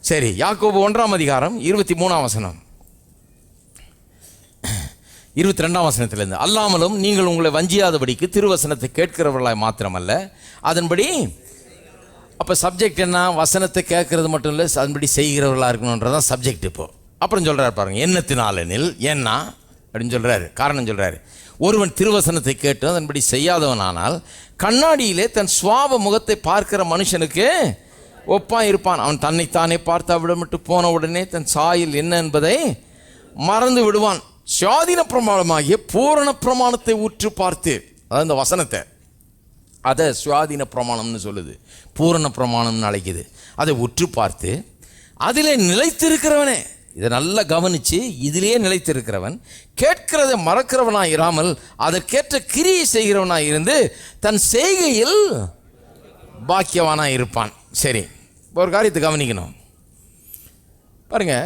சரி, யாக்கோபு 1ஆம் அதிகாரம் 23ஆம் வசனம், 22ஆம் வசனத்திலிருந்து. அல்லாமலும் நீங்கள் உங்களை வஞ்சியாதபடிக்கு திருவசனத்தை கேட்கிறவர்களாய் மாத்திரமல்ல, அதன்படி. அப்போ சப்ஜெக்ட் என்ன? வசனத்தை கேட்கறது மட்டும் இல்லை, அதன்படி செய்கிறவர்களாக இருக்கணுன்றதான் சப்ஜெக்ட். இப்போது அப்புறம் சொல்கிறார் பாருங்க, எண்ணத்தினாலெனில் என்ன அப்படின்னு சொல்கிறாரு. காரணம் சொல்கிறாரு, ஒருவன் திருவசனத்தை கேட்டு அதன்படி செய்யாதவனானால் கண்ணாடியிலே தன் சுவாப முகத்தை பார்க்கிற மனுஷனுக்கு ஒப்பான் இருப்பான். அவன் தன்னைத்தானே பார்த்து விடமிட்டு போன உடனே தன் சாயல் என்ன என்பதை மறந்து விடுவான். சுவாதீன பிரமாணமாகிய பூரண பிரமாணத்தை உற்று பார்த்து, அதாவது இந்த வசனத்தை, அதை சுவாதீன பிரமாணம்னு சொல்லுது, பூரண பிரமாணம்னு அழைக்குது. அதை உற்று பார்த்து அதிலே நிலைத்திருக்கிறவனே, இதை நல்லா கவனித்து இதிலேயே நிலைத்திருக்கிறவன் கேட்கிறதை மறக்கிறவனாக இராமல் அதற்கேற்ற கிரியை செய்கிறவனாக இருந்து தன் செய்கையில் பாக்கியவானாக இருப்பான். சரி, ஒரு காரியத்தை கவனிக்கணும் பாருங்க.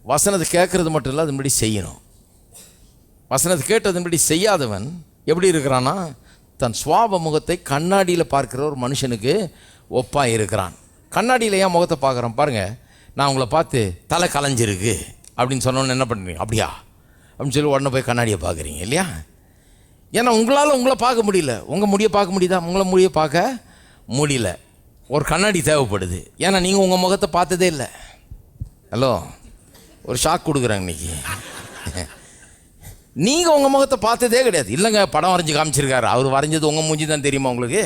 வசனத்தை கேட்கறது மட்டும் இல்லை, அதன்படி செய்யணும். வசனத்தை கேட்டு அதன்படி செய்யாதவன் எப்படி இருக்கிறான்னா, தன் சுவாப முகத்தை கண்ணாடியில் பார்க்குற ஒரு மனுஷனுக்கு ஒப்பாக இருக்கிறான். கண்ணாடியில் ஏன் முகத்தை பார்க்குறான் பாருங்கள். நான் உங்களை பார்த்து தலை கலைஞ்சிருக்கு அப்படின்னு சொன்னோன்னு என்ன பண்ணுறீங்க? அப்படியா அப்படின்னு சொல்லி உடனே போய் கண்ணாடியை பார்க்குறீங்க இல்லையா? ஏன்னா உங்களால் உங்களை பார்க்க முடியல. உங்கள் முடியை பார்க்க முடியுதா? உங்களை முடியை பார்க்க முடியல. ஒரு கண்ணாடி தேவைப்படுது. ஏன்னா நீங்கள் உங்கள் முகத்தை பார்த்ததே இல்லை. ஹலோ, ஒரு ஷாக் கொடுக்குறாங்க இன்னைக்கு. நீங்கள் உங்கள் முகத்தை பார்த்ததே கிடையாது. இல்லைங்க, படம் வரைஞ்சி காமிச்சிருக்காரு, அவர் வரைஞ்சது உங்கள் மூஞ்சி தான் தெரியுமா உங்களுக்கு?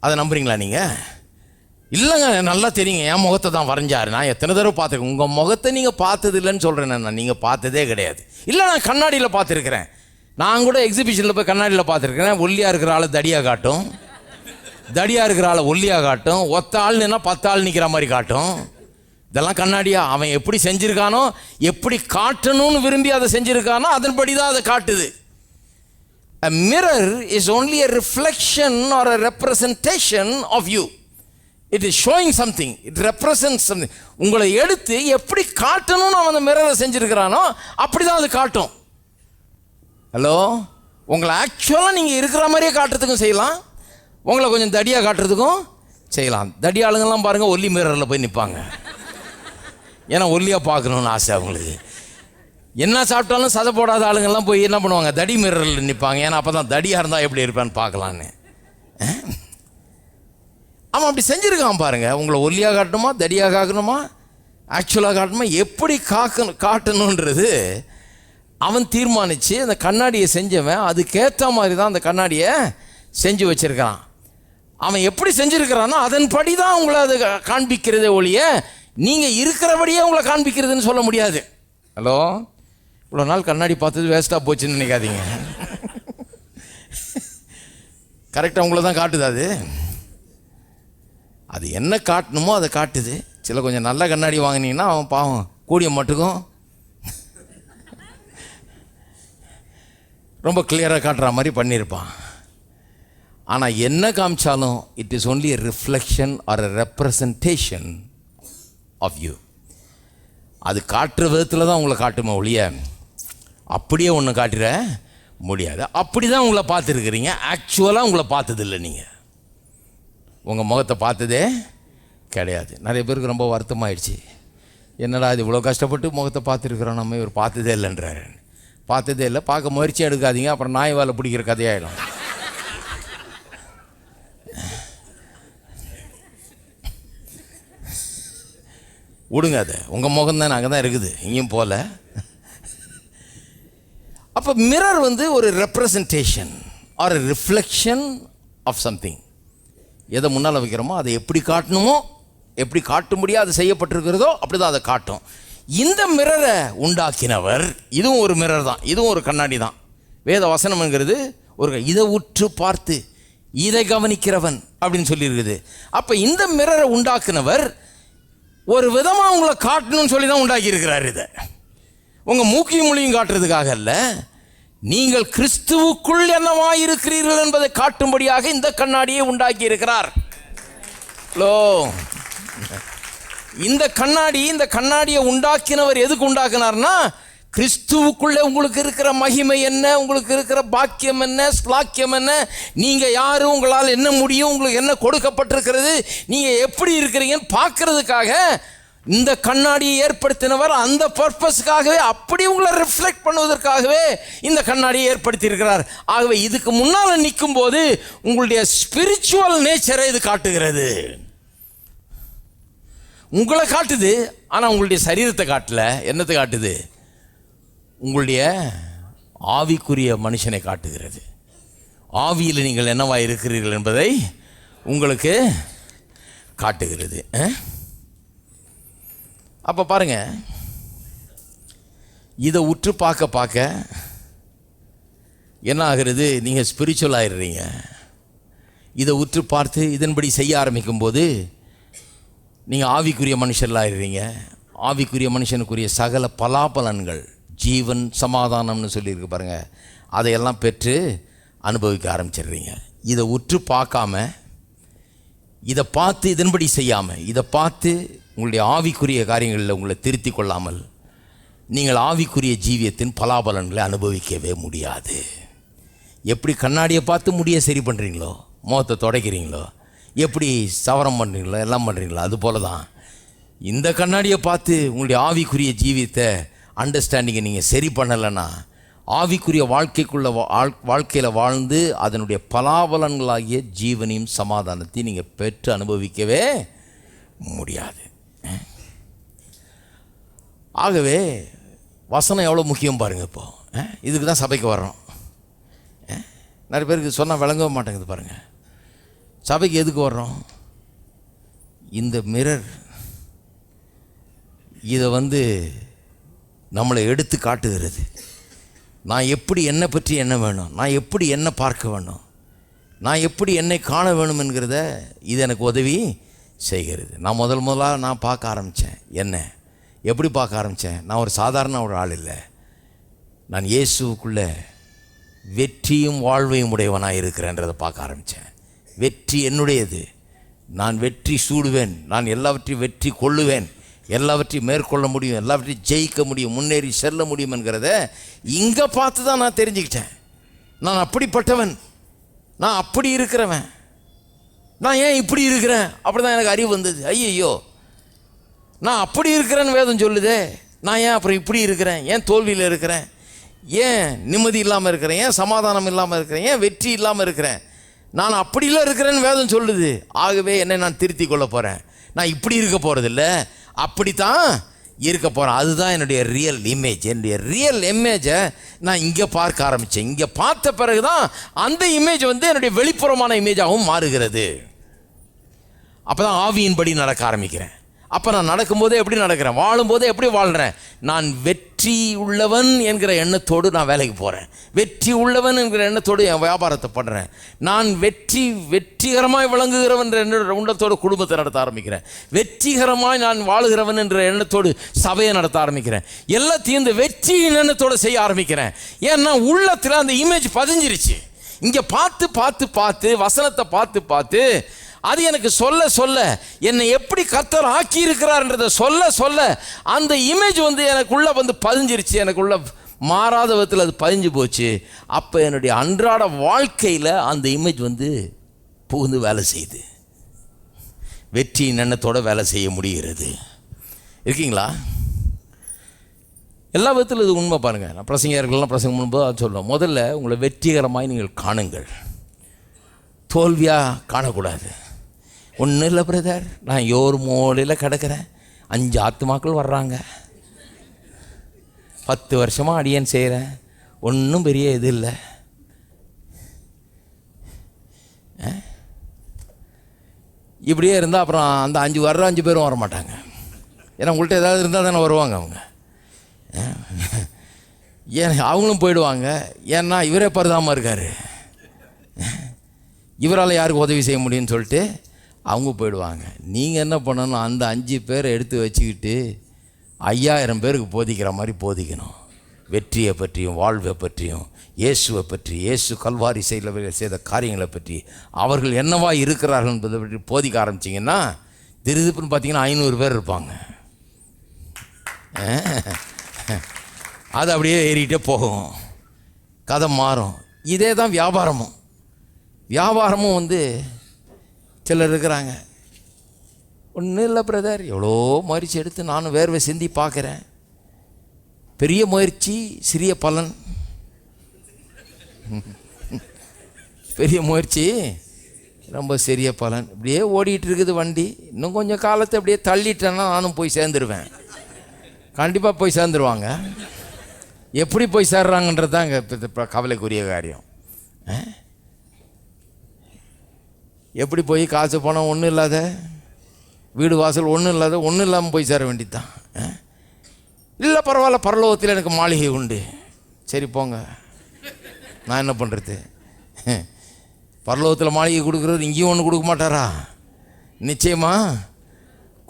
அதை நம்புறீங்களா நீங்கள்? இல்லைங்க, நல்லா தெரியுங்க, என் முகத்தை தான் வரைஞ்சாரு, நான் எத்தனை தடவை பார்த்துருக்கேன். உங்கள் முகத்தை நீங்கள் பார்த்தது இல்லைன்னு சொல்கிறேன் நான். நீங்கள் பார்த்ததே கிடையாது. இல்லை, நான் கண்ணாடியில் பார்த்துருக்கிறேன். நான் கூட எக்ஸிபிஷனில் போய் கண்ணாடியில் பார்த்துருக்கிறேன். ஒல்லியாக இருக்கிற ஆளை தடியாக காட்டும், தடியாக இருக்கிற ஆளை ஒல்லியாக காட்டும், ஒத்த ஆள் நின்னா 10 ஆள் நிற்கிற மாதிரி காட்டும். இதெல்லாம் கண்ணாடியா? அவன் எப்படி செஞ்சுருக்கானோ, எப்படி காட்டணும்னு விரும்பி அதை செஞ்சுருக்கானோ அதன்படி தான் அதை காட்டுது. A mirror is only a reflection or a representation of you. It is showing something. It represents something. உங்களை எடுத்து எப்படி காட்டணும்னு அவன் அந்த மிரரை செஞ்சுருக்கிறானோ அப்படி தான் அது காட்டும். ஹலோ, உங்களை ஆக்சுவலாக நீங்கள் இருக்கிற மாதிரியே காட்டுறதுக்கும் செய்யலாம், உங்களை கொஞ்சம் தடியாக காட்டுறதுக்கும் செய்யலாம். தடி ஆளுங்கள்லாம் பாருங்கள் ஒல்லி மிரரில் போய் நிற்பாங்க. ஏன்னா ஒல்லியாக பார்க்கணுன்னு ஆசை அவங்களுக்கு. என்ன சாப்பிட்டாலும் சதை போடாத ஆளுங்கள்லாம் போய் என்ன பண்ணுவாங்க, தடி மிரரில் நிற்பாங்க. ஏன்னா அப்போ தான் தடியாக இருந்தால் எப்படி இருப்பேன்னு பார்க்கலான்னு. அவன் அப்படி செஞ்சுருக்கான் பாருங்கள். உங்களை ஒல்லியாக காட்டணுமா, தடியாக காக்கணுமா, ஆக்சுவலாக காட்டணுமா, எப்படி காட்டணுன்றது அவன் தீர்மானித்து அந்த கண்ணாடியை செஞ்சவன் அதுக்கேற்ற மாதிரி தான் அந்த கண்ணாடியை செஞ்சு வச்சுருக்கான். அவன் எப்படி செஞ்சுருக்கிறான்னா அதன்படி தான் உங்களை அது காண்பிக்கிறதே ஒழிய நீங்கள் இருக்கிறபடியே உங்களை காண்பிக்கிறதுன்னு சொல்ல முடியாது. ஹலோ, இவ்வளோ நாள் கண்ணாடி பார்த்தது வேஸ்ட்டாக போச்சுன்னு நினைக்காதீங்க. கரெக்டாக உங்களை தான் காட்டுது. அது என்ன காட்டணுமோ அதை காட்டுது. சில கொஞ்சம் நல்ல கண்ணாடி வாங்கினீங்கன்னா அவன் பாவம் கூடிய மட்டுக்கும் ரொம்ப கிளியராக காட்டுற மாதிரி பண்ணியிருப்பான். ஆனால் என்ன காமிச்சாலும் it is only a reflection or a representation of you. அது காட்டுற விதத்தில் தான் உங்களை காட்டுமா ஒழிய அப்படியே ஒன்று காட்டிட முடியாது. அப்படி தான் உங்களை பார்த்துருக்குறீங்க. ஆக்சுவலாக உங்களை பார்த்ததில்லை. நீங்கள் உங்கள் முகத்தை பார்த்ததே கிடையாது. நிறைய பேருக்கு ரொம்ப வருத்தமாயிடுச்சு. என்னடா இது இவ்வளோ கஷ்டப்பட்டு முகத்தை பார்த்துருக்குறோம், நம்ம இவர் பார்த்ததே இல்லைன்றாரு. பார்த்ததே இல்லை, பார்க்க முயற்சி எடுக்காதீங்க, அப்புறம் நாய் வாழை பிடிக்கிற கதையாயிடும். விடுங்க, அது உங்கள் முகம் தான் அங்கே தான் இருக்குது, இங்கேயும் போகல. அப்போ மிரர் ஒரு representation or reflection of something. எதை முன்னால் வைக்கிறோமோ அதை எப்படி காட்டணுமோ, எப்படி காட்டும்படியாக அது செய்யப்பட்டிருக்கிறதோ அப்படி தான் அதை காட்டும். இந்த மிரரை உண்டாக்கினவர், இதுவும் ஒரு மிரர் தான், இதுவும் ஒரு கண்ணாடி தான். வேத வசனம்ங்கிறது ஒரு இதை உற்று பார்த்து இதை கவனிக்கிறவன் அப்படின்னு சொல்லியிருக்குது. அப்போ இந்த மிரரை உண்டாக்கினவர் ஒரு விதமாக உங்களை காட்டணும்னு சொல்லி தான் உண்டாக்கி இருக்கிறார். இதை உங்கள் மூக்கியும் மொழியும் காட்டுறதுக்காக அல்ல, நீங்கள் கிறிஸ்துவுக்குள் என்னவாய் இருக்கிறீர்கள் என்பதை காட்டும்படியாக இந்த கண்ணாடியை உண்டாக்கி இருக்கிறார். இந்த கண்ணாடியை உண்டாக்கினவர் எதுக்கு உண்டாக்கினார்னா, கிறிஸ்துவுக்குள்ளே உங்களுக்கு இருக்கிற மகிமை என்ன, உங்களுக்கு இருக்கிற பாக்கியம் என்ன, ஸ்லாக்கியம் என்ன, நீங்கள் யார், உங்களால் என்ன முடியும், உங்களுக்கு என்ன கொடுக்கப்பட்டிருக்கிறது, நீங்கள் எப்படி இருக்கிறீங்கன்னு பார்க்கறதுக்காக இந்த கண்ணாடியை ஏற்படுத்தினவர். அந்த பர்பஸ்க்காகவே, அப்படி உங்களை ரிஃப்ளெக்ட் பண்ணுவதற்காகவே இந்த கண்ணாடியை ஏற்படுத்தி இருக்கிறார். ஆகவே இதுக்கு முன்னால் நிற்கும் போது உங்களுடைய ஸ்பிரிச்சுவல் நேச்சரை இது காட்டுகிறது. உங்களை காட்டுது, ஆனால் உங்களுடைய சரீரத்தை காட்டல. என்னத்தை காட்டுது? உங்களுடைய ஆவிக்குரிய மனுஷனை காட்டுகிறது. ஆவியில் நீங்கள் என்னவா இருக்கிறீர்கள் என்பதை உங்களுக்கு காட்டுகிறது. அப்போ பாருங்க, இதை உற்று பார்க்க என்ன ஆகிறது? நீங்கள் ஸ்பிரிச்சுவல் ஆகிடுறீங்க. இதை உற்று பார்த்து இதன்படி செய்ய ஆரம்பிக்கும் போது நீங்கள் ஆவிக்குரிய மனுஷர்களாக ஆகிடுறீங்க. ஆவிக்குரிய மனுஷனுக்குரிய சகல பலாபலன்கள், ஜீவன், சமாதானம்னு சொல்லியிருக்கு பாருங்கள், அதையெல்லாம் பெற்று அனுபவிக்க ஆரம்பிச்சிடுறீங்க. இதை உற்று பார்க்காம, இதை பார்த்து இதன்படி செய்யாமல், இதை பார்த்து உங்களுடைய ஆவிக்குரிய காரியங்களில் உங்களை திருத்தி கொள்ளாமல் நீங்கள் ஆவிக்குரிய ஜீவியத்தின் பலாபலன்களை அனுபவிக்கவே முடியாது. எப்படி கண்ணாடியை பார்த்து முடிய சரி பண்ணுறீங்களோ, முகத்தை துடைக்கிறீங்களோ, எப்படி சவரம் பண்ணுறீங்களோ, எல்லாம் பண்ணுறீங்களோ, அது போல தான் இந்த கண்ணாடியை பார்த்து உங்களுடைய ஆவிக்குரிய ஜீவியத்தை அண்டர்ஸ்டாண்டிங்கை நீங்கள் சரி பண்ணலைன்னா, ஆவிக்குரிய வாழ்க்கையில் வாழ்ந்து அதனுடைய பலாபலன்களாகிய ஜீவனையும் சமாதானத்தையும் நீங்கள் பெற்று அனுபவிக்கவே முடியாது. ஆகவே வசனம் எவ்வளோ முக்கியம் பாருங்கள். இப்போது இதுக்கு தான் சபைக்கு வர்றோம். நிறைய பேருக்கு சொன்னால் விளங்கவே மாட்டேங்குது பாருங்கள். சபைக்கு எதுக்கு வர்றோம்? இந்த மிரர் இதை நம்மளை எடுத்து காட்டுகிறது. நான் எப்படி என்னை பற்றி என்ன வேணும், நான் எப்படி என்ன பார்க்க வேணும், நான் எப்படி என்னை காண வேணும் என்கிறத இது எனக்கு உதவி செய்கிறது. நான் முதலாக நான் பார்க்க ஆரம்பித்தேன். என்ன எப்படி பார்க்க ஆரம்பித்தேன்? நான் ஒரு சாதாரண ஒரு ஆள் இல்லை. நான் இயேசுக்குள்ளே வெற்றியும் வாழ்வையும் உடையவனாக இருக்கிறேன்றதை பார்க்க ஆரம்பித்தேன். வெற்றி என்னுடையது, நான் வெற்றி சூடுவேன், நான் எல்லாவற்றையும் வெற்றி கொள்ளுவேன், எல்லாவற்றையும் மேற்கொள்ள முடியும், எல்லாவற்றையும் ஜெயிக்க முடியும், முன்னேறி செல்ல முடியும் என்கிறத இங்கே பார்த்து தான் நான் தெரிஞ்சுக்கிட்டேன். நான் அப்படிப்பட்டவன், நான் அப்படி இருக்கிறவன். நான் ஏன் இப்படி இருக்கிறேன்? அப்படி தான் எனக்கு அறிவு வந்தது. ஐயையோ, நான் அப்படி இருக்கிறேன்னு வேதம் சொல்லுதே, நான் ஏன் அப்புறம் இப்படி இருக்கிறேன்? ஏன் தோல்வியில் இருக்கிறேன்? ஏன் நிம்மதி இல்லாமல் இருக்கிறேன்? ஏன் சமாதானம் இல்லாமல் இருக்கிறேன்? ஏன் வெற்றி இல்லாமல் இருக்கிறேன்? நான் அப்படிலாம் இருக்கிறேன்னு வேதம் சொல்லுது. ஆகவே என்னை நான் திருத்தி கொள்ள போகிறேன். நான் இப்படி இருக்க போகிறதில்ல, அப்படித்தான் இருக்க போகிறேன். அதுதான் என்னுடைய ரியல் இமேஜ். என்னுடைய ரியல் இமேஜை நான் இங்கே பார்க்க ஆரம்பித்தேன். இங்கே பார்த்த பிறகு தான் அந்த இமேஜ் வந்து என்னுடைய வெளிப்புறமான இமேஜாகவும் மாறுகிறது. அப்போ தான் ஆவியின்படி நடக்க ஆரம்பிக்கிறேன். அப்போ நான் நடக்கும்போதே எப்படி நடக்கிறேன், வாழும்போதே எப்படி வாழ்கிறேன்? நான் வெற்றி உள்ளவன் என்கிற எண்ணத்தோடு நான் வேலைக்கு போகிறேன். வெற்றி உள்ளவன் என்கிற எண்ணத்தோடு என் வியாபாரத்தை பண்ணுறேன். நான் வெற்றிகரமாய் விளங்குகிறவன் என்ற எண்ணத்தோடு குடும்பத்தை நடத்த ஆரம்பிக்கிறேன். வெற்றிகரமாய் நான் வாழுகிறவன் என்ற எண்ணத்தோடு சபையை நடத்த ஆரம்பிக்கிறேன். எல்லாத்தையும் இந்த வெற்றியின் எண்ணத்தோடு செய்ய ஆரம்பிக்கிறேன். ஏன்னா உள்ளத்தில் அந்த இமேஜ் பதிஞ்சிருச்சு. இங்கே பார்த்து பார்த்து பார்த்து வசனத்தை பார்த்து பார்த்து அது எனக்கு சொல்ல சொல்ல என்னை எப்படி கர்த்தர் ஆக்கி இருக்கிறார்ன்றதை சொல்ல சொல்ல அந்த இமேஜ் வந்து எனக்குள்ளே வந்து பதிஞ்சிருச்சு. எனக்குள்ள மாறாத விதத்தில் அது பதிஞ்சு போச்சு. அப்போ என்னுடைய அன்றாட வாழ்க்கையில் அந்த இமேஜ் வந்து புகுந்து வேலை செய்யுது. வெற்றியின் எண்ணத்தோடு வேலை செய்ய முடிகிறது. இருக்கீங்களா? எல்லா விதத்தில் இது உண்மை. பாருங்கள், நான் பிரசங்கர்கள்லாம் பிரசங்கம் பண்ணும்போது அது சொல்லுவேன். முதல்ல உங்களை வெற்றிகரமாய் நீங்கள் காணுங்கள், தோல்வியாக காணக்கூடாது. ஒன்றும் இல்லை பிரதர், நான் ஒரு மூலையில் கிடக்கிறேன், 5 ஆத்துமாக்கள் வர்றாங்க, 10 வருஷமாக அடியேன் செய்கிறேன், ஒன்றும் பெரிய இது இல்லை. இப்படியே இருந்தால் அப்புறம் அந்த 5 பேரும் வர மாட்டாங்க. ஏன்னா உங்கள்கிட்ட ஏதாவது இருந்தால் தானே வருவாங்க அவங்க. ஏன் அவங்களும் போயிடுவாங்க. ஏன்னா இவரே பரிதாபமாக இருக்கார், இவரால் யாருக்கு உதவி செய்ய முடியும்னு சொல்லிட்டு அவங்க போயிடுவாங்க. நீங்கள் என்ன பண்ணணும், அந்த 5 பேரை எடுத்து வச்சுக்கிட்டு 5000 பேருக்கு போதிக்கிற மாதிரி போதிக்கணும். வெற்றியை பற்றியும் வாழ்வை பற்றியும் இயேசுவை பற்றி, இயேசு கல்வாரி செய்த காரியங்களை பற்றி, அவர்கள் என்னவா இருக்கிறார்கள் என்பதை பற்றி போதிக்க ஆரம்பிச்சிங்கன்னா திருதுப்புன்னு பார்த்தீங்கன்னா 500 பேர் இருப்பாங்க. அது அப்படியே ஏறிக்கிட்டே போகும், கதை மாறும். இதே தான் வியாபாரமும் வந்து சிலர் இருக்கிறாங்க. ஒன்றும் இல்லை பிரதர், எவ்வளோ முயற்சி எடுத்து நானும் வேர்வை சிந்தி பார்க்குறேன், பெரிய முயற்சி சிறிய பலன், பெரிய முயற்சி ரொம்ப சிறிய பலன். இப்படியே ஓடிட்டு இருக்குது வண்டி. இன்னும் கொஞ்சம் காலத்தை அப்படியே தள்ளிட்டேன்னா நானும் போய் சேர்ந்துருவேன். கண்டிப்பாக போய் சேர்ந்துருவாங்க. எப்படி போய் சேர்றாங்கன்றது தான் இங்கே கவலைக்குரிய காரியம். எப்படி போய் காசு பணம் ஒன்றும் இல்லாத, வீடு வாசல் ஒன்றும் இல்லாமல் போய் சேர வேண்டியதுதான். இல்லை பரவாயில்ல, பரலோகத்தில் எனக்கு மாளிகை உண்டு. சரி போங்க, நான் என்ன பண்ணுறது? பரலோகத்தில் மாளிகை கொடுக்குறது இங்கேயும் ஒன்று கொடுக்க மாட்டாரா? நிச்சயமாக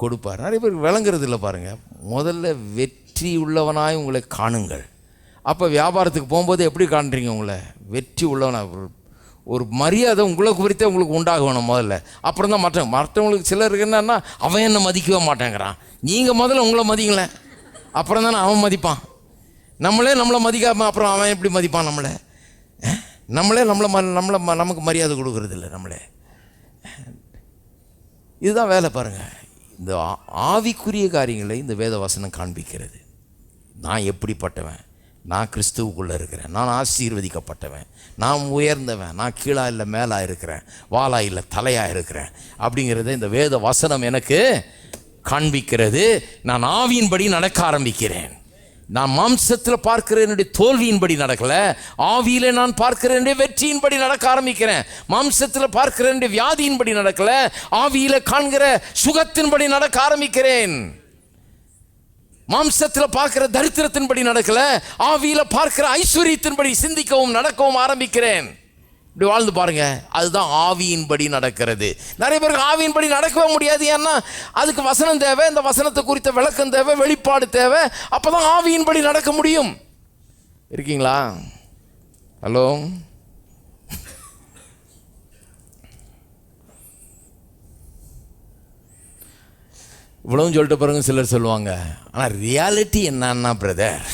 கொடுப்பார். நிறைய பேருக்கு விளங்குறது இல்லை. பாருங்கள், முதல்ல வெற்றி உள்ளவனாய் உங்களை காணுங்கள். அப்போ வியாபாரத்துக்கு போகும்போது எப்படி காண்றீங்க உங்களை? வெற்றி உள்ளவனாக ஒரு மரியாதை உங்களை குறித்தே உங்களுக்கு உண்டாக வேணும் முதல்ல. அப்புறம் தான் மற்றவங்களுக்கு சிலருக்கு என்னன்னா, அவன் என்ன மதிக்கவே மாட்டேங்கிறான். நீங்கள் முதல்ல உங்களை மதிங்களேன், அப்புறம் தானே அவன் மதிப்பான். நம்மளை மதிக்காம அப்புறம் அவன் எப்படி மதிப்பான்? நமக்கு மரியாதை கொடுக்கறது இல்லை நம்மளே. இதுதான் வேலை. பாருங்கள், இந்த ஆவிக்குரிய காரியங்களை இந்த வேத வசனம் காண்பிக்கிறது. நான் எப்படிப்பட்டவன்? நான் கிறிஸ்துவுக்குள்ளே இருக்கிறேன், நான் ஆசீர்வதிக்கப்பட்டவன், நான் உயர்ந்தவன், நான் கீழா இல்லை மேலா இருக்கிறேன், வாலா இல்லை தலையாக இருக்கிறேன் அப்படிங்கிறத இந்த வேத வசனம் எனக்கு காண்பிக்கிறது. நான் ஆவியின்படி நடக்க ஆரம்பிக்கிறேன். நான் மாம்சத்தில் பார்க்கிற என்னுடைய தோல்வியின்படி நடக்கலை, ஆவியிலே நான் பார்க்கிற என்னுடைய வெற்றியின்படி நடக்க ஆரம்பிக்கிறேன். மாம்சத்தில் பார்க்கிற என்னுடைய வியாதியின்படி நடக்கலை, ஆவியில காண்கிற சுகத்தின்படி நடக்க ஆரம்பிக்கிறேன். மாம்சத்தில் பார்க்கிற தரித்திரத்தின்படி நடக்கல, ஆவியில பார்க்கிற ஐஸ்வர்யத்தின்படி சிந்திக்கவும் நடக்கவும் ஆரம்பிக்கிறேன். இப்படி வாழ்ந்து பாருங்க, அதுதான் ஆவியின்படி நடக்கிறது. நிறைய பேருக்கு ஆவியின்படி நடக்கவே முடியாது. ஏன்னா அதுக்கு வசனம் தேவை, இந்த வசனத்தை குறித்த விளக்கம் தேவை, வெளிப்பாடு தேவை. அப்பதான் ஆவியின்படி நடக்க முடியும். இருக்கீங்களா? ஹலோ, இவ்வளவும் சொல்லிட்டு பாருங்க. சிலர் சொல்லுவாங்க, ஆனால் ரியாலிட்டி என்னன்னா பிரதர்,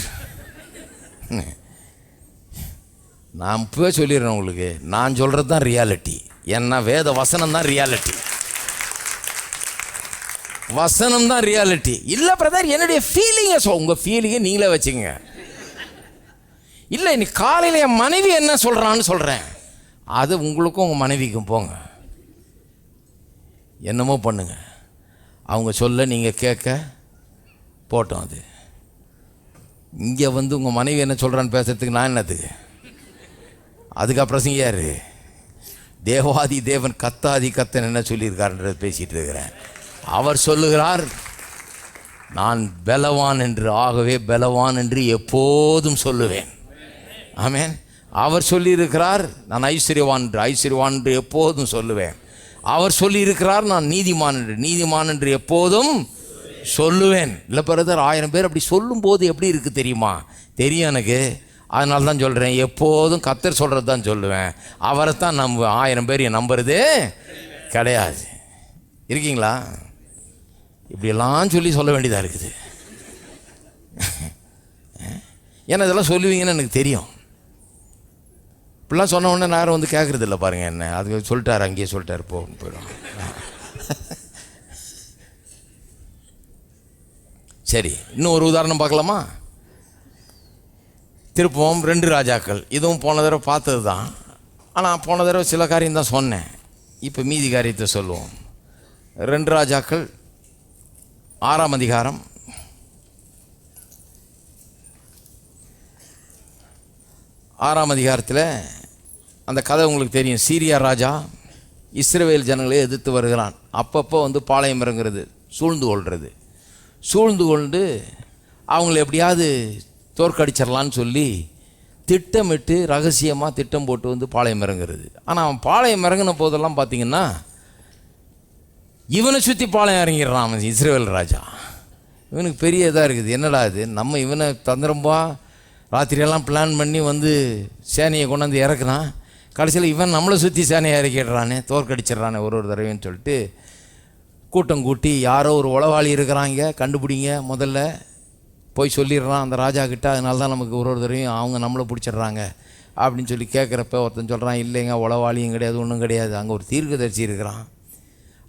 நான் இப்போவே சொல்லிடுறேன் உங்களுக்கு, நான் சொல்கிறது தான் ரியாலிட்டி. ஏன்னா வேத வசனம் தான் ரியாலிட்டி. வசனம் தான் ரியாலிட்டி. இல்லை பிரதர், என்னுடைய ஃபீலிங்கை உங்கள் ஃபீலிங்கை நீங்களே வச்சுக்கோங்க. இல்லை, இன்னைக்கு காலையில் என் மனைவி என்ன சொல்கிறான்னு சொல்கிறேன், அது உங்களுக்கும் உங்கள் மனைவிக்கும் போங்க, என்னமோ பண்ணுங்க. அவங்க சொல்ல நீங்கள் கேட்க போட்டோம். அது இங்கே வந்து உங்கள் மனைவி என்ன சொல்கிறான்னு பேசுறதுக்கு நான் என்னத்துக்கு? அதுக்கப்புறம் யார்? தேவாதி தேவன் கத்தாதி கத்தன் என்ன சொல்லியிருக்காருன்றதை பேசிகிட்டு இருக்கிறேன். அவர் சொல்லுகிறார், நான் பலவான் என்று, ஆகவே பலவான் என்று எப்போதும் சொல்லுவேன். ஆமென். அவர் சொல்லியிருக்கிறார், நான் ஐஸ்வர்யவான் என்று எப்போதும் சொல்லுவேன். அவர் சொல்லியிருக்கிறார், நான் நீதிமான் என்று எப்போதும் சொல்லுவேன். இல்லை பிரதர், 1000 பேர் அப்படி சொல்லும்போது எப்படி இருக்குது தெரியுமா? தெரியும் எனக்கு. அதனால தான் சொல்கிறேன், எப்போதும் கர்த்தர் சொல்கிறது தான் சொல்லுவேன். அவரை தான் 1000 பேர் நம்புறது கிடையாது. இருக்கீங்களா? இப்படியெல்லாம் சொல்ல வேண்டியதாக இருக்குது. ஏன்னா இதெல்லாம் சொல்லுவீங்கன்னு எனக்கு தெரியும். இப்படிலாம் சொன்ன உடனே நேரம் வந்து கேட்குறது இல்லை பாருங்கள். என்ன அது சொல்லிட்டார், அங்கேயே சொல்லிட்டார், போயிடும். சரி, இன்னும் ஒரு உதாரணம் பார்க்கலாமா? திருப்பவும் 2 ராஜாக்கள். இதுவும் போன தடவை பார்த்தது தான். ஆனால் போன தடவை சில காரியம் தான் சொன்னேன். இப்போ மீதி காரியத்தை சொல்லுவோம். 2 ராஜாக்கள் 6ஆம் அதிகாரம் 6ஆம் அதிகாரத்தில் அந்த கதை உங்களுக்கு தெரியும். சீரியா ராஜா இஸ்ரவேல் ஜனங்களை எதிர்த்து வருகிறான். அப்பப்போ வந்து பாளையம் இறங்குறது, சூழ்ந்து கொண்டு அவங்கள எப்படியாவது தோற்கடிச்சிடலான்னு சொல்லி திட்டமிட்டு ரகசியமாக திட்டம் போட்டு வந்து பாளையம் இறங்குறது. ஆனால் அவன் பாளையம் இறங்கின போதெல்லாம் பார்த்திங்கன்னா இவனை சுற்றி பாளையம் இறங்கிடுறான் அவன் இஸ்ரவேல் ராஜா. இவனுக்கு பெரிய இதாக இருக்குது, என்னடா இது, நம்ம இவனை தந்திரம்பா ராத்திரியெல்லாம் பிளான் பண்ணி வந்து சேனையை கொண்டாந்து இறக்குறான், கடைசியில் இவன் நம்மளை சுற்றி சேனையை இறக்கிடுறானே, தோற்கடிச்சிட்றானே ஒரு தடவைன்னு சொல்லிட்டு கூட்டம் கூட்டி, யாரோ ஒரு உளவாளி இருக்கிறாங்க, கண்டுபிடிங்க, முதல்ல போய் சொல்லிடுறான் அந்த ராஜா கிட்ட. அதனால தான் நமக்கு ஒரு தடவையும் அவங்க நம்மளை பிடிச்சிட்றாங்க அப்படின்னு சொல்லி கேட்குறப்ப ஒருத்தன் சொல்கிறான், இல்லைங்க உளவாளியும் கிடையாது, ஒன்றும் கிடையாது, அங்கே ஒரு தீர்க்கதரிசி இருக்கிறான்,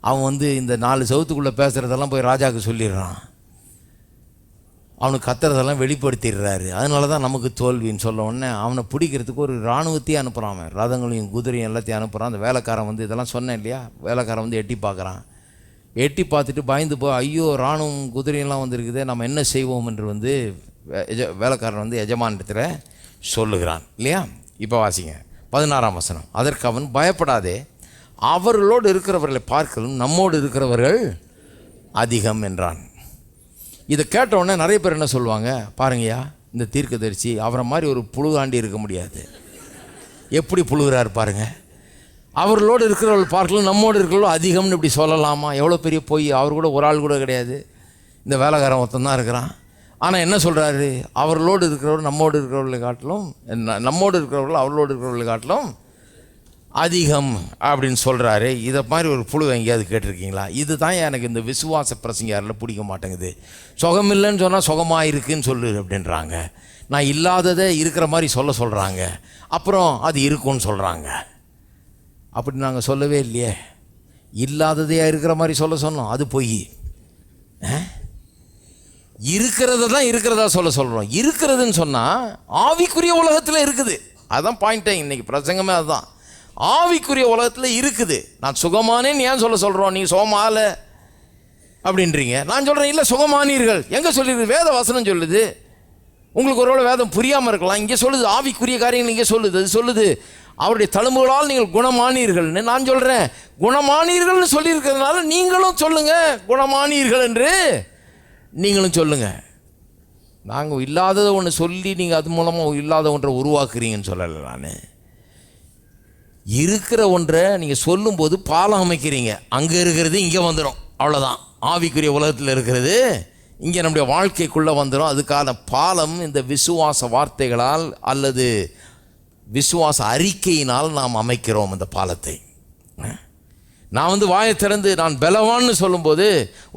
அவன் வந்து இந்த 4 செவத்துக்குள்ளே பேசுகிறதெல்லாம் போய் ராஜாவுக்கு சொல்லிடுறான், அவனுக்கு கத்துறதெல்லாம் வெளிப்படுத்திடுறாரு, அதனால தான் நமக்கு தோல்வின்னு சொல்ல உடனே அவனை பிடிக்கிறதுக்கு ஒரு இராணுவத்தையே அனுப்புகிறான். அவன் ரதங்களையும் குதிரையும் எல்லாத்தையும் அனுப்புகிறான். அந்த வேலைக்காரன் வந்து இதெல்லாம் சொன்னேன் இல்லையா, வேலைக்காரன் வந்து எட்டி பார்க்குறான். எட்டி பார்த்துட்டு பயந்து போய், ஐயோ ராணுவம் குதிரையெல்லாம் வந்துருக்குது, நம்ம என்ன செய்வோம் என்று வந்து வேலைக்காரன் வந்து எஜமானிடத்தில் சொல்லுகிறான் இல்லையா. இப்போ வாசிங்க 16ஆம் வசனம். அதற்கு அவன், பயப்படாதே, அவர்களோடு இருக்கிறவர்களை பார்க்கலும் நம்மோடு இருக்கிறவர்கள் அதிகம் என்றான். இதை கேட்ட உடனே நிறைய பேர் என்ன சொல்லுவாங்க, பாருங்கய்யா இந்த தீர்க்கதரிசி அவரை மாதிரி ஒரு புழுகாண்டி இருக்க முடியாது, எப்படி புழுகிறார் பாருங்க, அவர்களோடு இருக்கிறவர்கள் பார்க்கலாம் நம்மோடு இருக்கிறவர்கள் அதிகம்னு இப்படி சொல்லலாமா? எவ்வளோ பெரிய பொய். அவர் கூட ஒரு ஆள் கூட கிடையாது, இந்த வேலைக்காரன் ஒருத்தன் தான் இருக்கிறான். ஆனால் என்ன சொல்கிறாரு, அவர்களோடு இருக்கிறவர்கள் நம்மோடு இருக்கிறவர்களை காட்டிலும், நம்மோடு இருக்கிறவர்கள் அவர்களோடு இருக்கிறவர்களை காட்டிலும் அதிகம் அப்படின்னு சொல்கிறாரு. இதை மாதிரி ஒரு புழு எங்கேயாவது கேட்டிருக்கீங்களா? இது தான் எனக்கு இந்த விசுவாச பிரசங்கியாரில் பிடிக்க மாட்டேங்குது. சுகம் இல்லைன்னு சொன்னால் சுகமாக இருக்குன்னு சொல்லு அப்படின்றாங்க. நான் இல்லாததை இருக்கிற மாதிரி சொல்கிறாங்க, அப்புறம் அது இருக்குன்னு சொல்கிறாங்க. அப்படி நாங்கள் சொல்லவே இல்லையே, இல்லாததையா இருக்கிற மாதிரி சொன்னோம், அது பொய். இருக்கிறத தான் இருக்கிறதா சொல்கிறோம். இருக்கிறதுன்னு சொன்னால் ஆவிக்குரிய உலகத்தில் இருக்குது. அதுதான் பாயிண்ட்டே, இன்றைக்கி பிரசங்கமே அதுதான். ஆவிக்குரிய உலகத்தில் இருக்குது. நான் சுகமானேன்னு ஏன் சொல்கிறோம், நீங்கள் சுகமால அப்படின்றீங்க. நான் சொல்கிறேன், இல்லை சுகமானீர்கள் எங்கே சொல்லிடுது, வேத வசனம் சொல்லுது. உங்களுக்கு ஒருவேளை வேதம் புரியாமல் இருக்கலாம், இங்கே சொல்லுது, ஆவிக்குரிய காரியங்கள் இங்கே சொல்லுது. அது சொல்லுது, அவருடைய தழும்புகளால் நீங்கள் குணமானீர்கள்னு. நான் சொல்கிறேன், குணமானீர்கள்னு சொல்லியிருக்கிறதுனால நீங்களும் சொல்லுங்கள் குணமானீர்கள் என்று நீங்களும் சொல்லுங்கள். நாங்கள் இல்லாததை ஒன்று சொல்லி நீங்கள் அது மூலமாக இல்லாத ஒன்றை உருவாக்குறீங்கன்னு சொல்லலை. நான் இருக்கிற ஒன்றை நீங்கள் சொல்லும்போது பாலம் அமைக்கிறீங்க, அங்கே இருக்கிறது இங்கே வந்துடும், அவ்வளோதான். ஆவிக்குரிய உலகத்தில் இருக்கிறது இங்கே நம்முடைய வாழ்க்கைக்குள்ளே வந்துடும். அதுக்கான பாலம் இந்த விசுவாச வார்த்தைகளால் அல்லது விசுவாச அறிக்கையினால் நாம் அமைக்கிறோம் இந்த பாலத்தை. நான் வந்து வாயை திறந்து நான் பலவான்னு சொல்லும்போது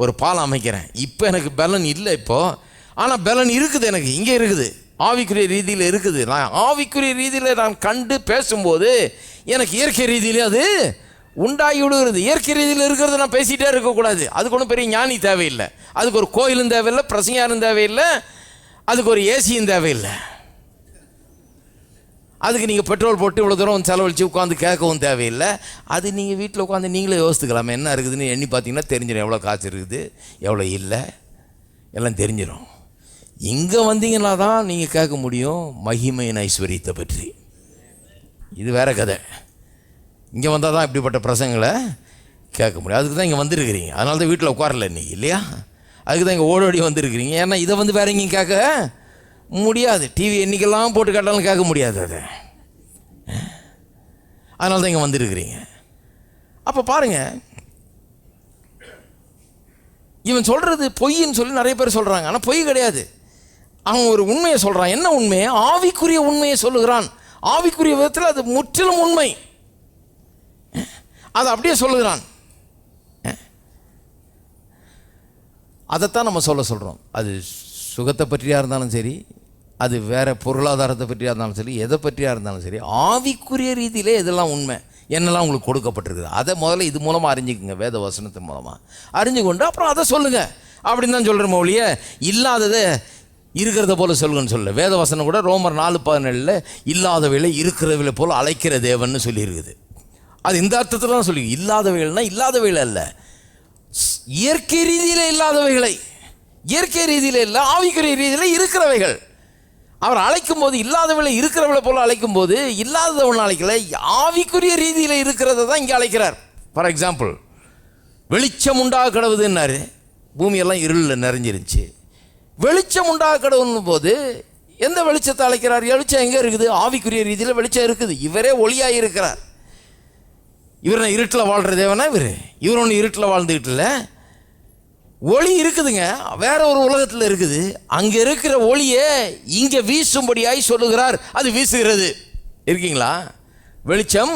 ஒரு பாலம் அமைக்கிறேன். இப்போ எனக்கு பலன் இல்லை இப்போது, ஆனால் பலன் இருக்குது, எனக்கு இங்கே இருக்குது, ஆவிக்குரிய ரீதியில் இருக்குது. நான் ஆவிக்குரிய ரீதியில் நான் கண்டு பேசும்போது எனக்கு இயற்கை ரீதியிலே அது உண்டாகி விடுகிறது. இயற்கை ரீதியில் இருக்கிறத நான் பேசிகிட்டே இருக்கக்கூடாது. அதுக்கு ஒன்றும் பெரிய ஞானி தேவையில்லை, அதுக்கு ஒரு கோயிலும் தேவையில்லை, பிரசங்கியாரும் தேவையில்லை, அதுக்கு ஒரு ஏசியும் தேவையில்லை. அதுக்கு நீங்கள் பெட்ரோல் போட்டு இவ்வளோ தூரம் செலவழித்து உட்காந்து கேட்கவும் தேவையில்லை. அது நீங்கள் வீட்டில் உட்காந்து நீங்களே யோசித்துக்கலாமே, என்ன இருக்குதுன்னு எண்ணி பார்த்தீங்கன்னா தெரிஞ்சிடும், எவ்வளோ காசு இருக்குது எவ்வளோ இல்லை எல்லாம் தெரிஞ்சிடும். இங்கே வந்தீங்கன்னா தான் நீங்கள் கேட்க முடியும் மகிமையின் ஐஸ்வர்யத்தை பற்றி. இது வேற கதை. இங்கே வந்தால் தான் இப்படிப்பட்ட பிரசங்களை கேட்க முடியும். அதுக்கு தான் இங்கே வந்துருக்கிறீங்க. அதனால தான் வீட்டில் உட்காரல இன்றைக்கி, இல்லையா? அதுக்கு தான் இங்கே ஓடோடி வந்துருக்கிறீங்க. ஏன்னா இதை வந்து வேற எங்கேயும் கேட்க முடியாது. டிவி என்றைக்கெல்லாம் போட்டு கேட்டாலும் கேட்க முடியாது அதை. அதனால தான் இங்கே வந்துருக்கிறீங்க. அப்போ பாருங்கள், இவன் சொல்கிறது பொய்ன்னு சொல்லி நிறைய பேர் சொல்கிறாங்க. ஆனால் பொய் கிடையாது. அவன் ஒரு உண்மையை சொல்கிறான். என்ன உண்மையை? ஆவிக்குரிய உண்மையை சொல்லுகிறான். ஆவிக்குரிய விதத்தில் அது முற்றிலும் உண்மை. அதை அப்படியே சொல்லுகிறான். அதைத்தான் நம்ம சொல்கிறோம். அது சுகத்தை பற்றியாக இருந்தாலும் சரி, அது வேறு பொருளாதாரத்தை பற்றியாக இருந்தாலும் சரி, எதை பற்றியாக இருந்தாலும் சரி, ஆவிக்குரிய ரீதியிலே இதெல்லாம் உண்மை என்னெல்லாம் உங்களுக்கு கொடுக்கப்பட்டிருக்குது அதை முதல்ல இது மூலமாக அறிஞ்சிக்குங்க. வேத வசனத்தின் மூலமாக அறிஞ்சு கொண்டு அப்புறம் அதை சொல்லுங்கள் அப்படின்னு தான் சொல்கிற மொழிய. இல்லாததை இருக்கிறத போல் சொல்லுங்கன்னு சொல்ல. வேத வசனம் கூட ரோமர் 4:17 இல்லாதவைகளை இருக்கிறவைகளை போல் அழைக்கிற தேவன்னு சொல்லியிருக்குது. அது இந்த அர்த்தத்தில் தான் சொல்லி, இல்லாதவைகள்னா இல்லாதவைகள் அல்ல, இயற்கை ரீதியில் இல்லாதவைகளை, இயற்கை ரீதியில் இல்லை, ஆவிக்குரிய ரீதியில் இருக்கிறவைகள். அவர் அழைக்கும் போது இல்லாதவளை இருக்கிறவளை போல அழைக்கும் போது இல்லாதவன் அழைக்கல, ஆவிக்குரிய ரீதியில் இருக்கிறத தான் இங்கே அழைக்கிறார். ஃபார் எக்ஸாம்பிள், வெளிச்சம் உண்டாக கடவுதுன்னாரு. பூமியெல்லாம் இருளில் நிறைஞ்சிருந்துச்சு. வெளிச்சம் உண்டாக கடவுள்னும் போது எந்த வெளிச்சத்தை அழைக்கிறார்? வெளிச்சம் எங்கே இருக்குது? ஆவிக்குரிய ரீதியில் வெளிச்சம் இருக்குது. இவரே ஒளியாக இருக்கிறார். இவர் இருட்டில் வாழ்கிற தேவனா? இவர் ஒன்று இருட்டில் வாழ்ந்துக்கிட்டு இல்லை. ஒளி இருக்குதுங்க, வேற ஒரு உலகத்தில் இருக்குது. அங்கே இருக்கிற ஒளியை இங்கே வீசும்படியாய் சொல்லுகிறார். அது வீசுகிறது. இருக்கீங்களா? வெளிச்சம்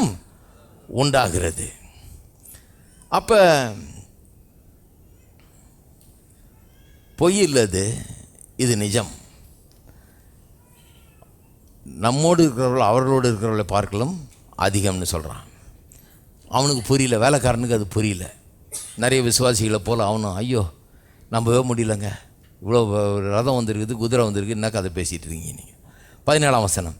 உண்டாகிறது. அப்போ பொய் இல்லது, இது நிஜம். நம்மோடு இருக்கிறவர்கள் அவர்களோடு இருக்கிறவர்களை பார்க்கலாம் அதிகம்னு சொல்கிறான். அவனுக்கு புரியல, வேலைக்காரனுக்கு அது புரியல. நிறைய விசுவாசிகளை போல் அவனும் ஐயோ நம்பவே முடியலங்க, இவ்வளோ ரதம் வந்திருக்குது, குதிரை வந்திருக்கு, என்ன கதை பேசிகிட்டு இருக்கீங்க நீங்கள். 17ஆம் வசனம்.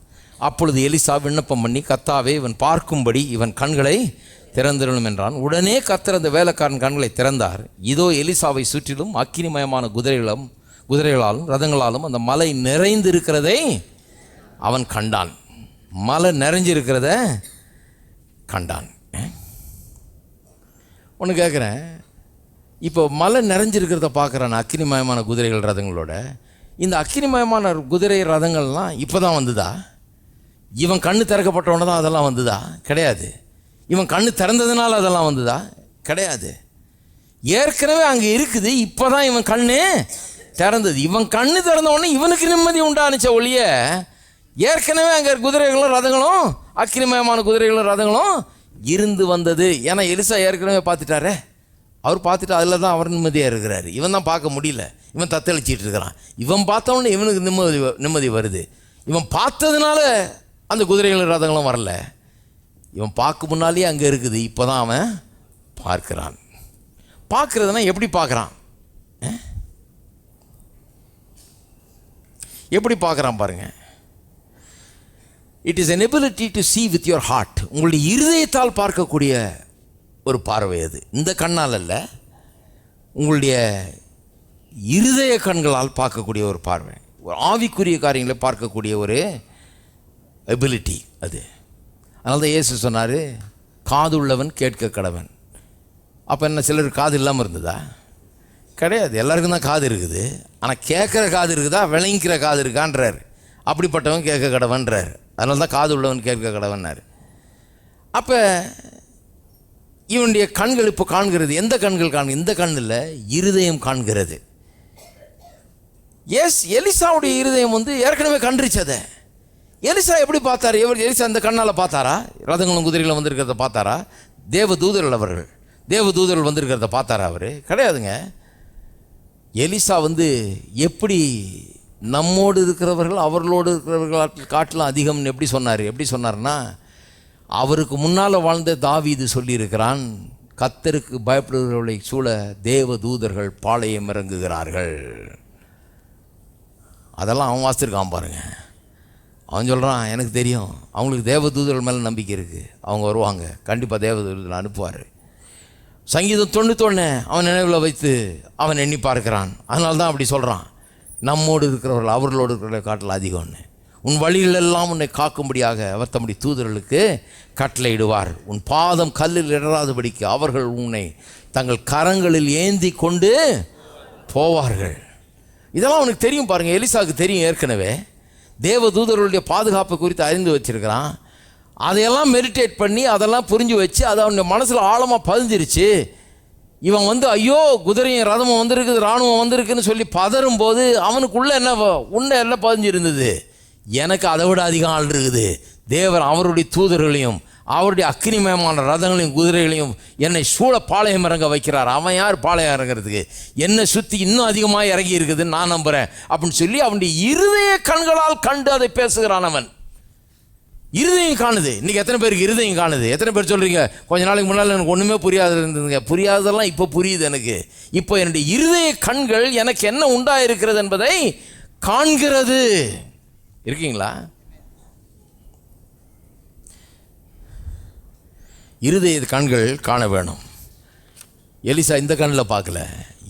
அப்பொழுது எலிசா விண்ணப்பம் பண்ணி, கர்த்தாவே இவன் பார்க்கும்படி இவன் கண்களை திறந்திரணும் என்றான். உடனே கர்த்தர் அந்த வேலைக்காரன் கண்களை திறந்தார். இதோ எலிசாவை சுற்றிலும் அக்கினிமயமான குதிரைகளாலும் ரதங்களாலும் அந்த மலை நிறைந்திருக்கிறதை அவன் கண்டான். மலை நிறைஞ்சிருக்கிறத கண்டான். ஒன்று கேட்குறேன், இப்போ மலை நிறைஞ்சிருக்கிறத பார்க்குறான் அக்கினிமயமான குதிரைகள் ரதங்களோட. இந்த அக்கினிமயமான குதிரை ரதங்கள்லாம் இப்போ தான் வந்துதா? இவன் கண்ணு திறக்கப்பட்டவன தான் அதெல்லாம் வந்துதா? கிடையாது. இவன் கண்ணு திறந்ததுனால அதெல்லாம் வந்துதா? கிடையாது. ஏற்கனவே அங்கே இருக்குது, இப்போ தான் இவன் கண்ணு திறந்தது. இவன் கண்ணு திறந்தவொடனே இவனுக்கு நிம்மதி உண்டானுச்ச ஒழிய, ஏற்கனவே அங்கே குதிரைகளும் ரதங்களும் அக்கினிமயமான குதிரைகளும் ரதங்களும் இருந்து வந்தது. ஏன்னா எலிசா ஏற்கனவே பார்த்துட்டாரே, அவர் பார்த்துட்டு அதில் தான் அவர் நிம்மதியாக இருக்கிறாரு. இவன் தான் பார்க்க முடியல, இவன் தத்தளிச்சிட்டு இருக்கிறான். இவன் பார்த்தவொடனே இவனுக்கு நிம்மதி வருது. இவன் பார்த்ததுனால அந்த குதிரைகள் ரதங்களும் வரல, இவன் பார்க்க முன்னாலேயே அங்கே இருக்குது. இப்போ தான் அவன் பார்க்குறான். பார்க்குறதுனா எப்படி பார்க்குறான்? எப்படி பார்க்குறான் பாருங்கள். It is an ability to see with your heart. உங்களுடைய இருதயத்தால் பார்க்கக்கூடிய ஒரு பார்வை அது. இந்த கண்ணால் அல்ல, உங்களுடைய இருதய கண்களால் பார்க்கக்கூடிய ஒரு பார்வை, ஒரு ஆவிக்குரிய காரியங்களை பார்க்கக்கூடிய ஒரு எபிலிட்டி அது. அதனால தான் இயேசு சொன்னார், காது உள்ளவன் கேட்க கடவன். அப்போ என்ன, சிலருக்கு காது இல்லாமல் இருந்ததா? கிடையாது. எல்லாருக்கும் தான் காது இருக்குது. ஆனால் கேட்குற காது இருக்குதா, விளங்கிக்கிற காது இருக்கான்றார். அப்படிப்பட்டவன் கேட்க கடவன்றார். அதனால தான் காது உள்ளவன் கேட்க கடவன்னார். அப்போ இவனுடைய கண்கள் இப்போ காண்கிறது. எந்த கண்கள் காண்கிறது? இந்த கண்ணில் இருதயம் காண்கிறது. எலிசாவுடைய இருதயம் ஏற்கனவே கண்டுருச்சதை. எலிசா எப்படி பார்த்தார்? எலிசா இந்த கண்ணால் பார்த்தாரா? ரதங்களும் குதிரைகளும் வந்திருக்கிறத பார்த்தாரா? தேவதூதர்கள், அவர்கள் தேவதூதர்கள் வந்திருக்கிறத பார்த்தாரா? அவர் கிடையாதுங்க. எலிசா எப்படி நம்மோடு இருக்கிறவர்கள் அவர்களோடு இருக்கிறவர்கள் காட்டிலும் அதிகம்னு எப்படி சொன்னார்னா, அவருக்கு முன்னால் வாழ்ந்த தாவீது சொல்லியிருக்கிறான், கர்த்தருக்கு பயப்படுகிறவர்களை சூழ தேவ தூதர்கள் பாளையம் இறங்குகிறார்கள். அதெல்லாம் அவன் வாசிச்சிருக்கான் பாருங்க. அவன் சொல்கிறான், எனக்கு தெரியும், அவங்களுக்கு தேவ தூதர்கள் மேலே நம்பிக்கை இருக்குது, அவங்க வருவாங்க, கண்டிப்பாக தேவ தூதர்கள் அனுப்புவார். சங்கீதம் 91 அவன் நினைவில் வைத்து அவன் எண்ணி பார்க்கிறான். அதனால தான் அப்படி சொல்கிறான், நம்மோடு இருக்கிறவர்கள் அவர்களோடு இருக்கிற காட்டில் அதிகம்னு. உன் வழிகளெல்லாம் உன்னை காக்கும்படியாக அவர் தம்முடைய தூதர்களுக்கு கட்டளையிடுவார். உன் பாதம் கல்லில் இடராதபடிக்கு அவர்கள் உன்னை தங்கள் கரங்களில் ஏந்தி கொண்டு போவார்கள். இதெல்லாம் அவனுக்கு தெரியும் பாருங்கள். எலிசாவுக்கு தெரியும், ஏற்கனவே தேவ தூதர்களுடைய பாதுகாப்பு குறித்து அறிந்து வச்சிருக்கிறான். அதையெல்லாம் மெடிடேட் பண்ணி அதெல்லாம் புரிஞ்சு வச்சு அது அவனுடைய மனசில் ஆழமாக பதிஞ்சிருச்சு. இவன் ஐயோ குதிரையும் ரதமும் வந்திருக்குது, இராணுவம் வந்திருக்குன்னு சொல்லி பதறும் போது அவனுக்குள்ளே எல்லாம் பதிஞ்சிருந்தது, எனக்கு அதை விட அதிகம் ஆள் இருக்குது. தேவர் அவருடைய தூதர்களையும் அவருடைய அக்கினிமயமான ரதங்களையும் குதிரைகளையும் என்னை சூழ பாளையம் இறங்க வைக்கிறார். அவன் யார் பாளையம் இறங்கிறதுக்கு? என்னை சுற்றி இன்னும் அதிகமாக இறங்கி இருக்குதுன்னு நான் நம்புகிறேன் அப்படின்னு சொல்லி அவனுடைய இருதய கண்களால் கண்டு அதை பேசுகிறான். அவன் இருதயம் காணுது. இன்றைக்கி எத்தனை பேருக்கு இருதயம் காணுது? எத்தனை பேர் சொல்கிறீங்க, கொஞ்ச நாளைக்கு முன்னால் எனக்கு ஒன்றுமே புரியாது இருந்ததுங்க, புரியாததெல்லாம் இப்போ புரியுது எனக்கு. இப்போ என்னுடைய இருதய கண்கள் எனக்கு என்ன உண்டாயிருக்கிறது என்பதை காண்கிறது. இருக்கீங்களா? இருதய கண்கள் காண வேணும். எலிசா இந்த கண்ணில் பார்க்கல,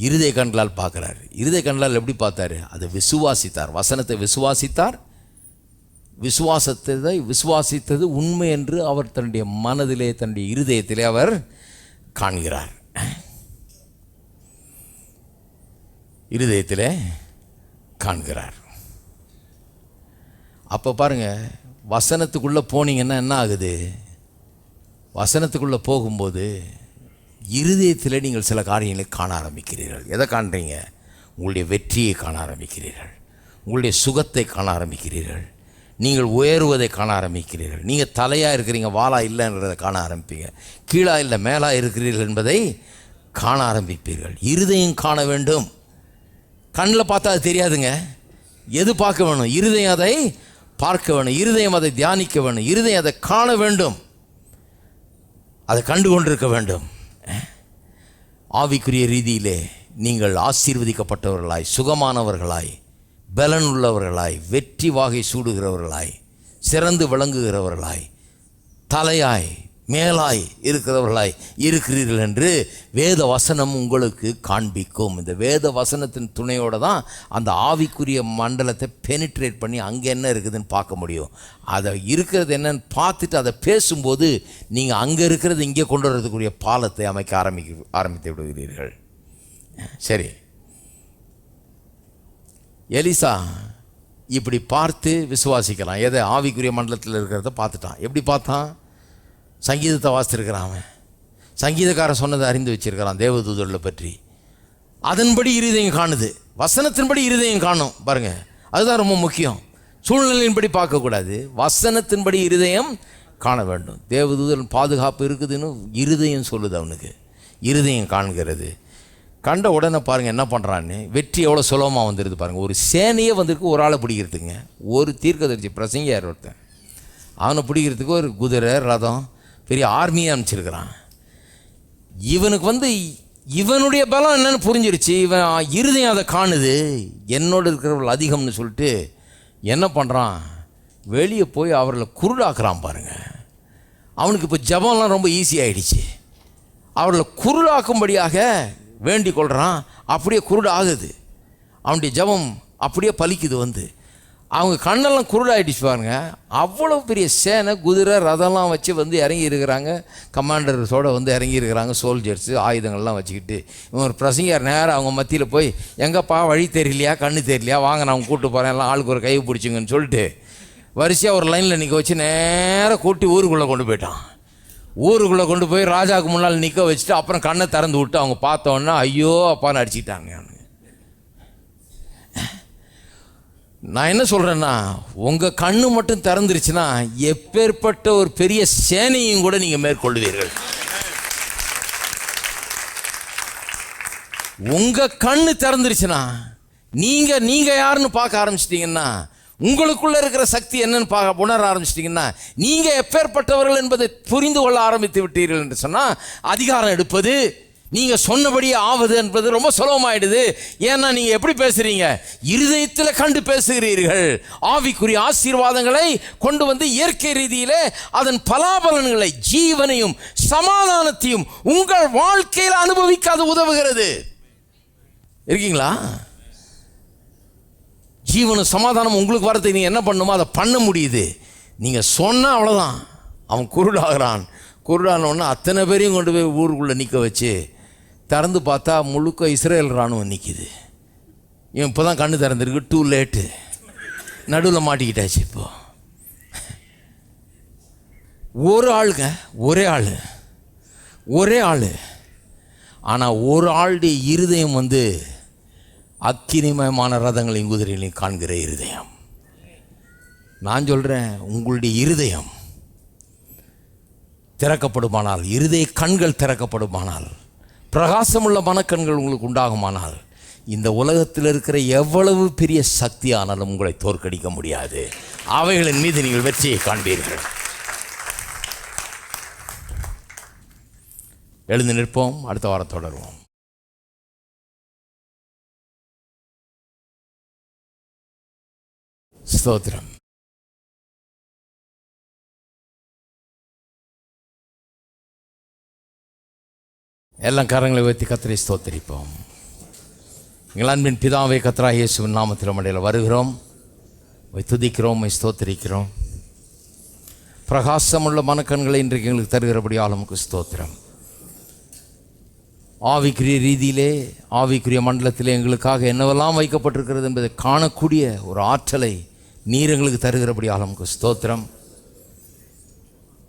இருதய கண்களால் பார்க்குறாரு. இருதய கண்களால் எப்படி பார்த்தாரு? அதை விசுவாசித்தார், வசனத்தை விசுவாசித்தார். விசுவாசித்தது உண்மை என்று அவர் தன்னுடைய மனதிலே தன்னுடைய இருதயத்திலே அவர் காண்கிறார். இருதயத்திலே காண்கிறார். அப்போ பாருங்கள், வசனத்துக்குள்ளே போனீங்கன்னா என்ன ஆகுது? வசனத்துக்குள்ளே போகும்போது இருதயத்தில் நீங்கள் சில காரியங்களை காண ஆரம்பிக்கிறீர்கள். எதை காண்றீங்க? உங்களுடைய வெற்றியை காண ஆரம்பிக்கிறீர்கள், உங்களுடைய சுகத்தை காண ஆரம்பிக்கிறீர்கள், நீங்கள் உயர்வதை காண ஆரம்பிக்கிறீர்கள். நீங்கள் தலையாக இருக்கிறீங்க, வாலா இல்லைன்றதை காண ஆரம்பிப்பீங்க, கீழா இல்லை மேலா இருக்கிறீர்கள் என்பதை காண ஆரம்பிப்பீர்கள். இருதயம் காண வேண்டும். கண்ணில் பார்த்தா அது தெரியாதுங்க. எது பார்க்க வேணும்? இருதயம் அதை பார்க்க வேணும், இருதயம் அதை தியானிக்க வேணும், இருதயம் அதை காண வேண்டும், அதை கண்டு கொண்டிருக்க வேண்டும். ஆவிக்குரிய ரீதியிலே நீங்கள் ஆசீர்வதிக்கப்பட்டவர்களாய், சுகமானவர்களாய், பலன் உள்ளவர்களாய், வெற்றி வாகை சூடுகிறவர்களாய், சிறந்து விளங்குகிறவர்களாய், தலையாய் மேலாய் இருக்கிறவர்களாய் இருக்கிறீர்கள் என்று வேத வசனம் உங்களுக்கு காண்பிக்கும். இந்த வேத வசனத்தின் துணையோடு தான் அந்த ஆவிக்குரிய மண்டலத்தை பெனிட்ரேட் பண்ணி அங்கே என்ன இருக்குதுன்னு பார்க்க முடியும். அதை இருக்கிறது என்னன்னு பார்த்துட்டு அதை பேசும்போது நீங்கள் அங்கே இருக்கிறது இங்கே கொண்டு வரதுக்குரிய பாலத்தை அமைக்க ஆரம்பித்து விடுகிறீர்கள். சரி, எலிசா இப்படி பார்த்து விசுவாசிக்கலாம். எதை? ஆவிக்குரிய மண்டலத்தில் இருக்கிறத பார்த்துட்டான். எப்படி பார்த்தான்? சங்கீதத்தை வாசித்திருக்கிறான். அவன் சங்கீதக்காரன் சொன்னதை அறிந்து வச்சிருக்கிறான் தேவதூதர்களை பற்றி. அதன்படி இருதயம் காணுது, வசனத்தின்படி இருதயம் காணும். பாருங்கள், அதுதான் ரொம்ப முக்கியம். சூழ்நிலையின்படி பார்க்கக்கூடாது, வசனத்தின்படி இருதயம் காண வேண்டும். தேவதூதர் பாதுகாப்பு இருக்குதுன்னு இருதயம் சொல்லுது அவனுக்கு. இருதயம் காண்கிறது. கண்ட உடனே பாருங்கள் என்ன பண்ணுறான்னு. வெற்றி எவ்வளோ சுலபமாக வந்துடுது பாருங்கள். ஒரு சேனையே வந்திருக்கு ஒரு ஆளை பிடிக்கிறதுங்க. ஒரு தீர்க்கதரிசி பிரசங்கியார் ஒருத்தன், அவனை பிடிக்கிறதுக்கு ஒரு குதிரை ரதம் பெரிய ஆர்மியை அனுப்பிச்சிருக்கிறான். இவனுக்கு இவனுடைய பலம் என்னன்னு புரிஞ்சிருச்சு. இவன் இருதயம் அதை காணுது, என்னோடு இருக்கிறவர்கள் அதிகம்னு சொல்லிட்டு என்ன பண்ணுறான்? வெளியே போய் அவர்களை குருடாக்குறான் பாருங்கள். அவனுக்கு இப்போ ஜபம்லாம் ரொம்ப ஈஸியாகிடுச்சு. அவர்களை குருடாக்கும்படியாக வேண்டிக் கொள்கிறான். அப்படியே குருடு ஆகுது. அவனுடைய ஜபம் அப்படியே பலிக்குது. அவங்க கண்ணெல்லாம் குருடாயிடுச்சு பாருங்க. அவ்வளோ பெரிய சேனை, குதிரை ரதம்லாம் வச்சு இறங்கி இருக்கிறாங்க. கமாண்டர்ஸோடு இறங்கி இருக்கிறாங்க. சோல்ஜர்ஸு ஆயுதங்கள்லாம் வச்சுக்கிட்டு. இவன் ஒரு பிரசங்கியார் நேரம் அவங்க மத்தியில் போய், எங்கப்பா வழி தெரியலையா, கண்ணு தெரியலையா, வாங்க நான் அவங்க கூப்பிட்டு போகிறேன், எல்லாம் ஆளுக்கு ஒரு கை பிடிச்சிங்கன்னு சொல்லிட்டு வரிசையாக ஒரு லைனில் நிற்க வச்சு நேராக கூட்டி ஊருக்குள்ளே கொண்டு போயிட்டான். ஊருக்குள்ளே கொண்டு போய் ராஜாவுக்கு முன்னால் நிற்க வச்சுட்டு அப்புறம் கண்ணை திறந்து விட்டு அவங்க பார்த்தோன்னா ஐயோ அப்பான்னு அடிச்சிட்டாங்க. நான் என்ன சொல்கிறேன்னா, உங்கள் கண்ணு மட்டும் திறந்துருச்சுன்னா எப்பேற்பட்ட ஒரு பெரிய சேனையும் கூட நீங்கள் மேற்கொள்வீர்கள். உங்கள் கண்ணு திறந்துருச்சுன்னா நீங்கள் யாருன்னு பார்க்க ஆரம்பிச்சிட்டிங்கன்னா உங்களுக்குள்ள இருக்கிற சக்தி என்னன்னு உணர ஆரம்பிச்சிட்டிங்கன்னா, நீங்கள் எப்பேற்பட்டவர்கள் என்பதை புரிந்து கொள்ள ஆரம்பித்து விட்டீர்கள் என்று சொன்னால், அதிகாரம் எடுப்பது, நீங்கள் சொன்னபடியே ஆவது என்பது ரொம்ப சுலபமாயிடுது. ஏன்னா நீங்கள் எப்படி பேசுகிறீங்க? இருதயத்தில் கண்டு பேசுகிறீர்கள். ஆவிக்குரிய ஆசீர்வாதங்களை கொண்டு வந்து இயற்கை ரீதியிலே அதன் பலாபலன்களை, ஜீவனையும் சமாதானத்தையும் உங்கள் வாழ்க்கையில் அனுபவிக்க அது உதவுகிறது. இருக்கீங்களா? ஜீவனும் சமாதானம் உங்களுக்கு வரதுக்கு நீங்கள் என்ன பண்ணணுமோ அதை பண்ண முடியுது. நீங்கள் சொன்னால் அவ்வளோதான். அவன் குருடாகிறான். குருடானோன்னு அத்தனை பேரையும் கொண்டு போய் ஊருக்குள்ளே நிற்க வச்சு திறந்து பார்த்தா முழுக்க இஸ்ரேல் இராணுவம் நிற்கிது. இவன் இப்போ தான் கண்ணு திறந்துருக்கு, டூ லேட்டு, நடுவில் மாட்டிக்கிட்டாச்சு. இப்போ ஒரு ஆளுங்க, ஒரே ஆள். ஆனால் ஒரு ஆளுடைய இருதயம் வந்து அக்கினிமயமான ரதங்களையும் குதிரைகளையும் காண்கிற இருதயம். நான் சொல்கிறேன், உங்களுடைய இருதயம் திறக்கப்படுமானால், இருதய கண்கள் திறக்கப்படுமானால், பிரகாசமுள்ள மனக்கண்கள் உங்களுக்கு உண்டாகுமானால், இந்த உலகத்தில் இருக்கிற எவ்வளவு பெரிய சக்தியானாலும் உங்களை தோற்கடிக்க முடியாது. அவைகளின் மீது நீங்கள் வெற்றியை காண்பீர்கள். எழுந்து நிற்போம். அடுத்த வாரம் தொடருவோம். ஸ்தோத்திரம். எல்லாம் கரங்களை உயர்த்தி கர்த்தரை ஸ்தோத்திரிப்போம். எங்கள் அன்பின் பிதாவே, கர்த்தராகிய இயேசுவின் நாமத்தில் மண்டையில் வருகிறோம், துதிக்கிறோம், ஸ்தோத்திரிக்கிறோம். பிரகாசமுள்ள மனக்கண்களை இன்றைக்கு எங்களுக்கு தருகிறபடியால் நமக்கு ஸ்தோத்திரம். ஆவிக்குரிய ரீதியிலே, ஆவிக்குரிய மண்டலத்திலே எங்களுக்காக என்னவெல்லாம் வைக்கப்பட்டிருக்கிறது என்பதை காணக்கூடிய ஒரு ஆற்றலை நீர் எங்களுக்கு தருகிறபடியால் நமக்கு ஸ்தோத்திரம்.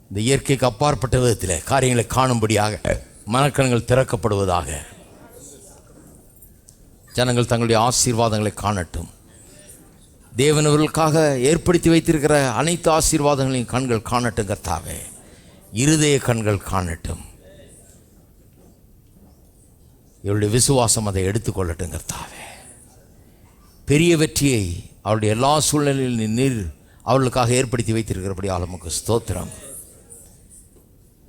இந்த இயற்கைக்கு அப்பாற்பட்ட விதத்தில் காரியங்களை காணும்படியாக மனக்கண்கள் திறக்கப்படுவதாக. ஜனங்கள் தங்களுடைய ஆசீர்வாதங்களை காணட்டும். தேவனவர்களுக்காக ஏற்படுத்தி வைத்திருக்கிற அனைத்து ஆசீர்வாதங்களையும் கண்கள் காணட்டும் கர்த்தாவே. இருதய கண்கள் காணட்டும். இவருடைய விசுவாசம் அதை எடுத்துக்கொள்ளட்டும் கர்த்தாவே. பெரிய வெற்றியை அவருடைய எல்லா சூழ்நிலையிலும் நீர் அவர்களுக்காக ஏற்படுத்தி வைத்திருக்கிறபடி நமக்கு ஸ்தோத்திரம்.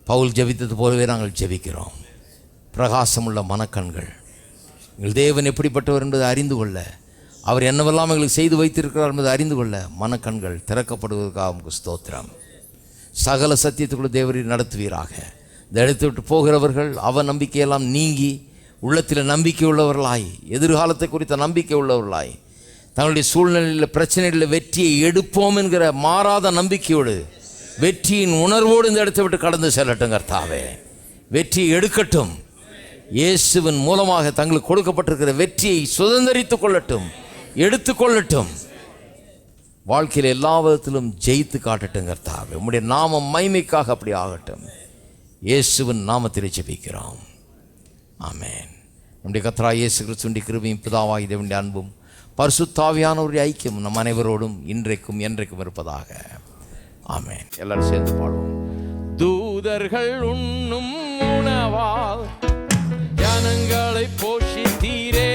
பவுல் ஜெபித்தது போலவே நாங்கள் ஜெபிக்கிறோம். பிரகாசமுள்ள மனக்கண்கள், எங்கள் தேவன் எப்படிப்பட்டவர் என்பதை அறிந்து கொள்ள, அவர் என்னவெல்லாம் எங்களுக்கு செய்து வைத்திருக்கிறார் என்பதை அறிந்து கொள்ள மனக்கண்கள் திறக்கப்படுவதற்காக நமக்கு ஸ்தோத்திரம். சகல சத்தியத்துக்குள்ள தேவரை நடத்துவீராக. இந்த இடத்தை விட்டு போகிறவர்கள் அவ நம்பிக்கையெல்லாம் நீங்கி உள்ளத்தில் நம்பிக்கை உள்ளவர்களாய், எதிர்காலத்தை குறித்த நம்பிக்கை உள்ளவர்களாய், தங்களுடைய சூழ்நிலையில் பிரச்சனைகளில் வெற்றியை எடுப்போம் என்கிற மாறாத நம்பிக்கையோடு, வெற்றியின் உணர்வோடு இந்த இடத்தை விட்டு கடந்து செல்லட்டும் கர்த்தாவே. வெற்றியை எடுக்கட்டும். இயேசுவின் மூலமாக தங்களுக்கு கொடுக்கப்பட்டிருக்கிற வெற்றியை சுதந்திரித்துக் கொள்ளட்டும், எடுத்துக்கொள்ளட்டும். வாழ்க்கையில் எல்லா விதத்திலும் ஜெயித்து காட்டட்டும் கர்த்தாவே. உம்முடைய நாமம் மகிமைக்காக அப்படி ஆகட்டும். இயேசுவின் நாமத்தில் ஜெபிக்கிறோம். ஆமென். நம்முடைய கர்த்தராகிய இயேசு கிறிஸ்துவின் கிருபையும் பிதாவாகிய தேவனுடைய அன்பும் பரிசுத்தாவியானவருடைய ஐக்கியம் நம் அனைவரோடும் இன்றைக்கும் என்றைக்கும் இருப்பதாக. ஆமென். எல்லாரும் சேர்ந்து பாடுவோம். தூதர்கள் உண்ணும் உணவால் ஜனங்களை போஷித்தீரே.